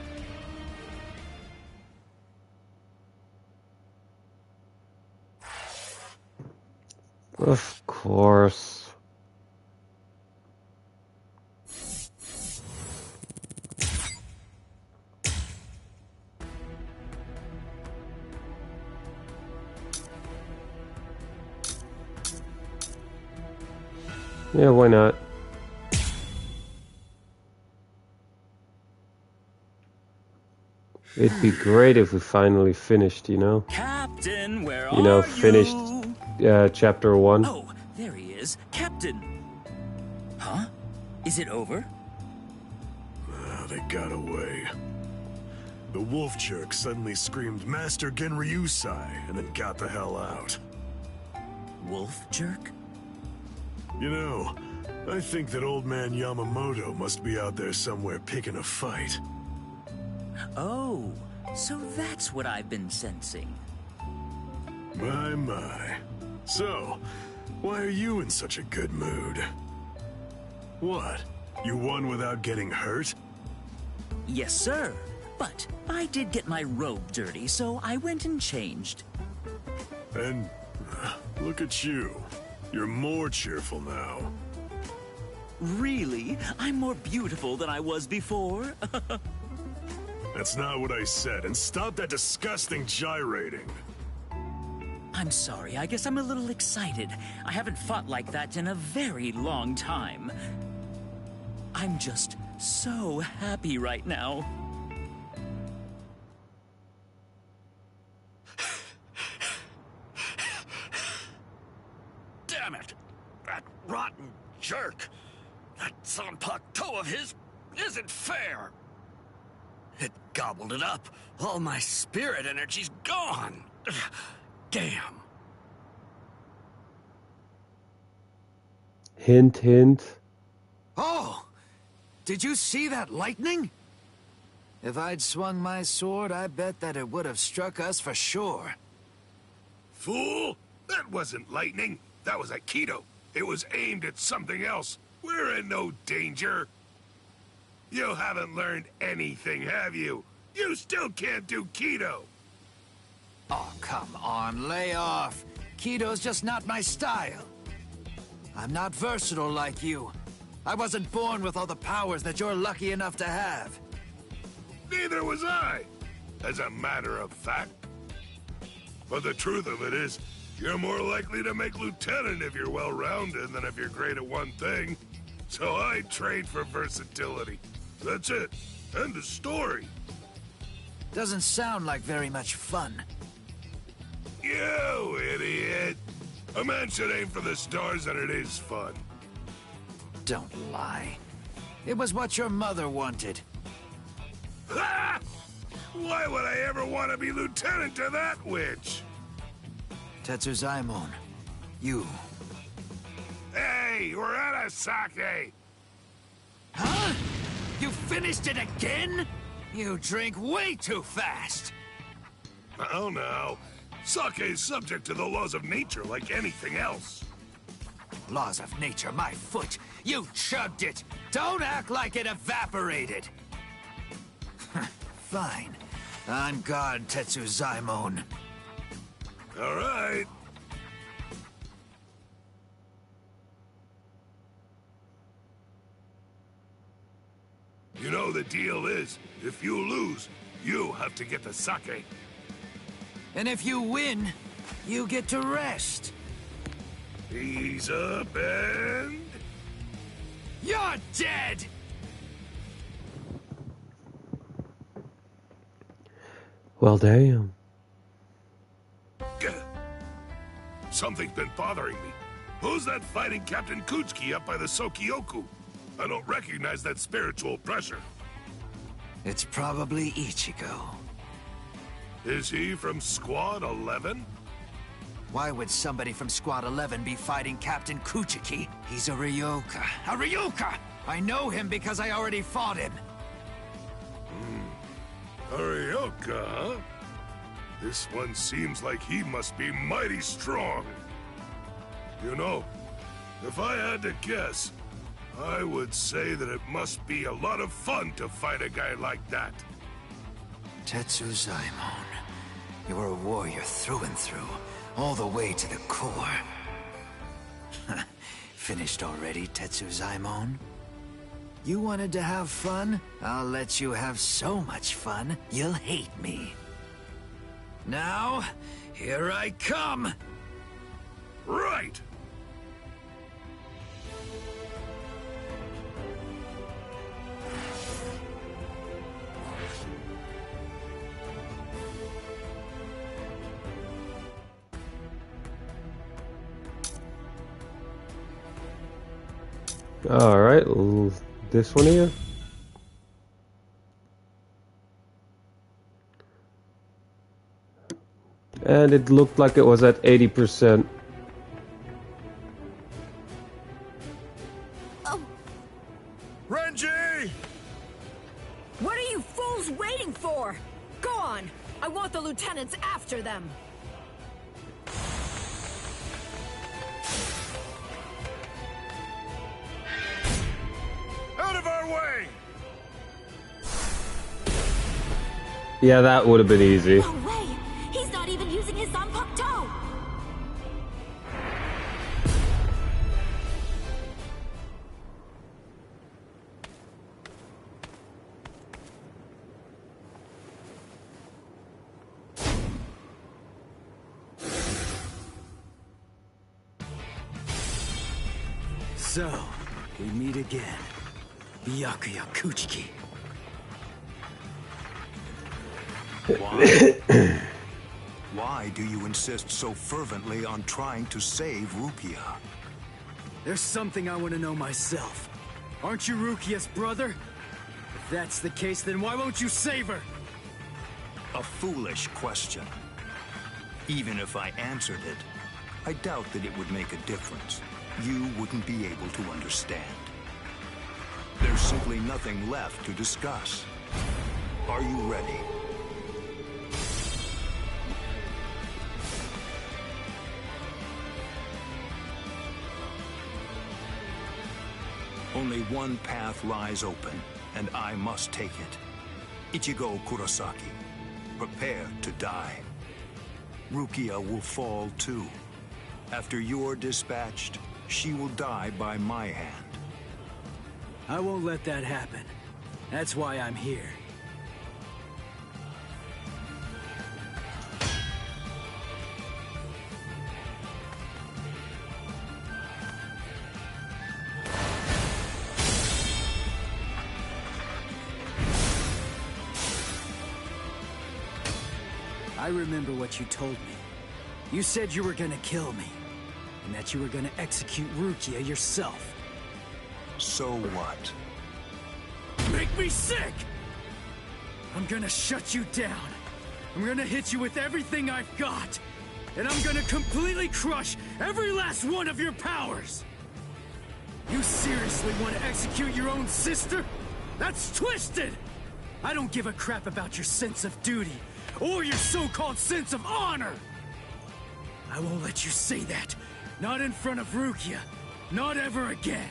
Speaker 1: Of course. Yeah, why not? It'd be great if we finally finished, you know?
Speaker 16: Captain, where
Speaker 1: You know,
Speaker 16: are
Speaker 1: finished chapter 1.
Speaker 16: Oh, there he is. Captain! Huh? Is it over?
Speaker 21: They got away. The wolf jerk suddenly screamed Master Genryusai and then got the hell out.
Speaker 16: Wolf jerk?
Speaker 21: You know, I think that old man Yamamoto must be out there somewhere picking a fight.
Speaker 16: Oh, so that's what I've been sensing.
Speaker 21: My. So, why are you in such a good mood? What? You won without getting hurt?
Speaker 16: Yes, sir. But I did get my robe dirty, so I went and changed.
Speaker 21: And look at you. You're more cheerful now.
Speaker 16: Really? I'm more beautiful than I was before?
Speaker 21: That's not what I said, and stop that disgusting gyrating.
Speaker 16: I'm sorry, I guess I'm a little excited. I haven't fought like that in a very long time. I'm just so happy right now.
Speaker 11: Damn it! That rotten jerk! That Zanpakuto toe of his isn't fair! It gobbled it up. All my spirit energy's gone. Damn.
Speaker 1: Hint, hint.
Speaker 20: Oh! Did you see that lightning? If I'd swung my sword, I bet that it would have struck us for sure.
Speaker 14: Fool! That wasn't lightning. That was Aikido. It was aimed at something else. We're in no danger. You haven't learned anything, have you? You still can't do Kido.
Speaker 20: Oh, come on, lay off. Kido's just not my style. I'm not versatile like you. I wasn't born with all the powers that you're lucky enough to have.
Speaker 14: Neither was I, as a matter of fact. But the truth of it is, you're more likely to make lieutenant if you're well-rounded than if you're great at one thing. So I trade for versatility. That's it. End of story.
Speaker 20: Doesn't sound like very much fun.
Speaker 14: You idiot. A man should aim for the stars and it is fun.
Speaker 20: Don't lie. It was what your mother wanted.
Speaker 14: Ha! Why would I ever want to be lieutenant to that witch?
Speaker 20: Tetsuzaimon, you.
Speaker 14: Hey, we're at a sake.
Speaker 20: Huh? You finished it again? You drink way too fast.
Speaker 14: Oh no. Sake is subject to the laws of nature like anything else.
Speaker 20: Laws of nature, my foot. You chugged it. Don't act like it evaporated. Fine. On guard, Tetsuzaimon.
Speaker 14: All right. You know the deal is, if you lose, you have to get the sake.
Speaker 20: And if you win, you get to rest.
Speaker 14: Ease up and...
Speaker 20: You're dead!
Speaker 1: Well, damn.
Speaker 14: Something's been bothering me. Who's that fighting Captain Kuchiki up by the Sokioku? I don't recognize that spiritual pressure.
Speaker 20: It's probably Ichigo.
Speaker 14: Is he from Squad 11?
Speaker 20: Why would somebody from Squad 11 be fighting Captain Kuchiki? He's a Ryoka. A Ryoka! I know him because I already fought him.
Speaker 14: A Ryoka, huh? This one seems like he must be mighty strong. You know, if I had to guess, I would say that it must be a lot of fun to fight a guy like that.
Speaker 20: Tetsuzaimon, you're a warrior through and through, all the way to the core. Finished already, Tetsuzaimon? You wanted to have fun? I'll let you have so much fun, you'll hate me. Now, here I come!
Speaker 14: Right!
Speaker 1: All right, this one here. And it looked like it was at 80%.
Speaker 23: Oh.
Speaker 14: Renji!
Speaker 23: What are you fools waiting for? Go on! I want the lieutenants after them!
Speaker 14: Out of our way!
Speaker 1: Yeah, that would have been easy.
Speaker 5: No way! He's not even using his Zanpakuto!
Speaker 4: So, we meet again. Byakuya Kuchiki.
Speaker 11: Why? Why do you insist so fervently on trying to save Rukia?
Speaker 4: There's something I want to know myself. Aren't you Rukia's brother? If that's the case, then why won't you save her?
Speaker 11: A foolish question. Even if I answered it, I doubt that it would make a difference. You wouldn't be able to understand. There's simply nothing left to discuss. Are you ready? Only one path lies open, and I must take it. Ichigo Kurosaki, prepare to die. Rukia will fall too. After you're dispatched, she will die by my hand.
Speaker 4: I won't let that happen. That's why I'm here. I remember what you told me. You said you were gonna kill me, and that you were gonna execute Rukia yourself.
Speaker 11: So what?
Speaker 4: Make me sick! I'm gonna shut you down. I'm gonna hit you with everything I've got. And I'm gonna completely crush every last one of your powers! You seriously want to execute your own sister? That's twisted! I don't give a crap about your sense of duty, or your so-called sense of honor! I won't let you say that. Not in front of Rukia. Not ever again.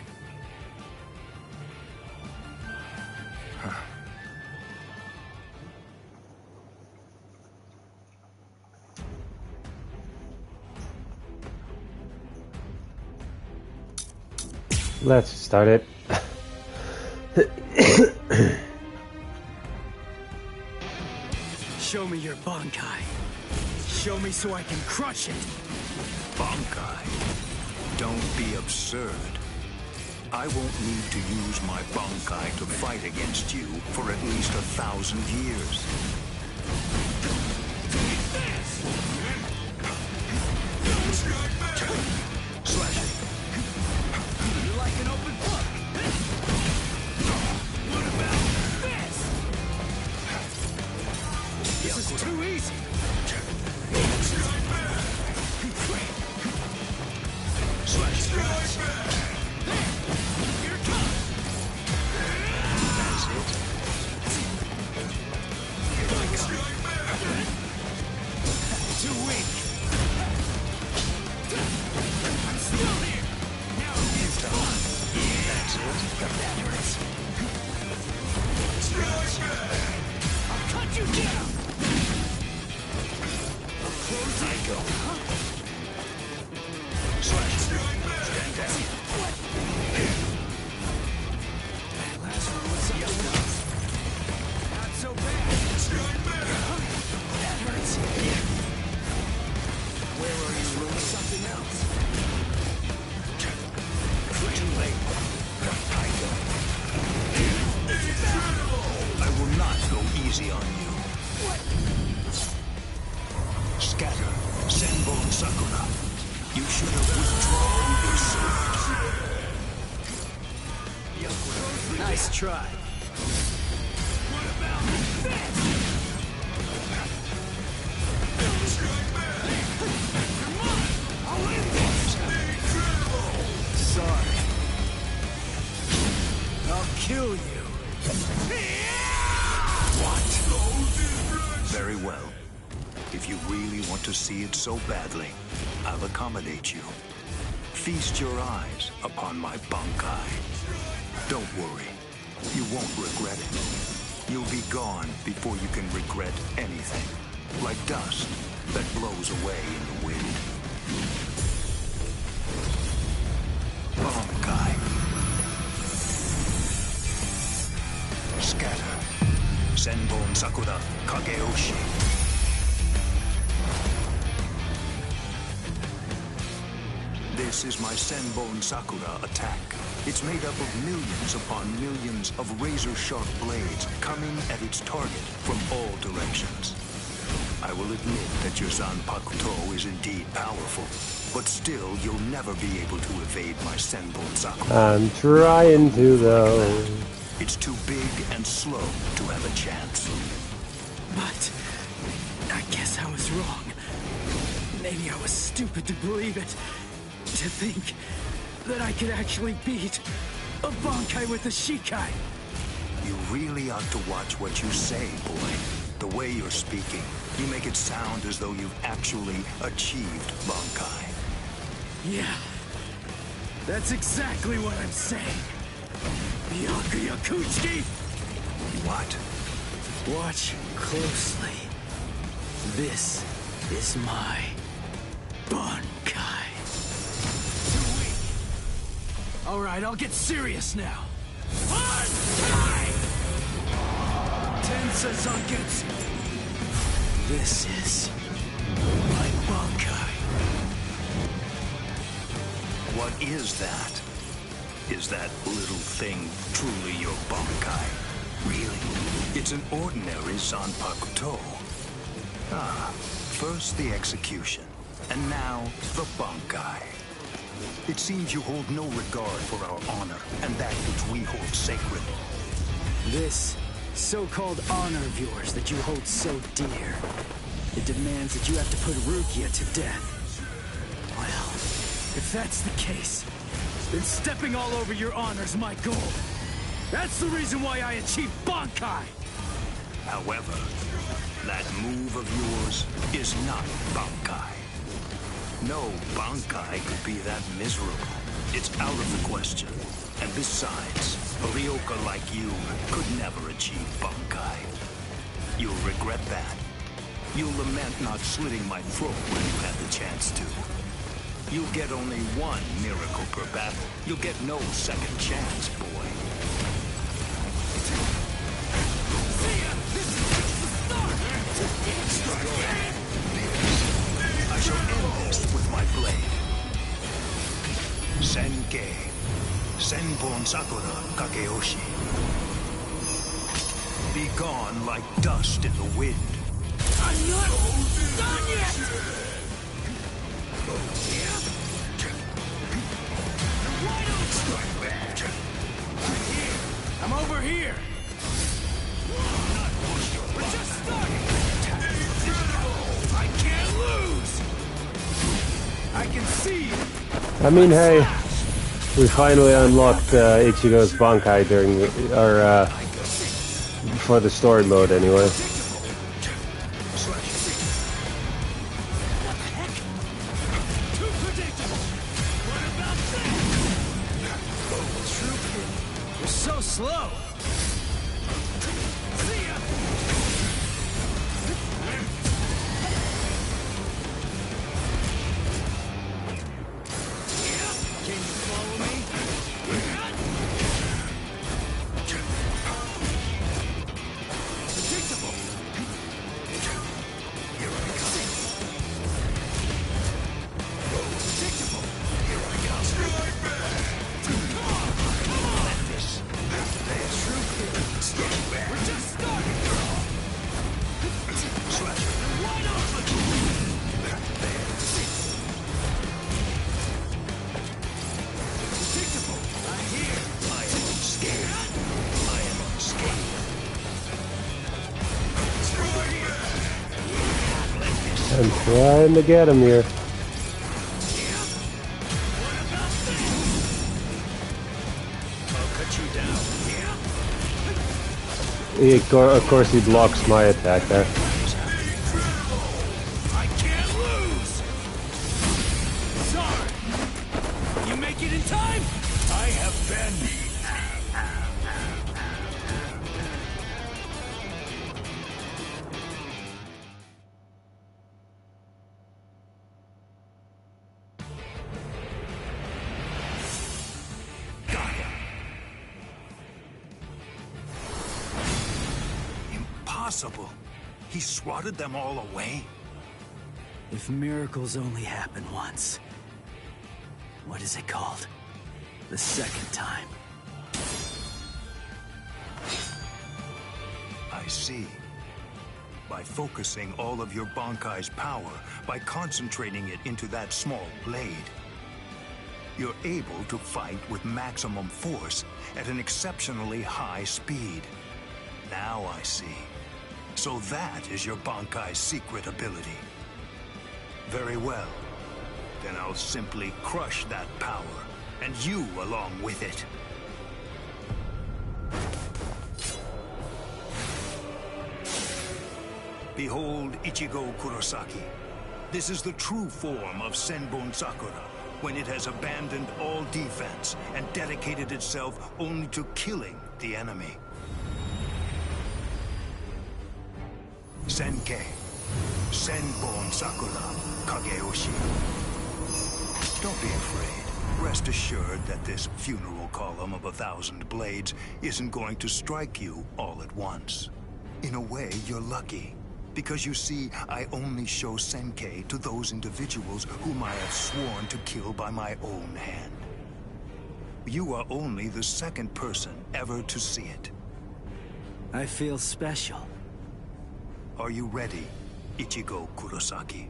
Speaker 1: Let's start it.
Speaker 4: Show me your Bankai. Show me so I can crush it.
Speaker 11: Bankai? Don't be absurd. I won't need to use my Bankai to fight against you for at least 1,000 years. Slash it.
Speaker 13: You're like an open book. What about this? This is too easy.
Speaker 11: Slash it.
Speaker 13: Here it comes.
Speaker 11: That's it. Here I go.
Speaker 13: Too weak. I'm still here. Now it's done.
Speaker 11: That's it.
Speaker 13: That hurts. I'll cut you down.
Speaker 11: I go. Slash. Stand down.
Speaker 13: That last one was something else. Not so bad. That hurts. Where are you? Something else.
Speaker 11: Too late. I go. I will not go easy on you.
Speaker 13: What?
Speaker 11: Scatter. Senbon Sakura. You should have withdrawn your sword.
Speaker 4: Nice try.
Speaker 13: What about this? Come on! I'll end this!
Speaker 4: Sorry. I'll kill you.
Speaker 11: What? Very well. If you really want to see it so badly, I'll accommodate you. Feast your eyes upon my Bankai. Don't worry. You won't regret it. You'll be gone before you can regret anything. Like dust that blows away in the wind. Bankai. Scatter. Senbon Sakura Kageoshi. This This is my Senbon Sakura attack. It's made up of millions upon millions of razor-sharp blades coming at its target from all directions. I will admit that your Zanpakuto is indeed powerful, but still you'll never be able to evade my Senbon Sakura.
Speaker 1: I'm trying to, though.
Speaker 11: It's too big and slow to have a chance.
Speaker 4: But I guess I was wrong. Maybe I was stupid to believe it. To think that I could actually beat a Bankai with a Shikai.
Speaker 11: You really ought to watch what you say, boy. The way you're speaking, you make it sound as though you've actually achieved Bankai.
Speaker 4: Yeah, that's exactly what I'm saying. Byakuya Kuchiki!
Speaker 11: What?
Speaker 4: Watch closely. This is my Bankai. Too weak. Alright, I'll get serious now. Bankai! Tensa Zangetsu. This is my Bankai.
Speaker 11: What is that? Is that little thing truly your Bankai? Really? It's an ordinary Zanpakuto. Ah, first the execution, and now the Bankai. It seems you hold no regard for our honor and that which we hold sacred.
Speaker 4: This so-called honor of yours that you hold so dear, it demands that you have to put Rukia to death. Well, if that's the case, then stepping all over your honor's my goal. That's the reason why I achieved Bankai!
Speaker 11: However, that move of yours is not Bankai. No Bankai could be that miserable. It's out of the question. And besides, a Ryoka like you could never achieve Bankai. You'll regret that. You'll lament not slitting my throat when you had the chance to. You'll get only one miracle per battle. You'll get no second chance, boy. I shall end this with my blade. Senkei. Senbon Sakura Kageyoshi. Be gone like dust in the wind.
Speaker 4: I'm not done yet! Why don't strike back? I'm over here! We're just starting! I can't lose! I can see you!
Speaker 1: I mean, hey, we finally unlocked Ichigo's Bankai during the, for the story mode anyway.
Speaker 4: You're so slow!
Speaker 1: I'm trying to get him here. Of course he blocks my attack there.
Speaker 4: I can't lose! Sorry! You make it in time? I have been...
Speaker 11: Impossible. He swatted them all away?
Speaker 4: If miracles only happen once,
Speaker 16: What is it called? The second time.
Speaker 11: I see. By focusing all of your Bankai's power, by concentrating it into that small blade, you're able to fight with maximum force at an exceptionally high speed. Now I see. So that is your Bankai's secret ability. Very well. Then I'll simply crush that power, and you along with it. Behold Ichigo Kurosaki. This is the true form of Senbon Sakura, when it has abandoned all defense and dedicated itself only to killing the enemy. Senkei, Senbon Sakura, Kageyoshi. Don't be afraid. Rest assured that this funeral column of 1,000 blades isn't going to strike you all at once. In a way, you're lucky. Because you see, I only show Senkei to those individuals whom I have sworn to kill by my own hand. You are only the second person ever to see it.
Speaker 16: I feel special.
Speaker 11: Are you ready, Ichigo Kurosaki?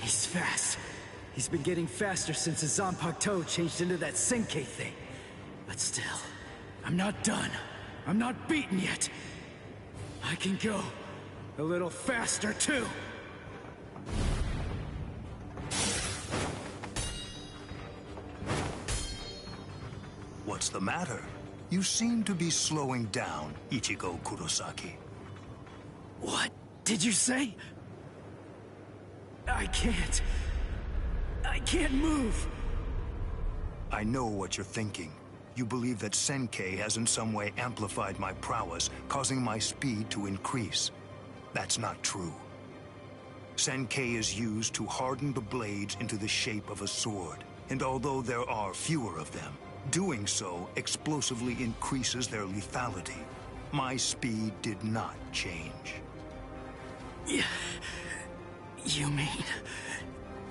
Speaker 16: He's fast. He's been getting faster since his Zanpakuto changed into that Senkei thing. But still, I'm not done. I'm not beaten yet. I can go a little faster, too.
Speaker 11: What's the matter? You seem to be slowing down, Ichigo Kurosaki.
Speaker 16: What did you say? I can't move.
Speaker 11: I know what you're thinking. You believe that Senkei has in some way amplified my prowess, causing my speed to increase. That's not true. Senkei is used to harden the blades into the shape of a sword, and although there are fewer of them, doing so explosively increases their lethality. My speed did not change.
Speaker 16: You mean,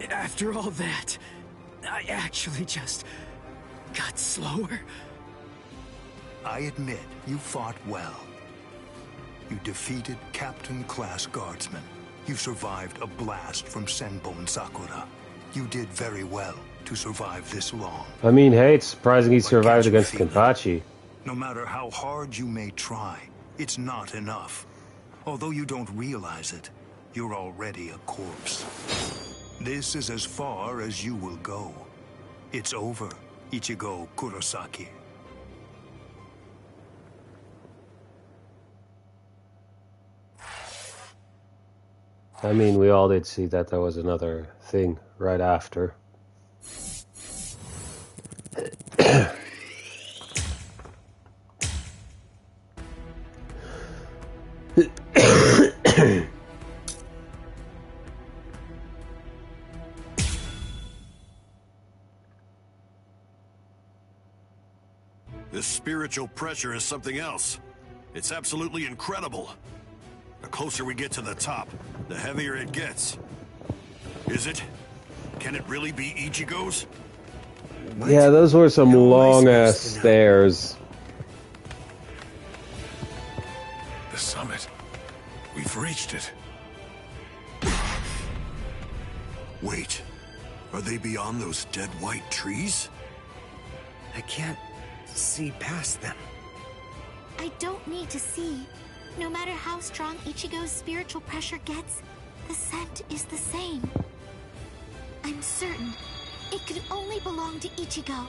Speaker 16: after all that, I actually just got slower?
Speaker 11: I admit you fought well. You defeated Captain-class guardsmen. You survived a blast from Senbon Sakura. You did very well to survive this long.
Speaker 1: I mean, hey, it's surprising he survived against Kenpachi.
Speaker 11: No matter how hard you may try, it's not enough. Although you don't realize it, you're already a corpse. This is as far as you will go. It's over, Ichigo Kurosaki.
Speaker 1: I mean, we all did see that there was another thing right after.
Speaker 21: This spiritual pressure is something else. It's absolutely incredible. The closer we get to the top, the heavier it gets. Is it? Can it really be Ichigo's?
Speaker 1: What? Yeah, those were some long-ass stairs.
Speaker 21: The summit. We've reached it. Wait. Are they beyond those dead white trees?
Speaker 2: I can't see past them.
Speaker 19: I don't need to see. No matter how strong Ichigo's spiritual pressure gets, the scent is the same. I'm certain it could only belong to Ichigo.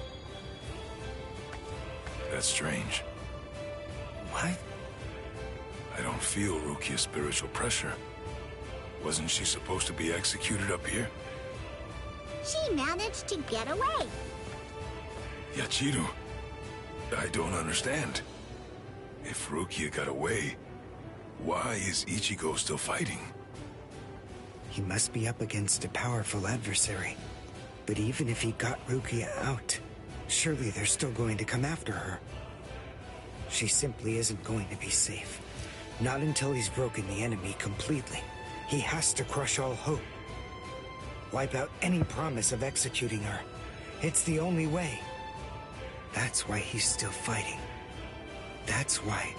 Speaker 21: That's strange.
Speaker 19: What?
Speaker 21: I don't feel Rukia's spiritual pressure. Wasn't she supposed to be executed up here?
Speaker 19: She managed to get away.
Speaker 21: Yachiru, I don't understand. If Rukia got away, why is Ichigo still fighting?
Speaker 2: He must be up against a powerful adversary. But even if he got Rukia out, surely they're still going to come after her.
Speaker 3: She simply isn't going to be safe. Not until he's broken the enemy completely. He has to crush all hope. Wipe out any promise of executing her. It's the only way. That's why he's still fighting. That's why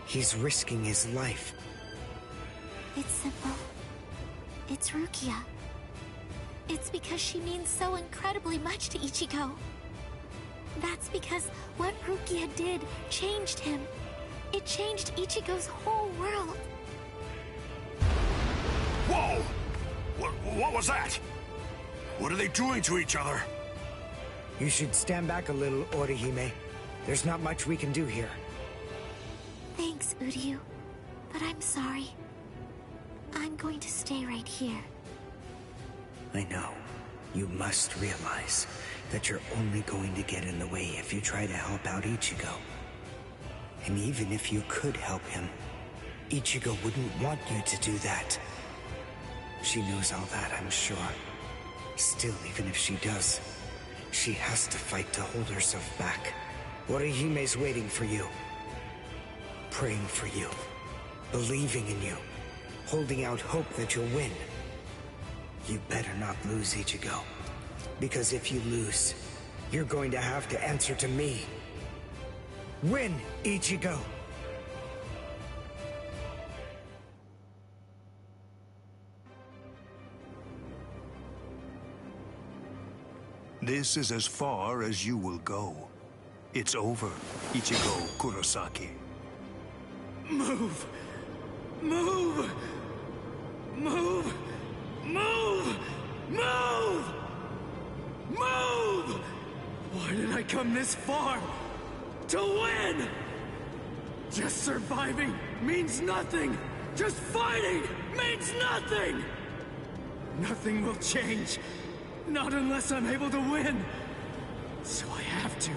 Speaker 3: he's risking his life.
Speaker 19: It's simple. It's Rukia. It's because she means so incredibly much to Ichigo. That's because what Rukia did changed him. It changed Ichigo's whole world.
Speaker 21: Whoa! What was that? What are they doing to each other?
Speaker 3: You should stand back a little, Orihime. There's not much we can do here.
Speaker 19: Thanks, Uryu. But I'm sorry. I'm going to stay right here.
Speaker 3: I know. You must realize that you're only going to get in the way if you try to help out Ichigo. And even if you could help him, Ichigo wouldn't want you to do that. She knows all that, I'm sure. Still, even if she does, she has to fight to hold herself back. Orihime's waiting for you. Praying for you. Believing in you. Holding out hope that you'll win. You better not lose, Ichigo. Because if you lose, you're going to have to answer to me. Win, Ichigo!
Speaker 11: This is as far as you will go. It's over, Ichigo Kurosaki.
Speaker 4: Move! Move! Move! Move! Move! Move! Why did I come this far? To win! Just surviving means nothing! Just fighting means nothing! Nothing will change. Not unless I'm able to win. So I have to.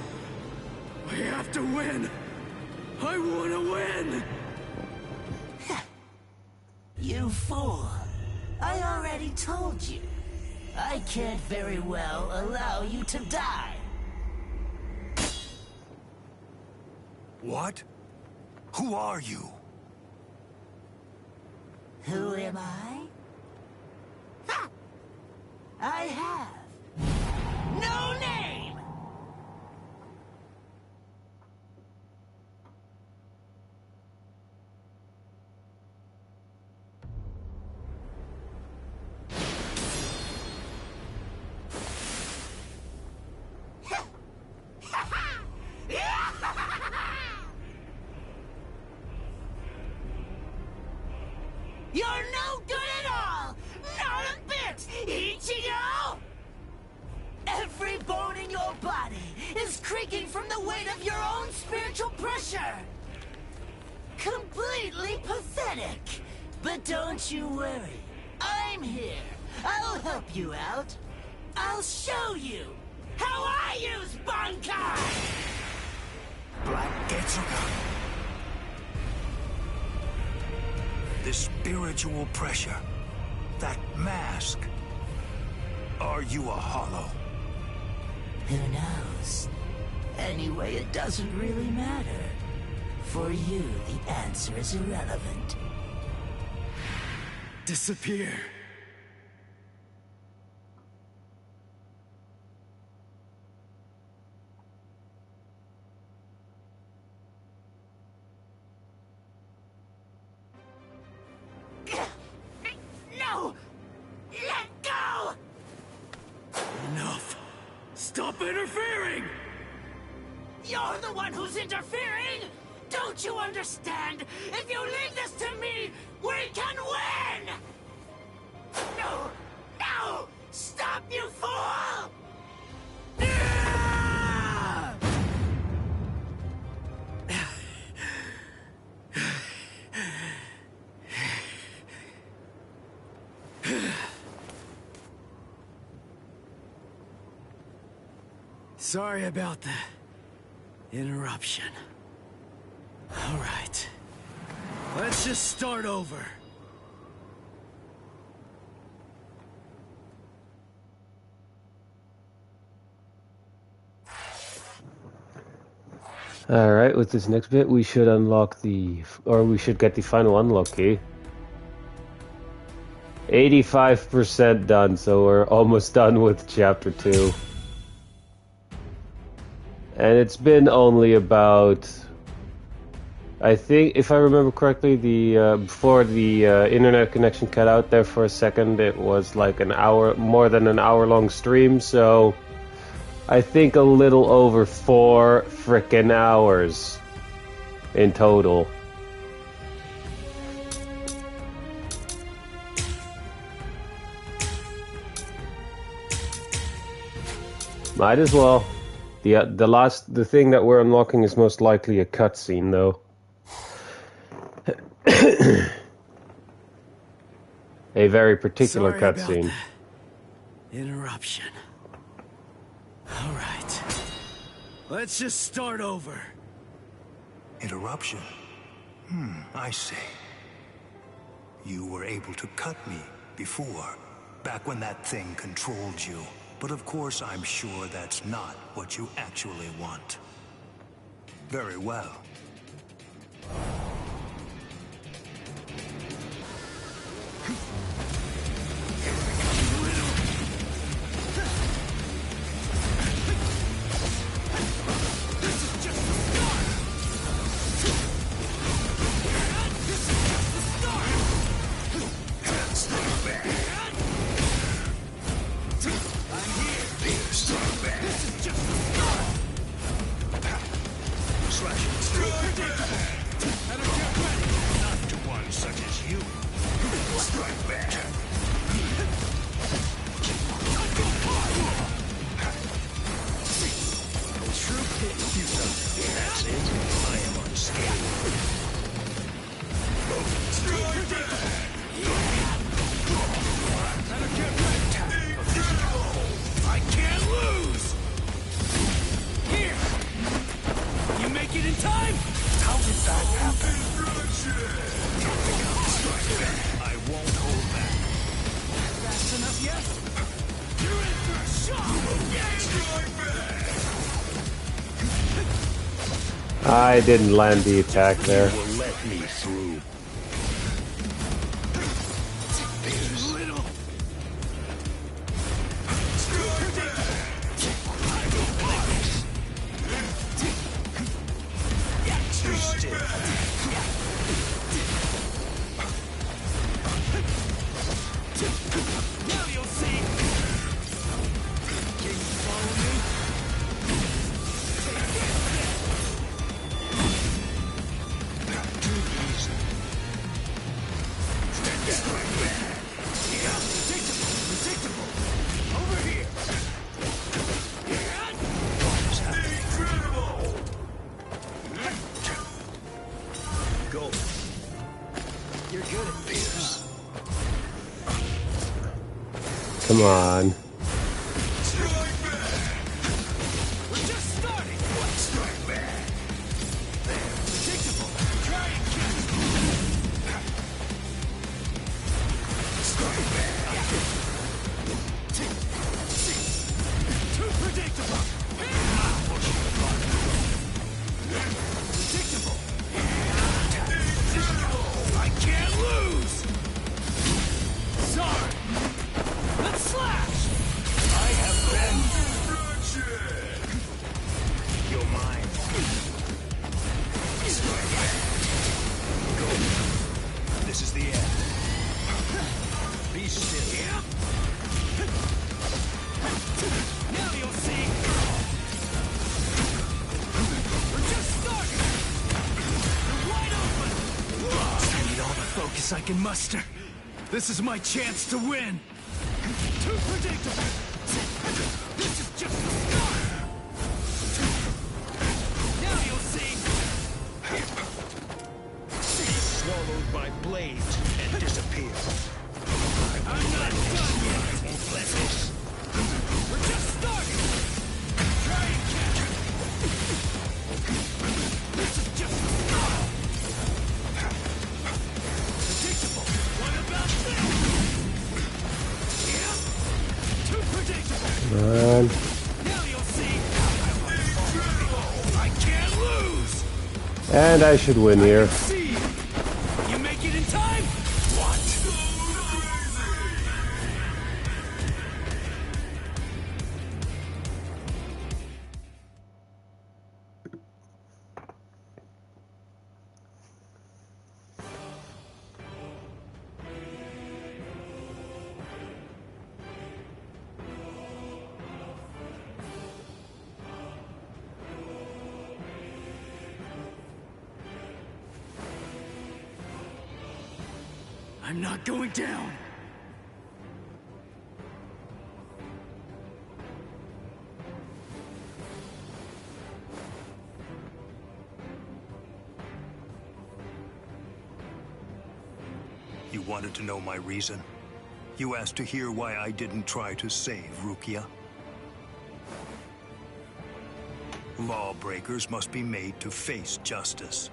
Speaker 4: I have to win. I want to win!
Speaker 6: You fool. I already told you. I can't very well allow you to die.
Speaker 11: What? Who are you?
Speaker 6: Who am I? Ha! I have no name! You're no good at all! Not a bit, Ichigo! Every bone in your body is creaking from the weight of your own spiritual pressure! Completely pathetic! But don't you worry. I'm here. I'll help you out. I'll show you how I use Bankai!
Speaker 11: Black Getsuga. The spiritual pressure. That mask. Are you a hollow?
Speaker 6: Who knows? Anyway, it doesn't really matter. For you, the answer is irrelevant.
Speaker 4: Disappear.
Speaker 6: No! Let go!
Speaker 4: Enough! Stop interfering!
Speaker 6: You're the one who's interfering! Don't you understand? If you leave this to me, we can win! No! No! Stop, you fool!
Speaker 4: Sorry about the interruption. All right. Let's just start over.
Speaker 1: Alright, with this next bit, we should unlock we should get the final unlock key. 85% done, so we're almost done with Chapter 2. And it's been only about... I think, if I remember correctly, before the internet connection cut out there for a second, it was like more than an hour-long stream, so... I think a little over 4 frickin' hours in total. Might as well. The thing that we're unlocking is most likely a cutscene, though. A very particular cutscene.
Speaker 16: Interruption. All right. Let's just start over.
Speaker 11: Interruption? I see. You were able to cut me before, back when that thing controlled you. But of course, I'm sure that's not what you actually want. Very well.
Speaker 1: I didn't land the attack there.
Speaker 11: Let me through.
Speaker 1: Come on.
Speaker 16: I can muster. This is my chance to win. Too predictable. This is just the start. Now you'll see.
Speaker 11: Swallowed by blades and disappear.
Speaker 16: I'm not done yet.
Speaker 11: I won't let this.
Speaker 16: We're just starting. Try and catch it. This is just the start.
Speaker 1: Come on.
Speaker 16: Now you'll see. I can't lose.
Speaker 1: And I should win here.
Speaker 13: See you. You make it in time? What? I'm not going down.
Speaker 11: You wanted to know my reason? You asked to hear why I didn't try to save Rukia? Lawbreakers must be made to face justice.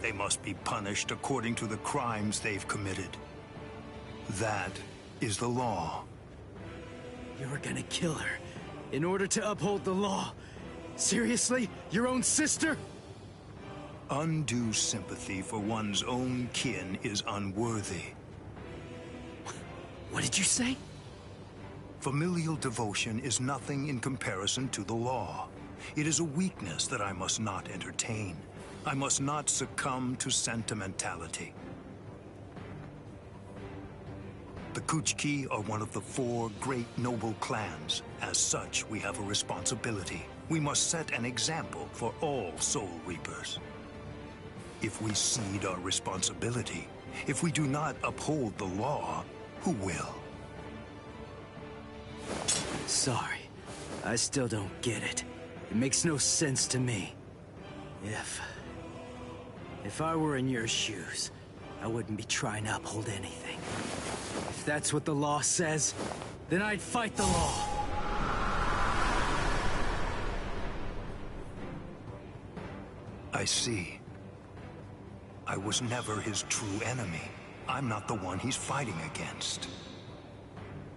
Speaker 11: They must be punished according to the crimes they've committed. That is the law.
Speaker 16: You were gonna kill her in order to uphold the law. Seriously? Your own sister?
Speaker 11: Undue sympathy for one's own kin is unworthy.
Speaker 16: What did you say?
Speaker 11: Familial devotion is nothing in comparison to the law. It is a weakness that I must not entertain. I must not succumb to sentimentality. The Kuchiki are one of the 4 great noble clans. As such, we have a responsibility. We must set an example for all Soul Reapers. If we cede our responsibility, if we do not uphold the law, who will?
Speaker 16: Sorry. I still don't get it. It makes no sense to me. If I were in your shoes, I wouldn't be trying to uphold anything. If that's what the law says, then I'd fight the law.
Speaker 11: I see. I was never his true enemy. I'm not the one he's fighting against.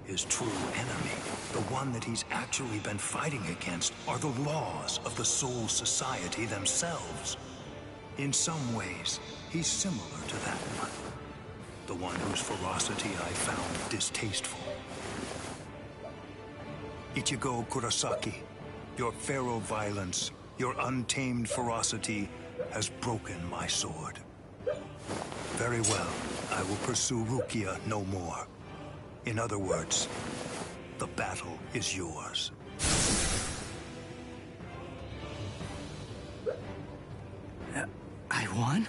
Speaker 11: His true enemy, the one that he's actually been fighting against, are the laws of the Soul Society themselves. In some ways, he's similar to that one. The one whose ferocity I found distasteful. Ichigo Kurosaki, your feral violence, your untamed ferocity has broken my sword. Very well, I will pursue Rukia no more. In other words, the battle is yours.
Speaker 16: I won?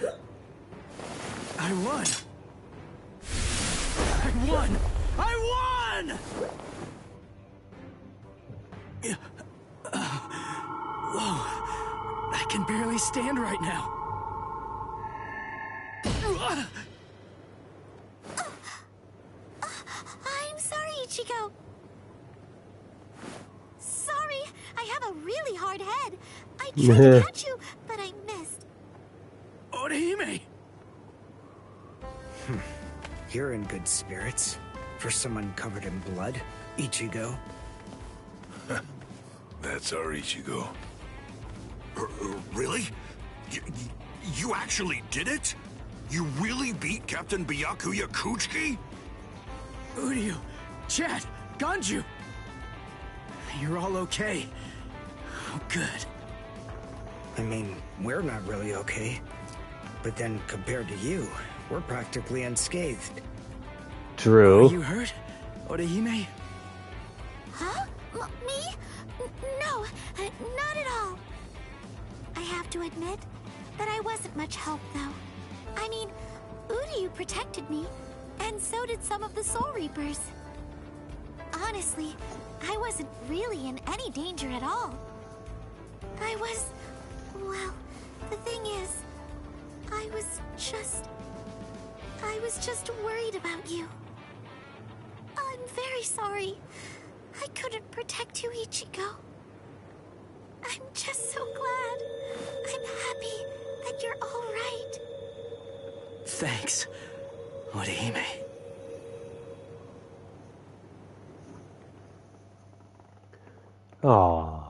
Speaker 16: I won! I won! I won! Whoa. I can barely stand right now.
Speaker 19: I'm sorry, Ichigo. Sorry, I have a really hard head. I tried to catch you, but I missed.
Speaker 16: Orihime!
Speaker 3: You're in good spirits. For someone covered in blood, Ichigo.
Speaker 14: That's our Ichigo.
Speaker 21: Really? You actually did it? You really beat Captain Byakuya Kuchiki?
Speaker 16: Uryu, Chad, Ganju! You're all okay. Oh, good.
Speaker 3: I mean, we're not really okay. But then, compared to you, we're practically unscathed.
Speaker 1: True.
Speaker 16: Are you hurt, Orihime?
Speaker 19: Huh? Me? No, not at all. I have to admit that I wasn't much help, though. I mean, Uryu protected me, and so did some of the Soul Reapers. Honestly, I wasn't really in any danger at all. Well, the thing is, I was just worried about you. I'm very sorry. I couldn't protect you, Ichigo. I'm just so glad. I'm happy that you're all right.
Speaker 16: Thanks, Orihime.
Speaker 1: Aww.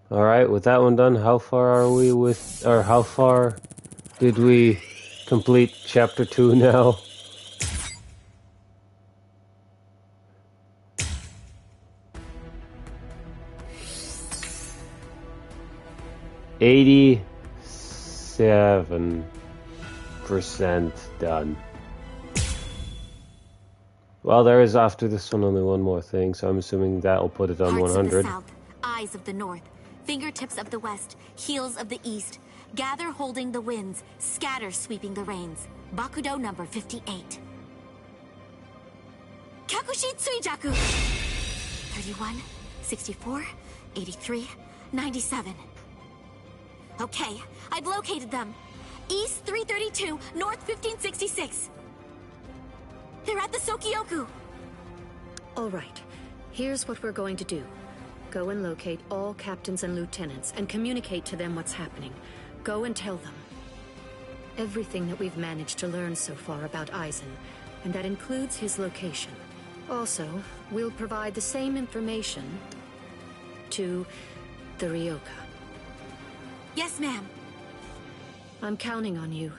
Speaker 1: Alright, with that one done, how far are we with... Or how far did we complete Chapter 2 now? $87% done. Well, there is after this one only one more thing, so I'm assuming that'll put it on
Speaker 5: Hearts
Speaker 1: 100.
Speaker 5: of the south, eyes of the north, fingertips of the west, heels of the east. Gather holding the winds, scatter sweeping the rains. Bakudo number 58. Kakushi Tsuijaku! 31, 64, 83, 97. Okay, I've located them. East 332, north 1566. They're at the Sokioku.
Speaker 18: All right. Here's what we're going to do. Go and locate all captains and lieutenants and communicate to them what's happening. Go and tell them everything that we've managed to learn so far about Aizen, and that includes his location. Also, we'll provide the same information to the Ryoka.
Speaker 5: Yes, ma'am.
Speaker 18: I'm counting on you.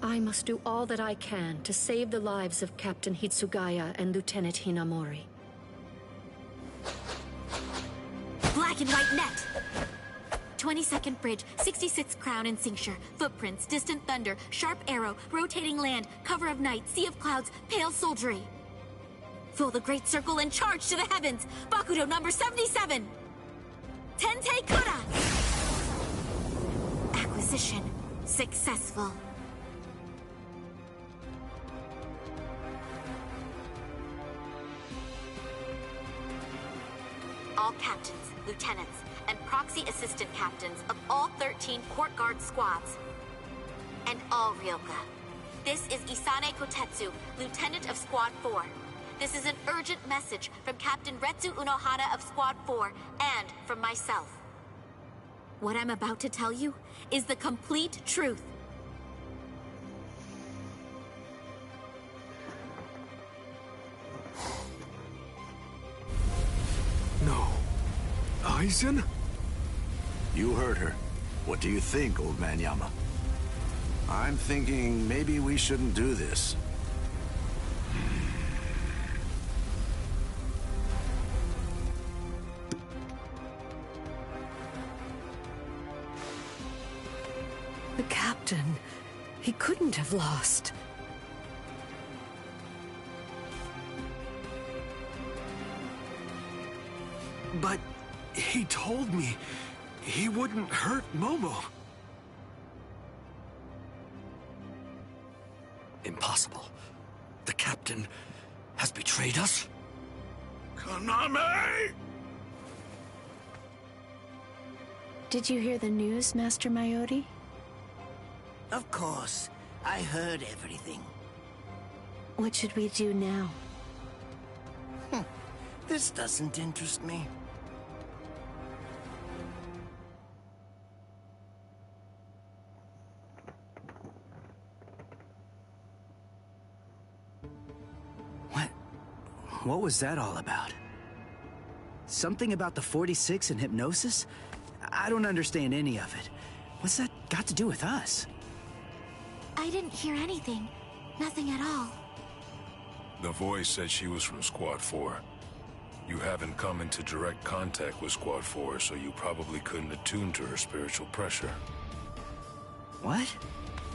Speaker 18: I must do all that I can to save the lives of Captain Hitsugaya and Lieutenant Hinamori.
Speaker 5: Black and white net. 22nd bridge, 66th crown and cincture. Footprints, distant thunder, sharp arrow, rotating land, cover of night, sea of clouds, pale soldiery. Fill the great circle and charge to the heavens. Bakudo number 77. Tentei Kura. Acquisition successful. All captains, lieutenants, and proxy assistant captains of all 13 court guard squads. And all Ryoka. This is Isane Kotetsu, lieutenant of Squad 4. This is an urgent message from Captain Retsu Unohana of Squad 4 and from myself. What I'm about to tell you is the complete truth.
Speaker 9: No. Aizen?
Speaker 21: You heard her. What do you think, old man Yama? I'm thinking maybe we shouldn't do this.
Speaker 7: The captain, he couldn't have lost.
Speaker 9: But he told me he wouldn't hurt Momo.
Speaker 11: Impossible. The captain has betrayed us?
Speaker 14: Kaname!
Speaker 7: Did you hear the news, Master Mayori?
Speaker 6: Of course. I heard everything.
Speaker 7: What should we do now?
Speaker 6: This doesn't interest me.
Speaker 16: What was that all about? Something about the 46 and hypnosis? I don't understand any of it. What's that got to do with us?
Speaker 5: I didn't hear anything. Nothing at all.
Speaker 14: The voice said she was from Squad 4. You haven't come into direct contact with Squad 4, so you probably couldn't attune to her spiritual pressure.
Speaker 16: What?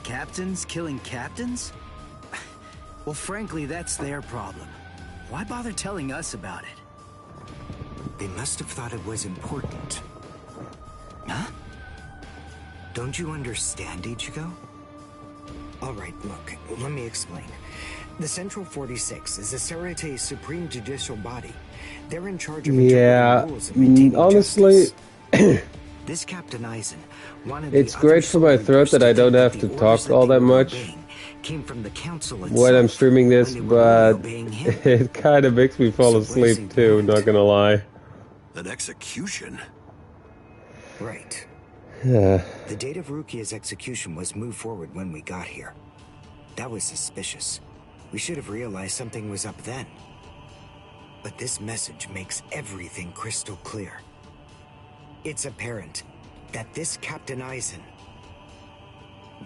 Speaker 16: Captains killing captains? Well, frankly, that's their problem. Why bother telling us about it?
Speaker 3: They must have thought it was important.
Speaker 16: Huh?
Speaker 3: Don't you understand, Ichigo? Alright, look, let me explain. The Central 46 is the Seirei supreme judicial body. They're in charge of interpreting rules and maintaining
Speaker 1: honestly,
Speaker 3: This Captain Aizen wanted
Speaker 1: it's great for my throat that I don't have to talk all that much
Speaker 3: came from the council
Speaker 1: when I'm streaming this, but it kind of makes me fall asleep too, not gonna lie.
Speaker 21: An execution?
Speaker 3: Right.
Speaker 1: Yeah.
Speaker 3: The date of Rukia's execution was moved forward when we got here. That was suspicious. We should have realized something was up then. But this message makes everything crystal clear. It's apparent that this Captain Eisen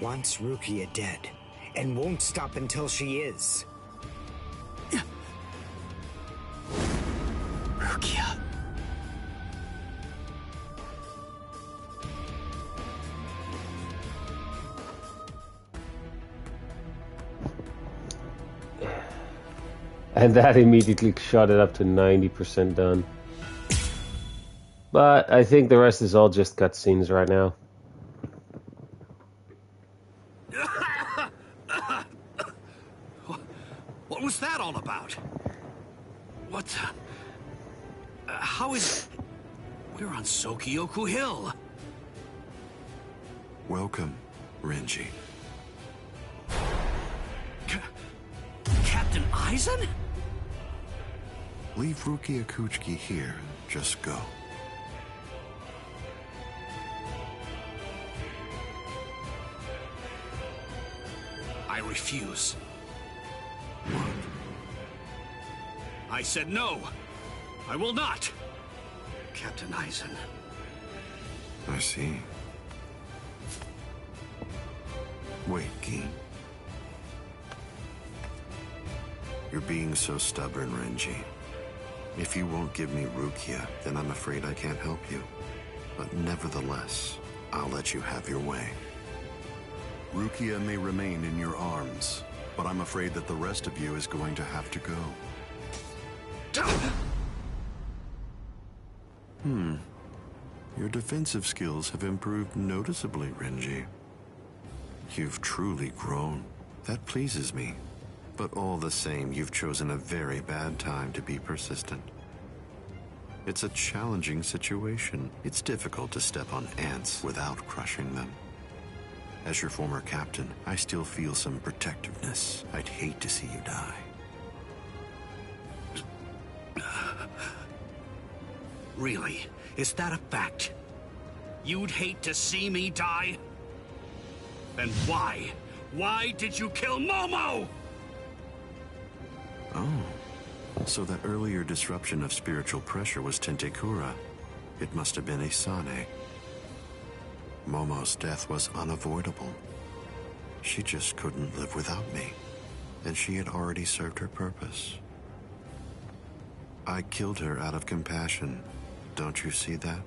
Speaker 3: wants Rukia dead and won't stop until she is.
Speaker 13: Rukia.
Speaker 1: And that immediately shot it up to 90% done. But I think the rest is all just cutscenes right now.
Speaker 13: What was that all about? What the... how is... We're on Sokyoku Hill.
Speaker 8: Welcome, Renji.
Speaker 13: Captain Eisen?
Speaker 8: Leave Rukia Kuchiki here. Just go.
Speaker 13: I refuse. What? I said no. I will not. Captain Eisen.
Speaker 8: I see. Wait, Geen. You're being so stubborn, Renji. If you won't give me Rukia, then I'm afraid I can't help you. But nevertheless, I'll let you have your way. Rukia may remain in your arms, but I'm afraid that the rest of you is going to have to go. Your defensive skills have improved noticeably, Renji. You've truly grown. That pleases me. But all the same, you've chosen a very bad time to be persistent. It's a challenging situation. It's difficult to step on ants without crushing them. As your former captain, I still feel some protectiveness. I'd hate to see you die.
Speaker 13: Really? Is that a fact? You'd hate to see me die? Then why? Why did you kill Momo?
Speaker 8: Oh, so that earlier disruption of spiritual pressure was Tentekura. It must have been Isane. Momo's death was unavoidable. She just couldn't live without me, and she had already served her purpose. I killed her out of compassion. Don't you see that?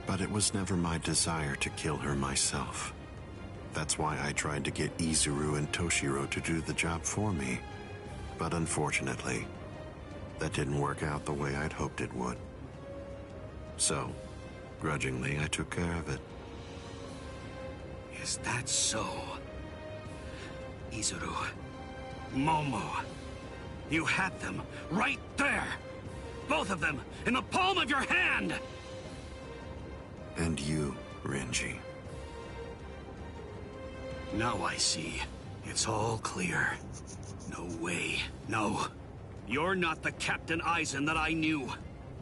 Speaker 8: But it was never my desire to kill her myself. That's why I tried to get Izuru and Toshiro to do the job for me. But unfortunately, that didn't work out the way I'd hoped it would. So, grudgingly, I took care of it.
Speaker 13: Is that so? Izuru, Momo, you had them right there! Both of them in the palm of your hand!
Speaker 8: And you, Renji.
Speaker 13: Now I see. It's all clear. No way. No. You're not the Captain Eisen that I knew.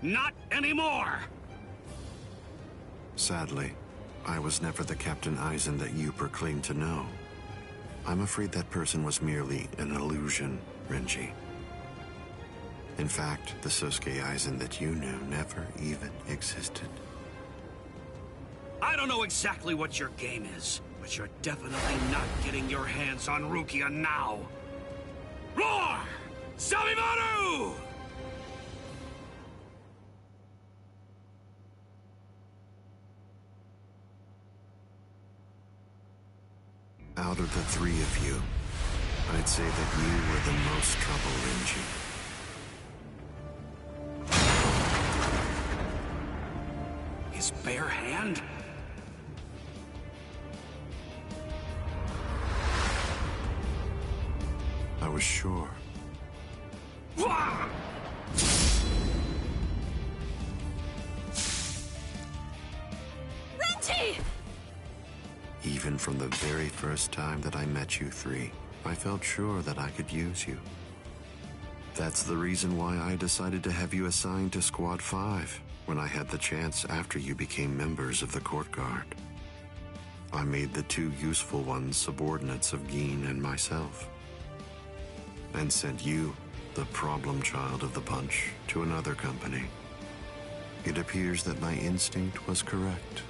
Speaker 13: Not anymore!
Speaker 8: Sadly, I was never the Captain Eisen that you proclaimed to know. I'm afraid that person was merely an illusion, Renji. In fact, the Sosuke Eisen that you knew never even existed.
Speaker 13: I don't know exactly what your game is, but you're definitely not getting your hands on Rukia now. Roar! Sabimaru!
Speaker 8: Out of the three of you, I'd say that you were the most trouble, Renji.
Speaker 13: His bare hand?
Speaker 8: I was sure.
Speaker 23: Renji!
Speaker 8: Even from the very first time that I met you three, I felt sure that I could use you. That's the reason why I decided to have you assigned to Squad 5 when I had the chance after you became members of the Court Guard. I made the two useful ones subordinates of Geen and myself, and sent you The problem child of the punch to another company. It appears that my instinct was correct.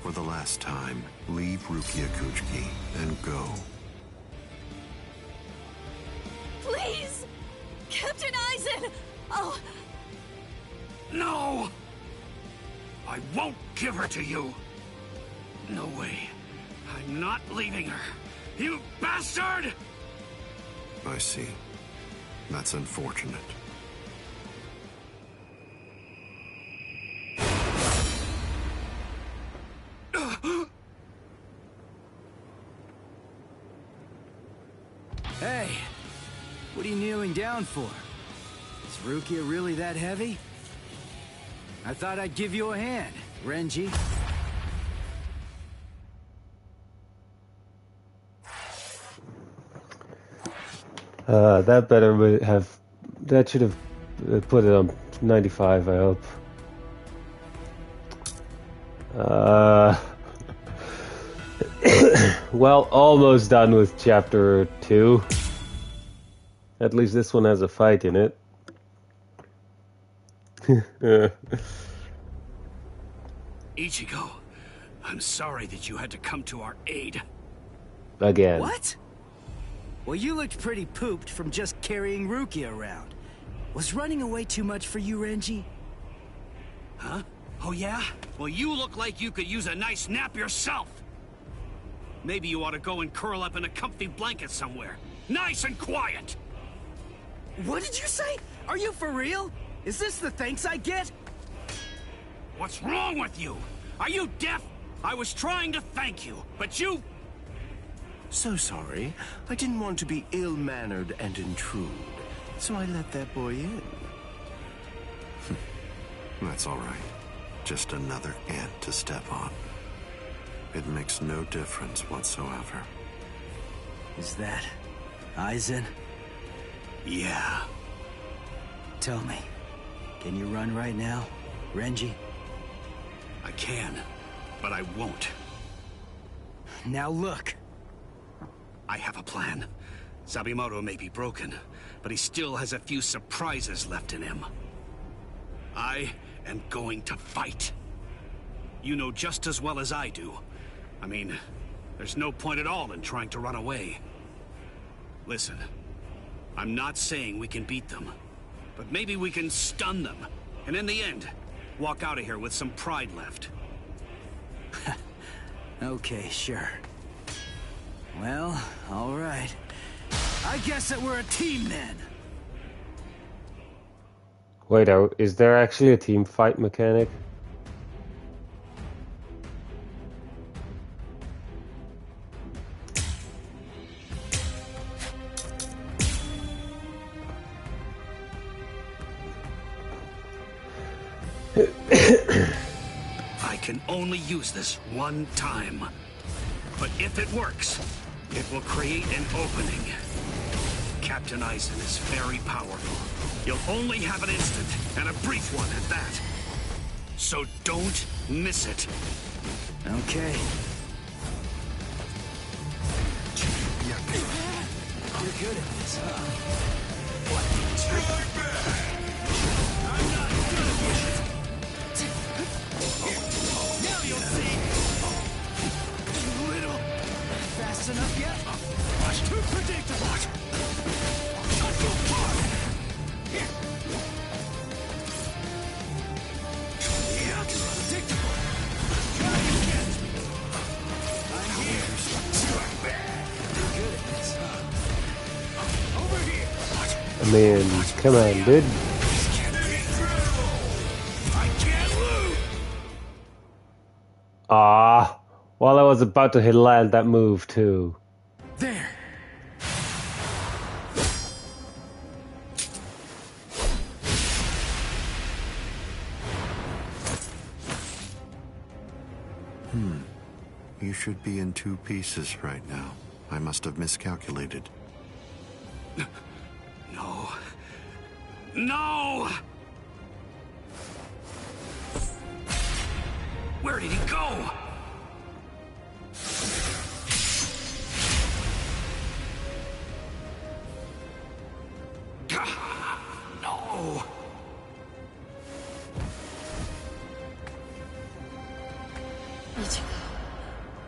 Speaker 8: For the last time, leave Rukia Kuchiki and go.
Speaker 23: Please! Captain Eisen! Oh...
Speaker 13: No! I won't give her to you! No way. I'm not leaving her. You bastard!
Speaker 8: I see. That's unfortunate.
Speaker 16: Hey, what are you kneeling down for? Is Rukia really that heavy? I thought I'd give you a hand, Renji.
Speaker 1: That better have... That should have put it on 95, I hope. Well, almost done with chapter 2. At least this one has a fight in it.
Speaker 13: Ichigo, I'm sorry that you had to come to our aid.
Speaker 1: Again.
Speaker 16: What? Well, you looked pretty pooped from just carrying Rukia around. Was running away too much for you, Renji?
Speaker 13: Huh? Oh yeah? Well, you look like you could use a nice nap yourself. Maybe you ought to go and curl up in a comfy blanket somewhere. Nice and quiet!
Speaker 16: What did you say? Are you for real? Is this the thanks I get?
Speaker 13: What's wrong with you? Are you deaf? I was trying to thank you, but you...
Speaker 10: So sorry. I didn't want to be ill-mannered and intrude, so I let that boy in.
Speaker 8: That's all right. Just another ant to step on. It makes no difference whatsoever.
Speaker 16: Is that Aizen?
Speaker 13: Yeah.
Speaker 16: Tell me, can you run right now, Renji?
Speaker 13: I can, but I won't.
Speaker 16: Now look.
Speaker 13: I have a plan. Sabimoto may be broken, but he still has a few surprises left in him. I am going to fight. You know just as well as I do. I mean, there's no point at all in trying to run away. Listen, I'm not saying we can beat them, but maybe we can stun them, and in the end, walk out of here with some pride left.
Speaker 16: Okay, sure. Well, all right. I guess that we're a team then.
Speaker 1: Wait, is there actually a team fight mechanic?
Speaker 13: I can only use this one time. But if it works, it will create an opening. Captain Eisen is very powerful. You'll only have an instant, and a brief one at that. So don't miss it.
Speaker 16: Okay. You're good at this, huh? I'm not done yet. Now you'll see. Little. Fast enough yet? Too predictable.
Speaker 1: I mean, come on, dude. Ah, well, I was about to hit land that move too.
Speaker 16: There.
Speaker 8: You should be in 2 pieces right now. I must have miscalculated.
Speaker 13: No. No! Where did he go?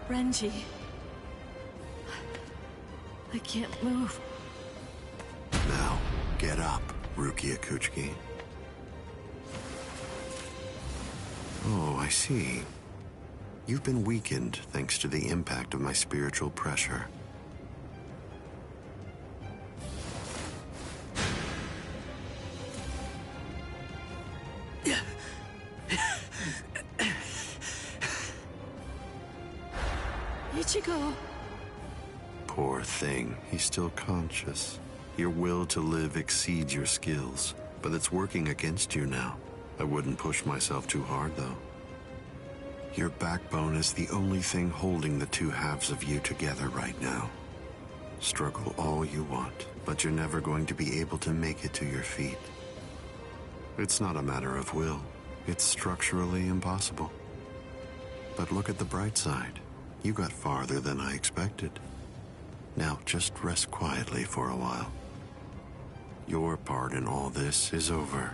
Speaker 23: Renji. I can't move.
Speaker 8: Now, get up, Rukia Kuchiki. Oh, I see. You've been weakened thanks to the impact of my spiritual pressure.
Speaker 23: Ichigo.
Speaker 8: Poor thing, he's still conscious. Your will to live exceeds your skills, but it's working against you now. I wouldn't push myself too hard, though. Your backbone is the only thing holding the two halves of you together right now. Struggle all you want, but you're never going to be able to make it to your feet. It's not a matter of will. It's structurally impossible. But look at the bright side. You got farther than I expected. Now just rest quietly for a while. Your part in all this is over.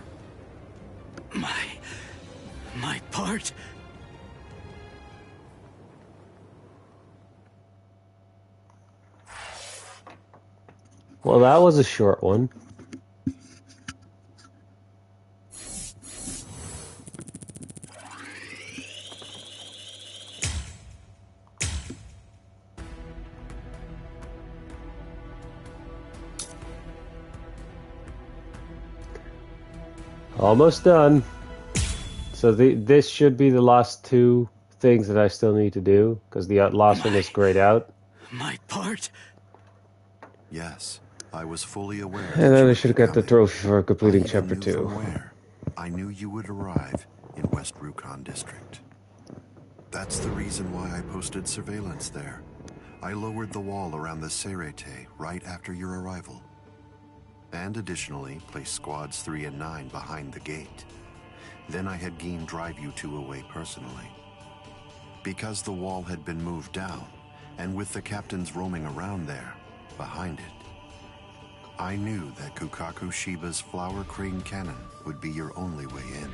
Speaker 16: My part?
Speaker 1: Well, that was a short one. Almost done. So this should be the last two things that I still need to do, because the last one is grayed out.
Speaker 16: My part?
Speaker 8: Yes, I was fully aware.
Speaker 1: And then I should have got the trophy for completing
Speaker 8: I
Speaker 1: chapter
Speaker 8: knew
Speaker 1: 2.
Speaker 8: from where. I knew you would arrive in West Rukon District. That's the reason why I posted surveillance there. I lowered the wall around the Seirete right after your arrival. And additionally, placed squads 3 and 9 behind the gate. Then I had Geen drive you two away personally. Because the wall had been moved down, and with the captains roaming around there, behind it, I knew that Kukaku Shiba's Flower Crane Cannon would be your only way in.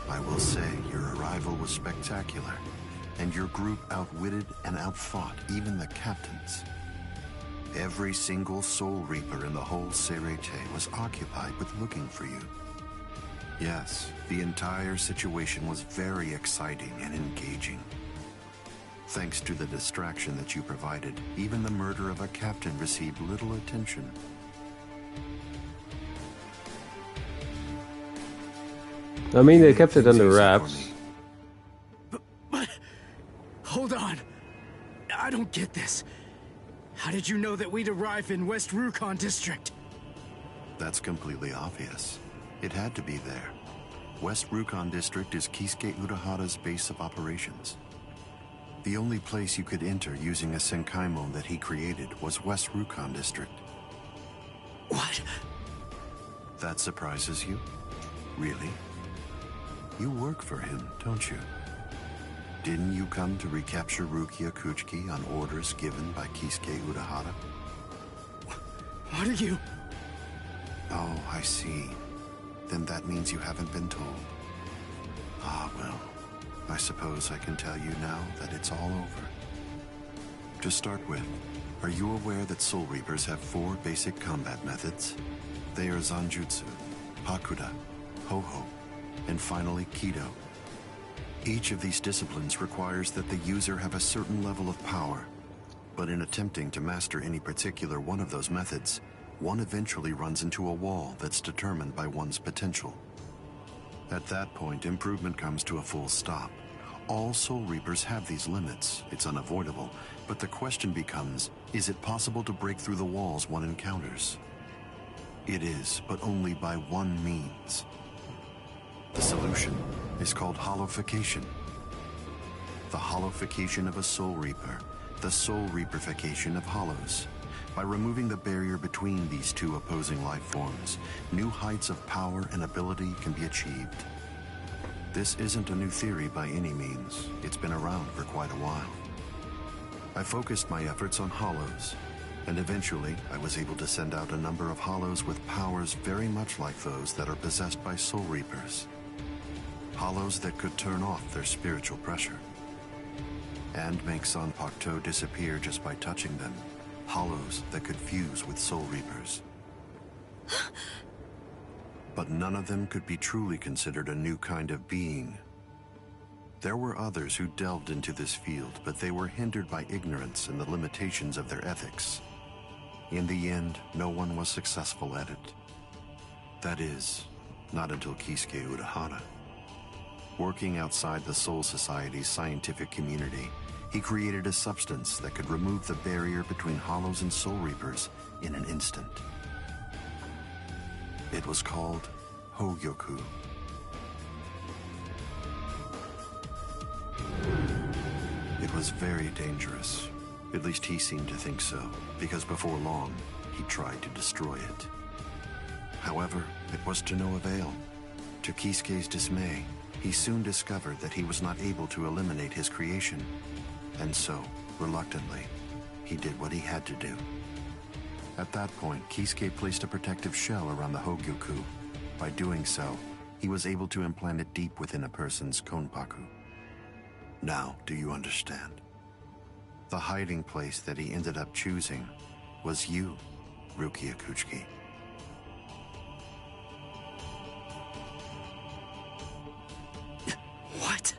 Speaker 8: I will say your arrival was spectacular, and your group outwitted and outfought even the captains. Every single Soul Reaper in the whole Seirete was occupied with looking for you. Yes, the entire situation was very exciting and engaging. Thanks to the distraction that you provided, even the murder of a captain received little attention.
Speaker 1: I mean, they kept it under wraps.
Speaker 16: But hold on. I don't get this. How did you know that we'd arrive in West Rukon District?
Speaker 8: That's completely obvious. It had to be there. West Rukon District is Kisuke Urahara's base of operations. The only place you could enter using a Senkaimon that he created was West Rukon District.
Speaker 16: What?
Speaker 8: That surprises you? Really? You work for him, don't you? Didn't you come to recapture Rukia Kuchiki on orders given by Kisuke Urahara?
Speaker 16: What are you...
Speaker 8: Oh, I see. Then that means you haven't been told. Ah, well, I suppose I can tell you now that it's all over. To start with, are you aware that Soul Reapers have 4 basic combat methods? They are Zanjutsu, Hakuda, Ho-Ho, and finally Kido. Each of these disciplines requires that the user have a certain level of power, but in attempting to master any particular one of those methods, one eventually runs into a wall that's determined by one's potential. At that point, improvement comes to a full stop. All Soul Reapers have these limits. It's unavoidable, but the question becomes, is it possible to break through the walls one encounters? It is, but only by one means. The solution is called hollowification. The hollowification of a Soul Reaper, the Soul Reaperification of hollows. By removing the barrier between these two opposing life forms, new heights of power and ability can be achieved. This isn't a new theory by any means. It's been around for quite a while. I focused my efforts on hollows, And eventually, I was able to send out a number of hollows with powers very much like those that are possessed by Soul Reapers. Hollows that could turn off their spiritual pressure and make Zanpakuto disappear just by touching them. Hollows that could fuse with Soul Reapers. But none of them could be truly considered a new kind of being. There were others who delved into this field, but they were hindered by ignorance and the limitations of their ethics. In the end, no one was successful at it. That is, not until Kisuke Urahara. Working outside the Soul Society's scientific community, he created a substance that could remove the barrier between Hollows and Soul Reapers in an instant. It was called Hogyoku. It was very dangerous. At least he seemed to think so, because before long, he tried to destroy it. However, it was to no avail. To Kisuke's dismay, he soon discovered that he was not able to eliminate his creation. And so, reluctantly, he did what he had to do. At that point, Kisuke placed a protective shell around the Hogyoku. By doing so, he was able to implant it deep within a person's konpaku. Now, do you understand? The hiding place that he ended up choosing was you, Rukia Kuchiki.
Speaker 20: What?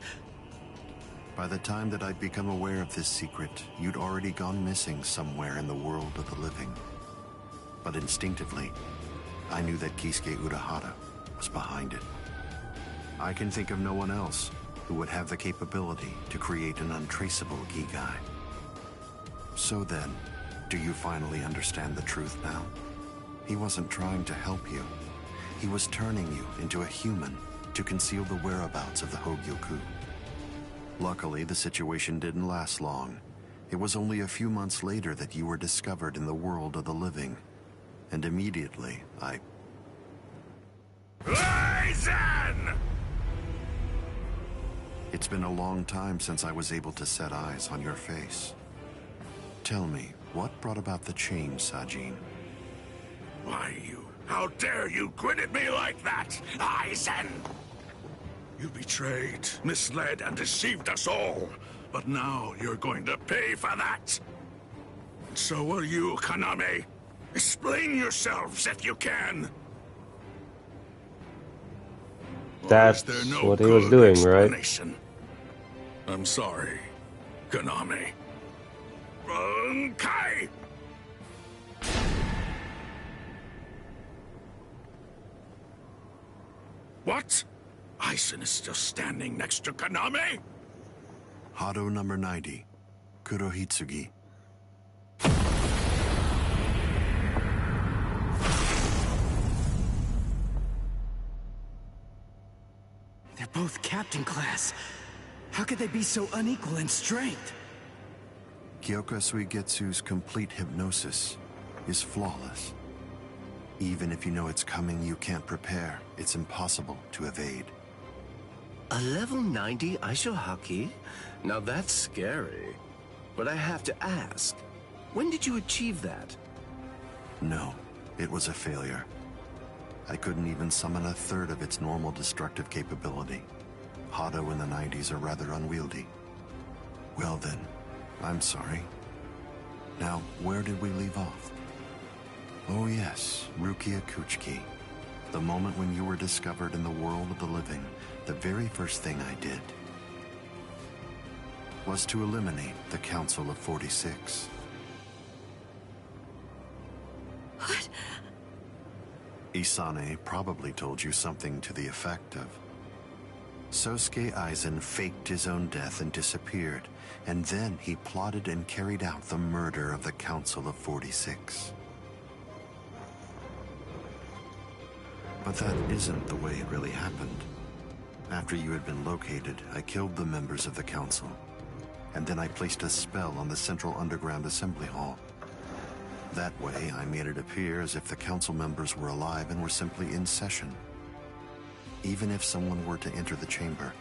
Speaker 8: By the time that I'd become aware of this secret, you'd already gone missing somewhere in the world of the living. But instinctively, I knew that Kisuke Urahara was behind it. I can think of no one else who would have the capability to create an untraceable Gigai. So then, do you finally understand the truth now? He wasn't trying to help you. He was turning you into a human to conceal the whereabouts of the Hogyoku. Luckily, the situation didn't last long. It was only a few months later that you were discovered in the world of the living. And immediately,
Speaker 14: Aizen!
Speaker 8: It's been a long time since I was able to set eyes on your face. Tell me, what brought about the change, Sajin?
Speaker 14: Why, how dare you grin at me like that, Aizen? You betrayed, misled, and deceived us all. But now you're going to pay for that. And so will you, Kaname. Explain yourselves if you can.
Speaker 1: That's what he was doing, right?
Speaker 14: I'm sorry, Kaname. Kai! What? Aizen is still standing next to Kaname?
Speaker 8: Hado number 90, Kurohitsugi.
Speaker 16: They're both captain class. How could they be so unequal in strength?
Speaker 8: Kyoka Suigetsu's complete hypnosis is flawless. Even if you know it's coming, you can't prepare. It's impossible to evade.
Speaker 10: A level 90 Aisho Haki? Now that's scary. But I have to ask, when did you achieve that?
Speaker 8: No, it was a failure. I couldn't even summon a third of its normal destructive capability. Hado in the 90s are rather unwieldy. Well then, I'm sorry. Now, where did we leave off? Oh yes, Rukia Kuchiki. The moment when you were discovered in the world of the living, the very first thing I did was to eliminate the Council of 46.
Speaker 23: What?
Speaker 8: Isane probably told you something to the effect of, Sosuke Aizen faked his own death and disappeared, and then he plotted and carried out the murder of the Council of 46. But that isn't the way it really happened. After you had been located, I killed the members of the Council, and then I placed a spell on the Central Underground Assembly Hall. That way, I made it appear as if the Council members were alive and were simply in session. Even if someone were to enter the chamber,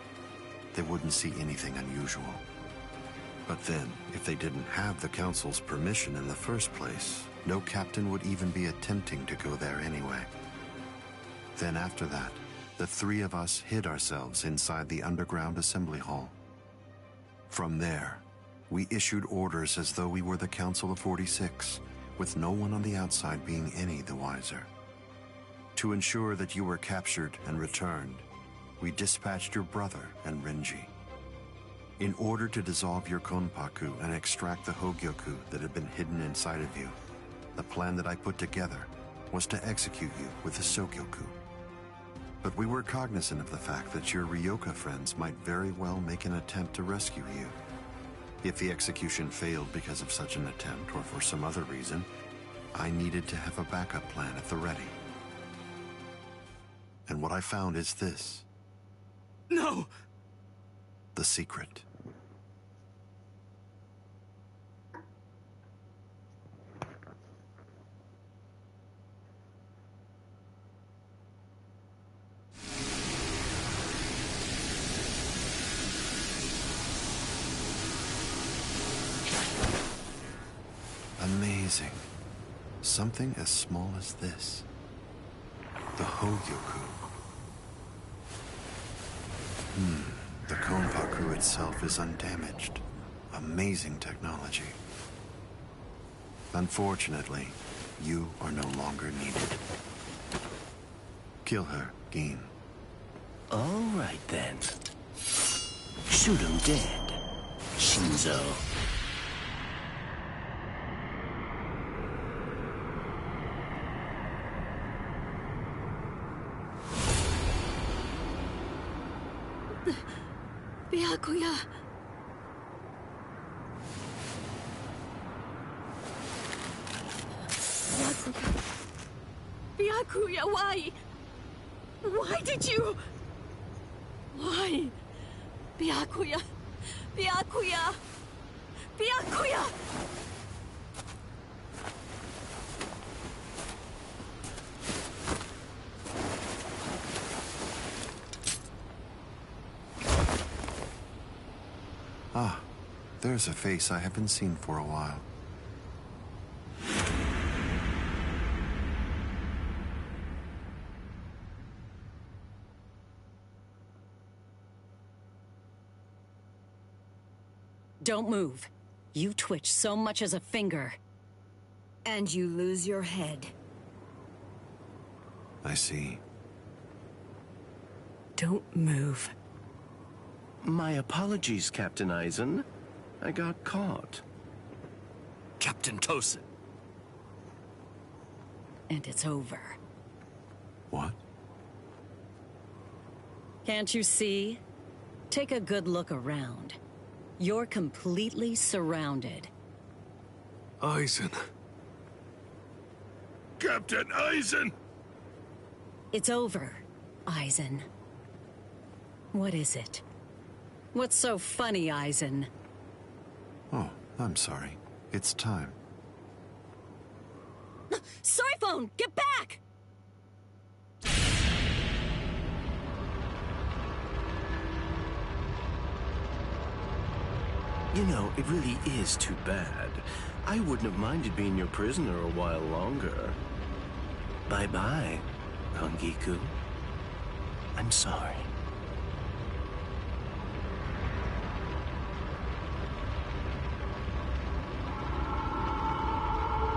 Speaker 8: they wouldn't see anything unusual. But then, if they didn't have the Council's permission in the first place, no captain would even be attempting to go there anyway. Then after that, the three of us hid ourselves inside the underground assembly hall. From there, we issued orders as though we were the Council of 46, with no one on the outside being any the wiser. To ensure that you were captured and returned, we dispatched your brother and Renji. In order to dissolve your Konpaku and extract the Hogyoku that had been hidden inside of you, the plan that I put together was to execute you with the Sokyoku. But we were cognizant of the fact that your Ryoka friends might very well make an attempt to rescue you. If the execution failed because of such an attempt or for some other reason, I needed to have a backup plan at the ready. And what I found is this.
Speaker 13: No!
Speaker 8: The secret. Amazing. Something as small as this. The Hogyoku. The Konpaku itself is undamaged. Amazing technology. Unfortunately, you are no longer needed. Kill her, Gin.
Speaker 10: All right then. Shoot him dead, Shinzo.
Speaker 23: Byakuya. Byakuya, why? Why did you? Why? Byakuya. Byakuya. Byakuya.
Speaker 8: Ah, there's a face I haven't seen for a while.
Speaker 23: Don't move. You twitch so much as a finger. And you lose your head.
Speaker 8: I see.
Speaker 23: Don't move.
Speaker 10: My apologies, Captain Eisen. I got caught.
Speaker 13: Captain Tosin.
Speaker 23: And it's over.
Speaker 8: What?
Speaker 23: Can't you see? Take a good look around. You're completely surrounded.
Speaker 9: Eisen.
Speaker 14: Captain Eisen!
Speaker 23: It's over, Eisen. What is it? What's so funny, Eisen?
Speaker 8: Oh, I'm sorry. It's time.
Speaker 23: Soiphone, get back!
Speaker 10: You know, it really is too bad. I wouldn't have minded being your prisoner a while longer. Bye-bye, Hongiku. I'm sorry.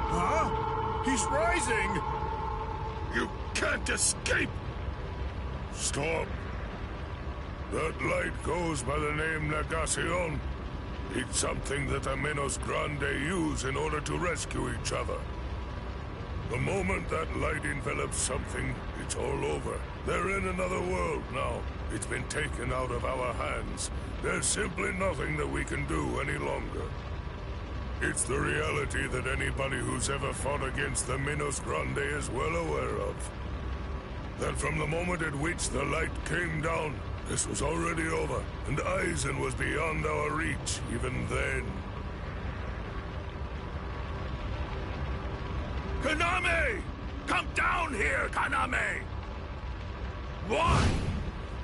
Speaker 14: Huh? He's rising! You can't escape! Stop. That light goes by the name Negacion. It's something that the Menos Grande use in order to rescue each other. The moment that light envelops something, it's all over. They're in another world now. It's been taken out of our hands. There's simply nothing that we can do any longer. It's the reality that anybody who's ever fought against the Menos Grande is well aware of. That from the moment at which the light came down, this was already over, and Eisen was beyond our reach even then. Kaname! Come down here, Kaname! Why?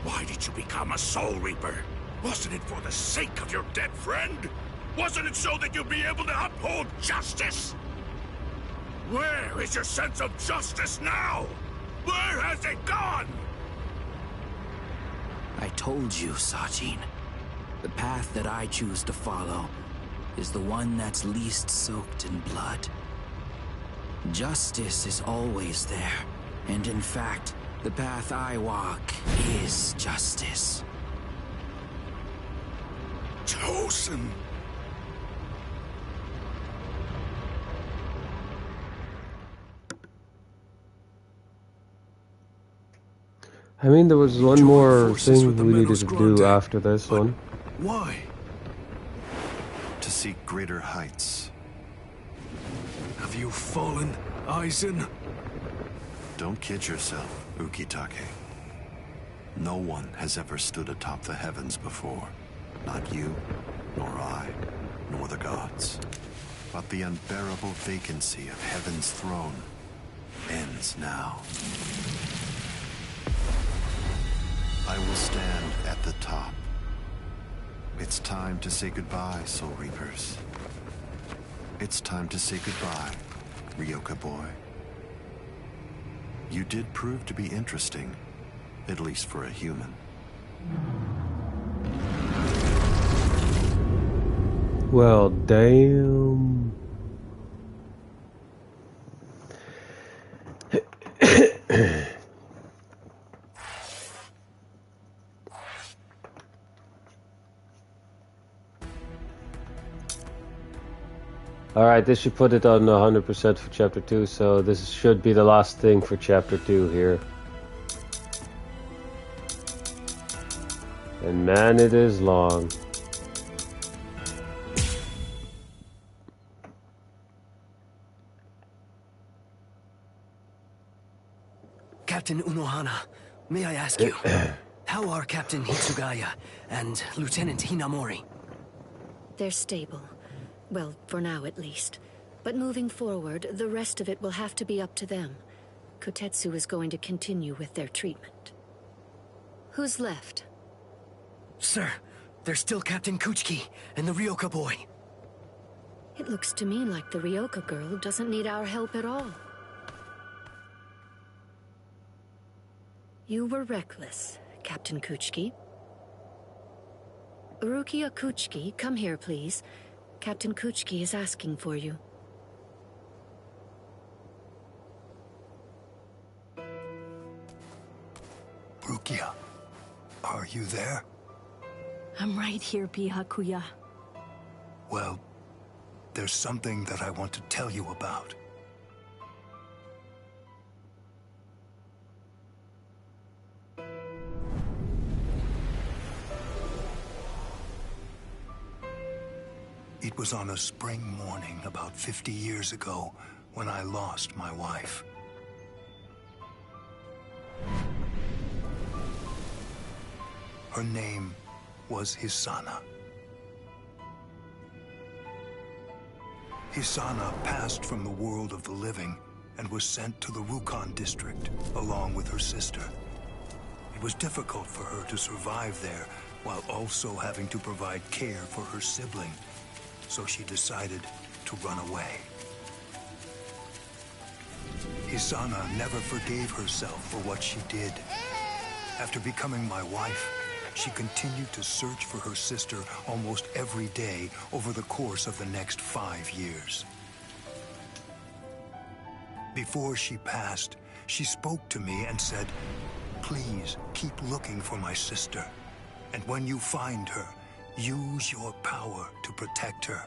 Speaker 14: Why did you become a Soul Reaper? Wasn't it for the sake of your dead friend? Wasn't it so that you'd be able to uphold justice? Where is your sense of justice now? Where has it gone?
Speaker 2: I told you, Sajin. The path that I choose to follow is the one that's least soaked in blood. Justice is always there, and in fact, the path I walk is justice.
Speaker 14: Tosin!
Speaker 1: I mean, there was one more thing we needed to do after this one.
Speaker 8: Why? To seek greater heights.
Speaker 9: Have you fallen, Aizen?
Speaker 8: Don't kid yourself, Ukitake. No one has ever stood atop the heavens before. Not you, nor I, nor the gods. But the unbearable vacancy of heaven's throne ends now. I will stand at the top. It's time to say goodbye, Soul Reapers. It's time to say goodbye, Ryoka boy. You did prove to be interesting, at least for a human.
Speaker 1: Well, damn. Alright, this should put it on 100% for Chapter 2, so this should be the last thing for Chapter 2 here. And man, it is long.
Speaker 12: Captain Unohana, may I ask you, how are Captain Hitsugaya and Lieutenant Hinamori?
Speaker 18: They're stable. Well, for now at least. But moving forward, the rest of it will have to be up to them. Kotetsu is going to continue with their treatment. Who's left?
Speaker 12: Sir, there's still Captain Kuchiki and the Ryoka boy.
Speaker 18: It looks to me like the Ryoka girl doesn't need our help at all. You were reckless, Captain Kuchiki. Rukia Kuchiki, come here, please. Captain Kuchiki is asking for you.
Speaker 17: Rukia, are you there?
Speaker 23: I'm right here, Byakuya.
Speaker 17: Well, there's something that I want to tell you about. It was on a spring morning about 50 years ago when I lost my wife. Her name was Hisana. Hisana passed from the world of the living and was sent to the Rukon district along with her sister. It was difficult for her to survive there while also having to provide care for her sibling. So she decided to run away. Hisana never forgave herself for what she did. After becoming my wife, she continued to search for her sister almost every day over the course of the next 5 years. Before she passed, she spoke to me and said, "Please keep looking for my sister, and when you find her, use your power to protect her."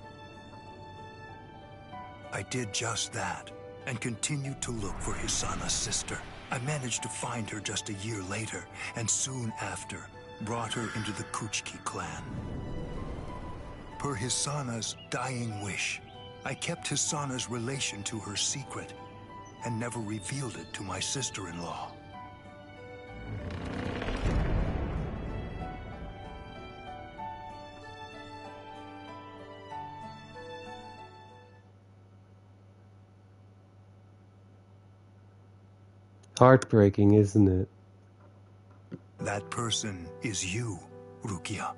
Speaker 17: I did just that, and continued to look for Hisana's sister. I managed to find her just a year later, and soon after, brought her into the Kuchiki clan. Per Hisana's dying wish, I kept Hisana's relation to her secret, and never revealed it to my sister-in-law.
Speaker 1: Heartbreaking, isn't it?
Speaker 17: That person is you, Rukia.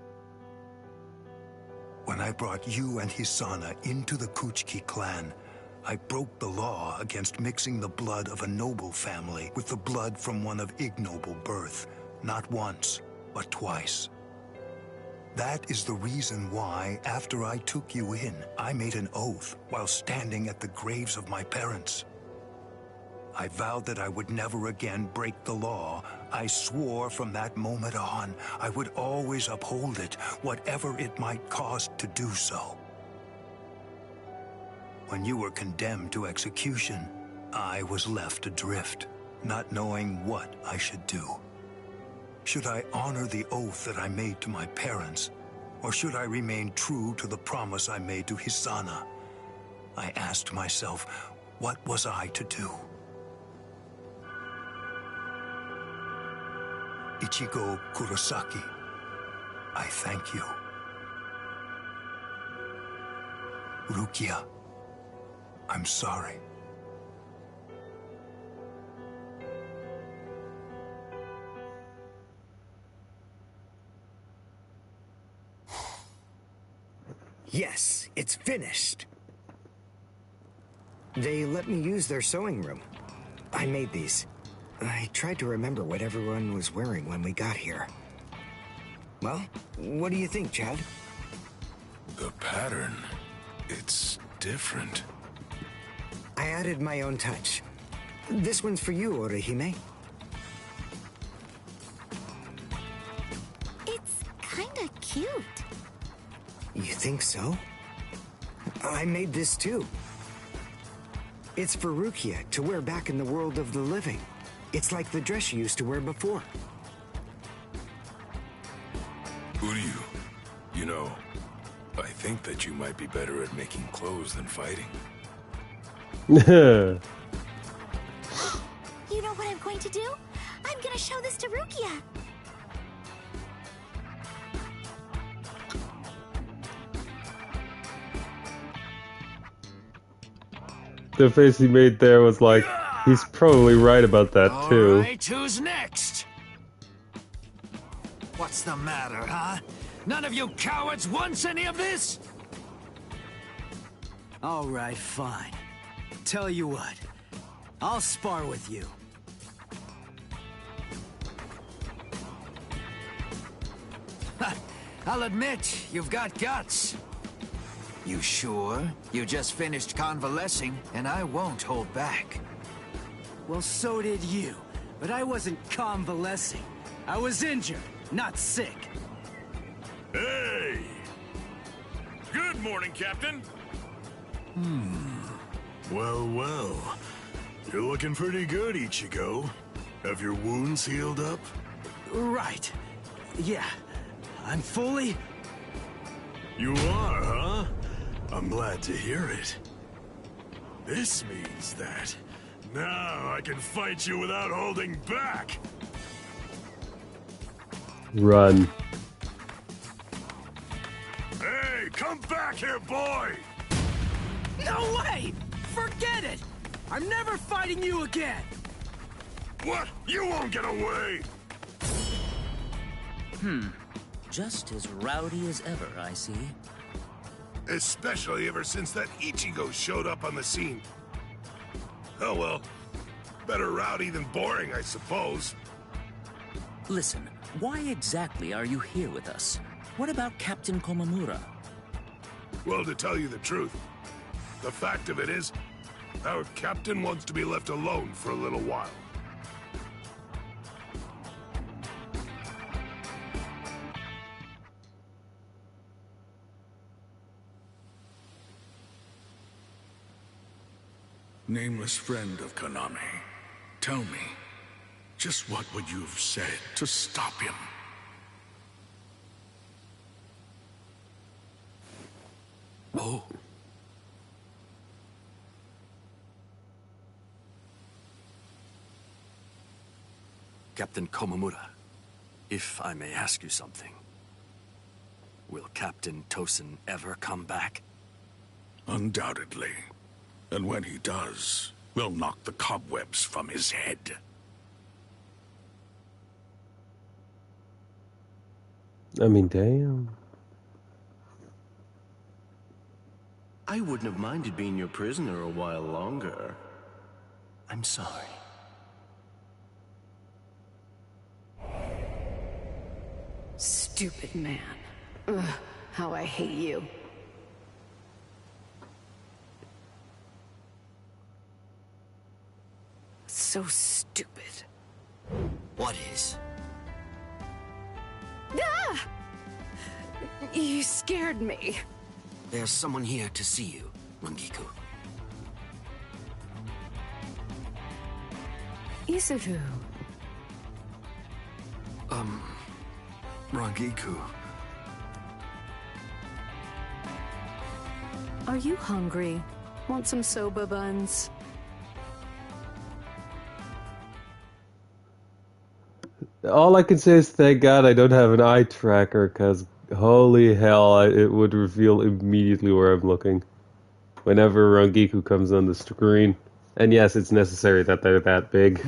Speaker 17: When I brought you and Hisana into the Kuchiki clan, I broke the law against mixing the blood of a noble family with the blood from one of ignoble birth, not once, but twice. That is the reason why, after I took you in, I made an oath while standing at the graves of my parents. I vowed that I would never again break the law. I swore from that moment on, I would always uphold it, whatever it might cost to do so. When you were condemned to execution, I was left adrift, not knowing what I should do. Should I honor the oath that I made to my parents, or should I remain true to the promise I made to Hisana? I asked myself, what was I to do? Ichigo Kurosaki, I thank you. Rukia, I'm sorry.
Speaker 3: Yes, it's finished. They let me use their sewing room. I made these. I tried to remember what everyone was wearing when we got here. Well, what do you think, Chad?
Speaker 14: The pattern, it's different.
Speaker 3: I added my own touch. This one's for you, Orihime.
Speaker 19: It's kinda cute.
Speaker 3: You think so? I made this too. It's for Rukia to wear back in the world of the living. It's like the dress she used to wear before.
Speaker 14: Uryu, you know, I think that you might be better at making clothes than fighting.
Speaker 19: You know what I'm going to do? I'm gonna show this to Rukia.
Speaker 1: The face he made there was like, he's probably right about that too.
Speaker 20: Alright, who's next? What's the matter, huh? None of you cowards wants any of this?
Speaker 16: Alright, fine. Tell you what, I'll spar with you.
Speaker 20: I'll admit, you've got guts. You sure? You just finished convalescing, and I won't hold back.
Speaker 16: Well, so did you. But I wasn't convalescing. I was injured, not sick.
Speaker 14: Hey! Good morning, Captain.
Speaker 11: Well, well. You're looking pretty good, Ichigo. Have your wounds healed up?
Speaker 16: Right. Yeah. I'm fully...
Speaker 11: You are, huh? I'm glad to hear it. This means that now I can fight you without holding back.
Speaker 1: Run.
Speaker 11: Hey, come back here, boy!
Speaker 16: No way! Forget it! I'm never fighting you again!
Speaker 11: What? You won't get away!
Speaker 4: Just as rowdy as ever, I see.
Speaker 14: Especially ever since that Ichigo showed up on the scene. Oh well. Better rowdy than boring, I suppose.
Speaker 4: Listen, why exactly are you here with us? What about Captain Komamura?
Speaker 14: Well, to tell you the truth, the fact of it is, our captain wants to be left alone for a little while.
Speaker 11: Nameless friend of Konami, tell me, just what would you have said to stop him?
Speaker 20: Oh.
Speaker 15: Captain Komamura, if I may ask you something. Will Captain Tosin ever come back?
Speaker 11: Undoubtedly. And when he does, we'll knock the cobwebs from his head.
Speaker 1: I mean, damn.
Speaker 10: I wouldn't have minded being your prisoner a while longer. I'm sorry.
Speaker 6: Stupid man. Ugh, how I hate you. So stupid.
Speaker 2: What is?
Speaker 6: Ah! You scared me.
Speaker 2: There's someone here to see you, Rangiku.
Speaker 6: Isuru.
Speaker 17: Rangiku.
Speaker 6: Are you hungry? Want some soba buns?
Speaker 1: All I can say is thank God I don't have an eye tracker, because holy hell, it would reveal immediately where I'm looking whenever Rangiku comes on the screen. And yes, it's necessary that they're that big.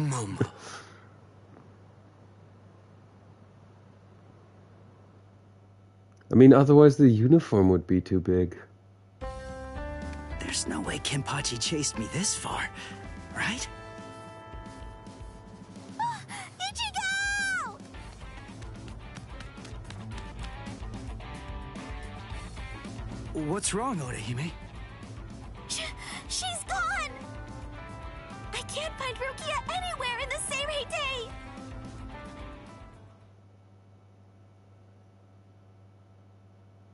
Speaker 1: I mean, otherwise the uniform would be too big.
Speaker 12: There's no way Kenpachi chased me this far, right?
Speaker 19: Ichigo!
Speaker 12: What's wrong, Orihime?
Speaker 19: She's gone! I can't find Rukia anywhere in the Seirei.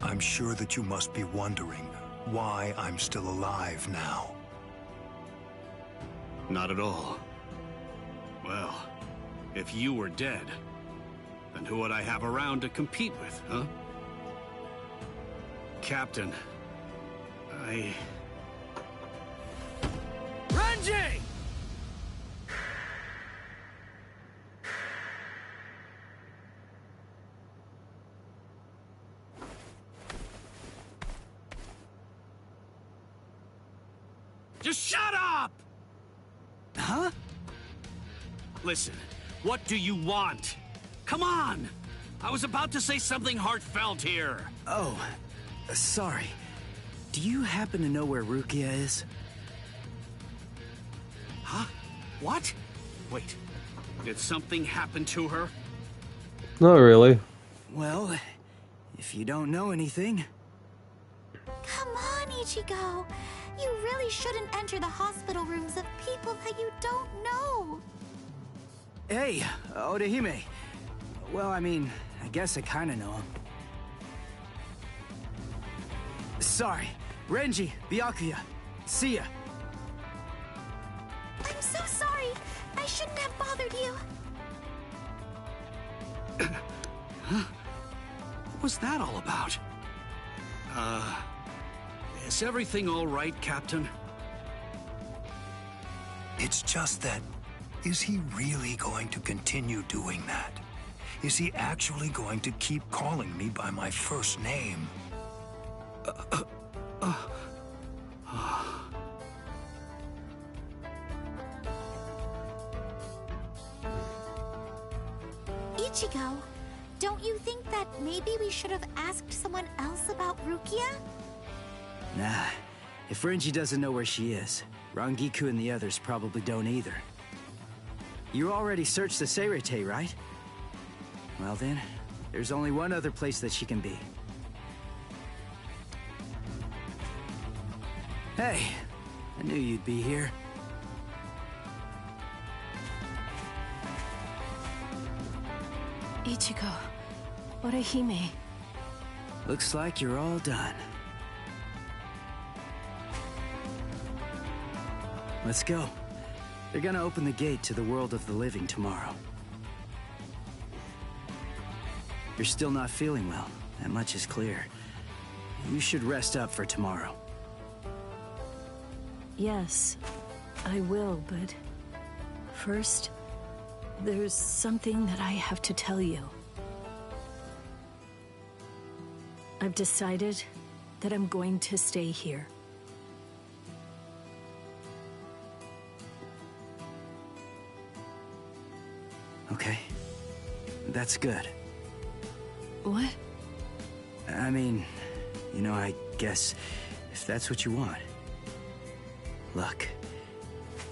Speaker 17: I'm sure that you must be wondering why I'm still alive now.
Speaker 13: Not at all. Well, if you were dead, then who would I have around to compete with, huh? Captain,
Speaker 12: Renji!
Speaker 13: Just shut up!
Speaker 12: Huh?
Speaker 13: Listen, what do you want? Come on! I was about to say something heartfelt here.
Speaker 12: Oh, sorry. Do you happen to know where Rukia is?
Speaker 13: Huh? What? Wait, did something happen to her?
Speaker 1: Not really.
Speaker 12: Well, if you don't know anything...
Speaker 19: Come on, Ichigo. You really shouldn't enter the hospital rooms of people that you don't know.
Speaker 12: Hey, Orihime. Well, I mean, I guess I kinda know him. Sorry. Renji, Byakuya. See ya.
Speaker 19: I'm so sorry. I shouldn't have bothered you.
Speaker 13: What was that all about? Is everything all right, Captain?
Speaker 17: It's just that, is he really going to continue doing that? Is he actually going to keep calling me by my first name?
Speaker 19: Ichigo, don't you think that maybe we should have asked someone else about Rukia?
Speaker 12: Nah. If Renji doesn't know where she is, Rangiku and the others probably don't either. You already searched the Seirei, right? Well then, there's only one other place that she can be. Hey, I knew you'd be here.
Speaker 6: Ichigo, Orihime.
Speaker 12: Looks like you're all done. Let's go. They're gonna open the gate to the world of the living tomorrow. You're still not feeling well. That much is clear. You should rest up for tomorrow.
Speaker 6: Yes, I will, but first, there's something that I have to tell you. I've decided that I'm going to stay here.
Speaker 12: Okay. That's good.
Speaker 6: What?
Speaker 12: I mean, you know, I guess if that's what you want. Look,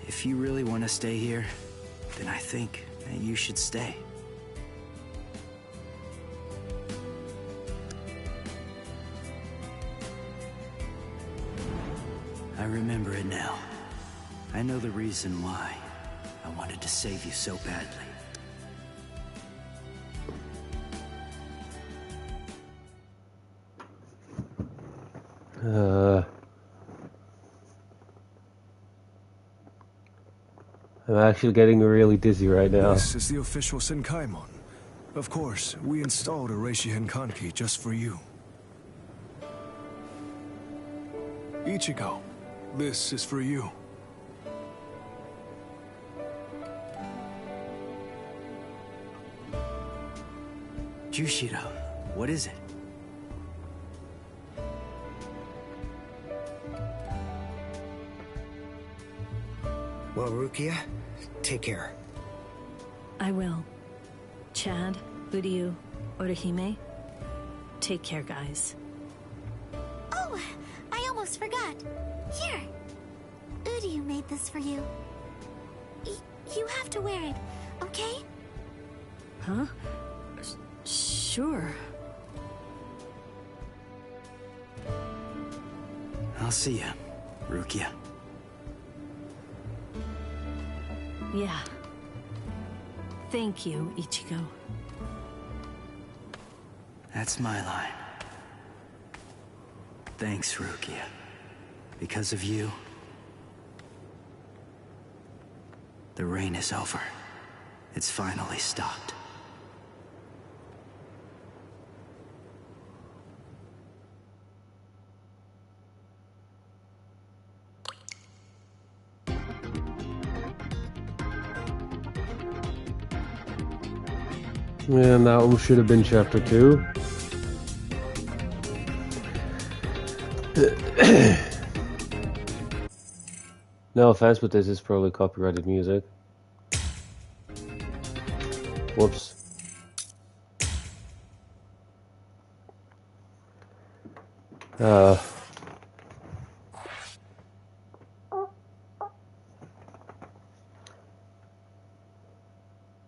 Speaker 12: if you really want to stay here, then I think that you should stay. I remember it now. I know the reason why I wanted to save you so badly.
Speaker 1: I'm actually getting really dizzy right now.
Speaker 5: This is the official Senkaimon. Of course, we installed a Reishi Henkanki just for you. Ichigo, this is for you.
Speaker 12: Jushiro, what is it?
Speaker 3: Well, Rukia, take care.
Speaker 6: I will. Chad, Uryu, Orihime, take care, guys.
Speaker 19: Oh, I almost forgot. Here. Uryu made this for you. You have to wear it, okay?
Speaker 6: Huh? Sure.
Speaker 12: I'll see ya, Rukia.
Speaker 6: Yeah. Thank you, Ichigo.
Speaker 12: That's my line. Thanks, Rukia. Because of you, the rain is over. It's finally stopped.
Speaker 1: And that one should have been chapter 2. No offense, but this is probably copyrighted music. Whoops.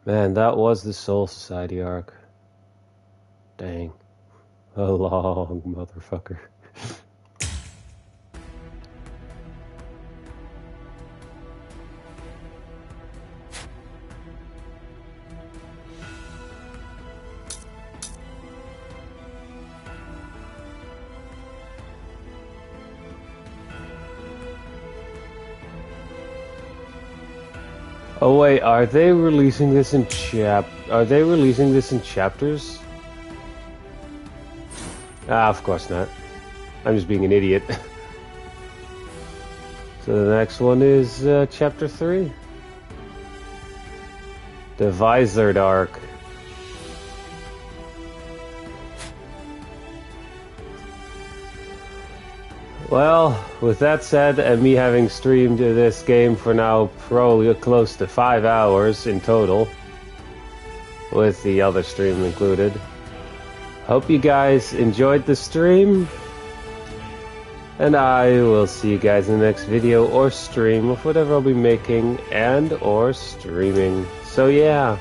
Speaker 1: Man, that was the Soul Society arc. Dang. A long motherfucker. Oh wait, are they releasing this in chapters? Ah, of course not. I'm just being an idiot. So the next one is chapter 3. The Visored arc. Well, with that said, and me having streamed this game for now probably close to 5 hours in total, with the other stream included, hope you guys enjoyed the stream, and I will see you guys in the next video or stream of whatever I'll be making and or streaming. So yeah,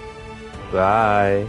Speaker 1: bye.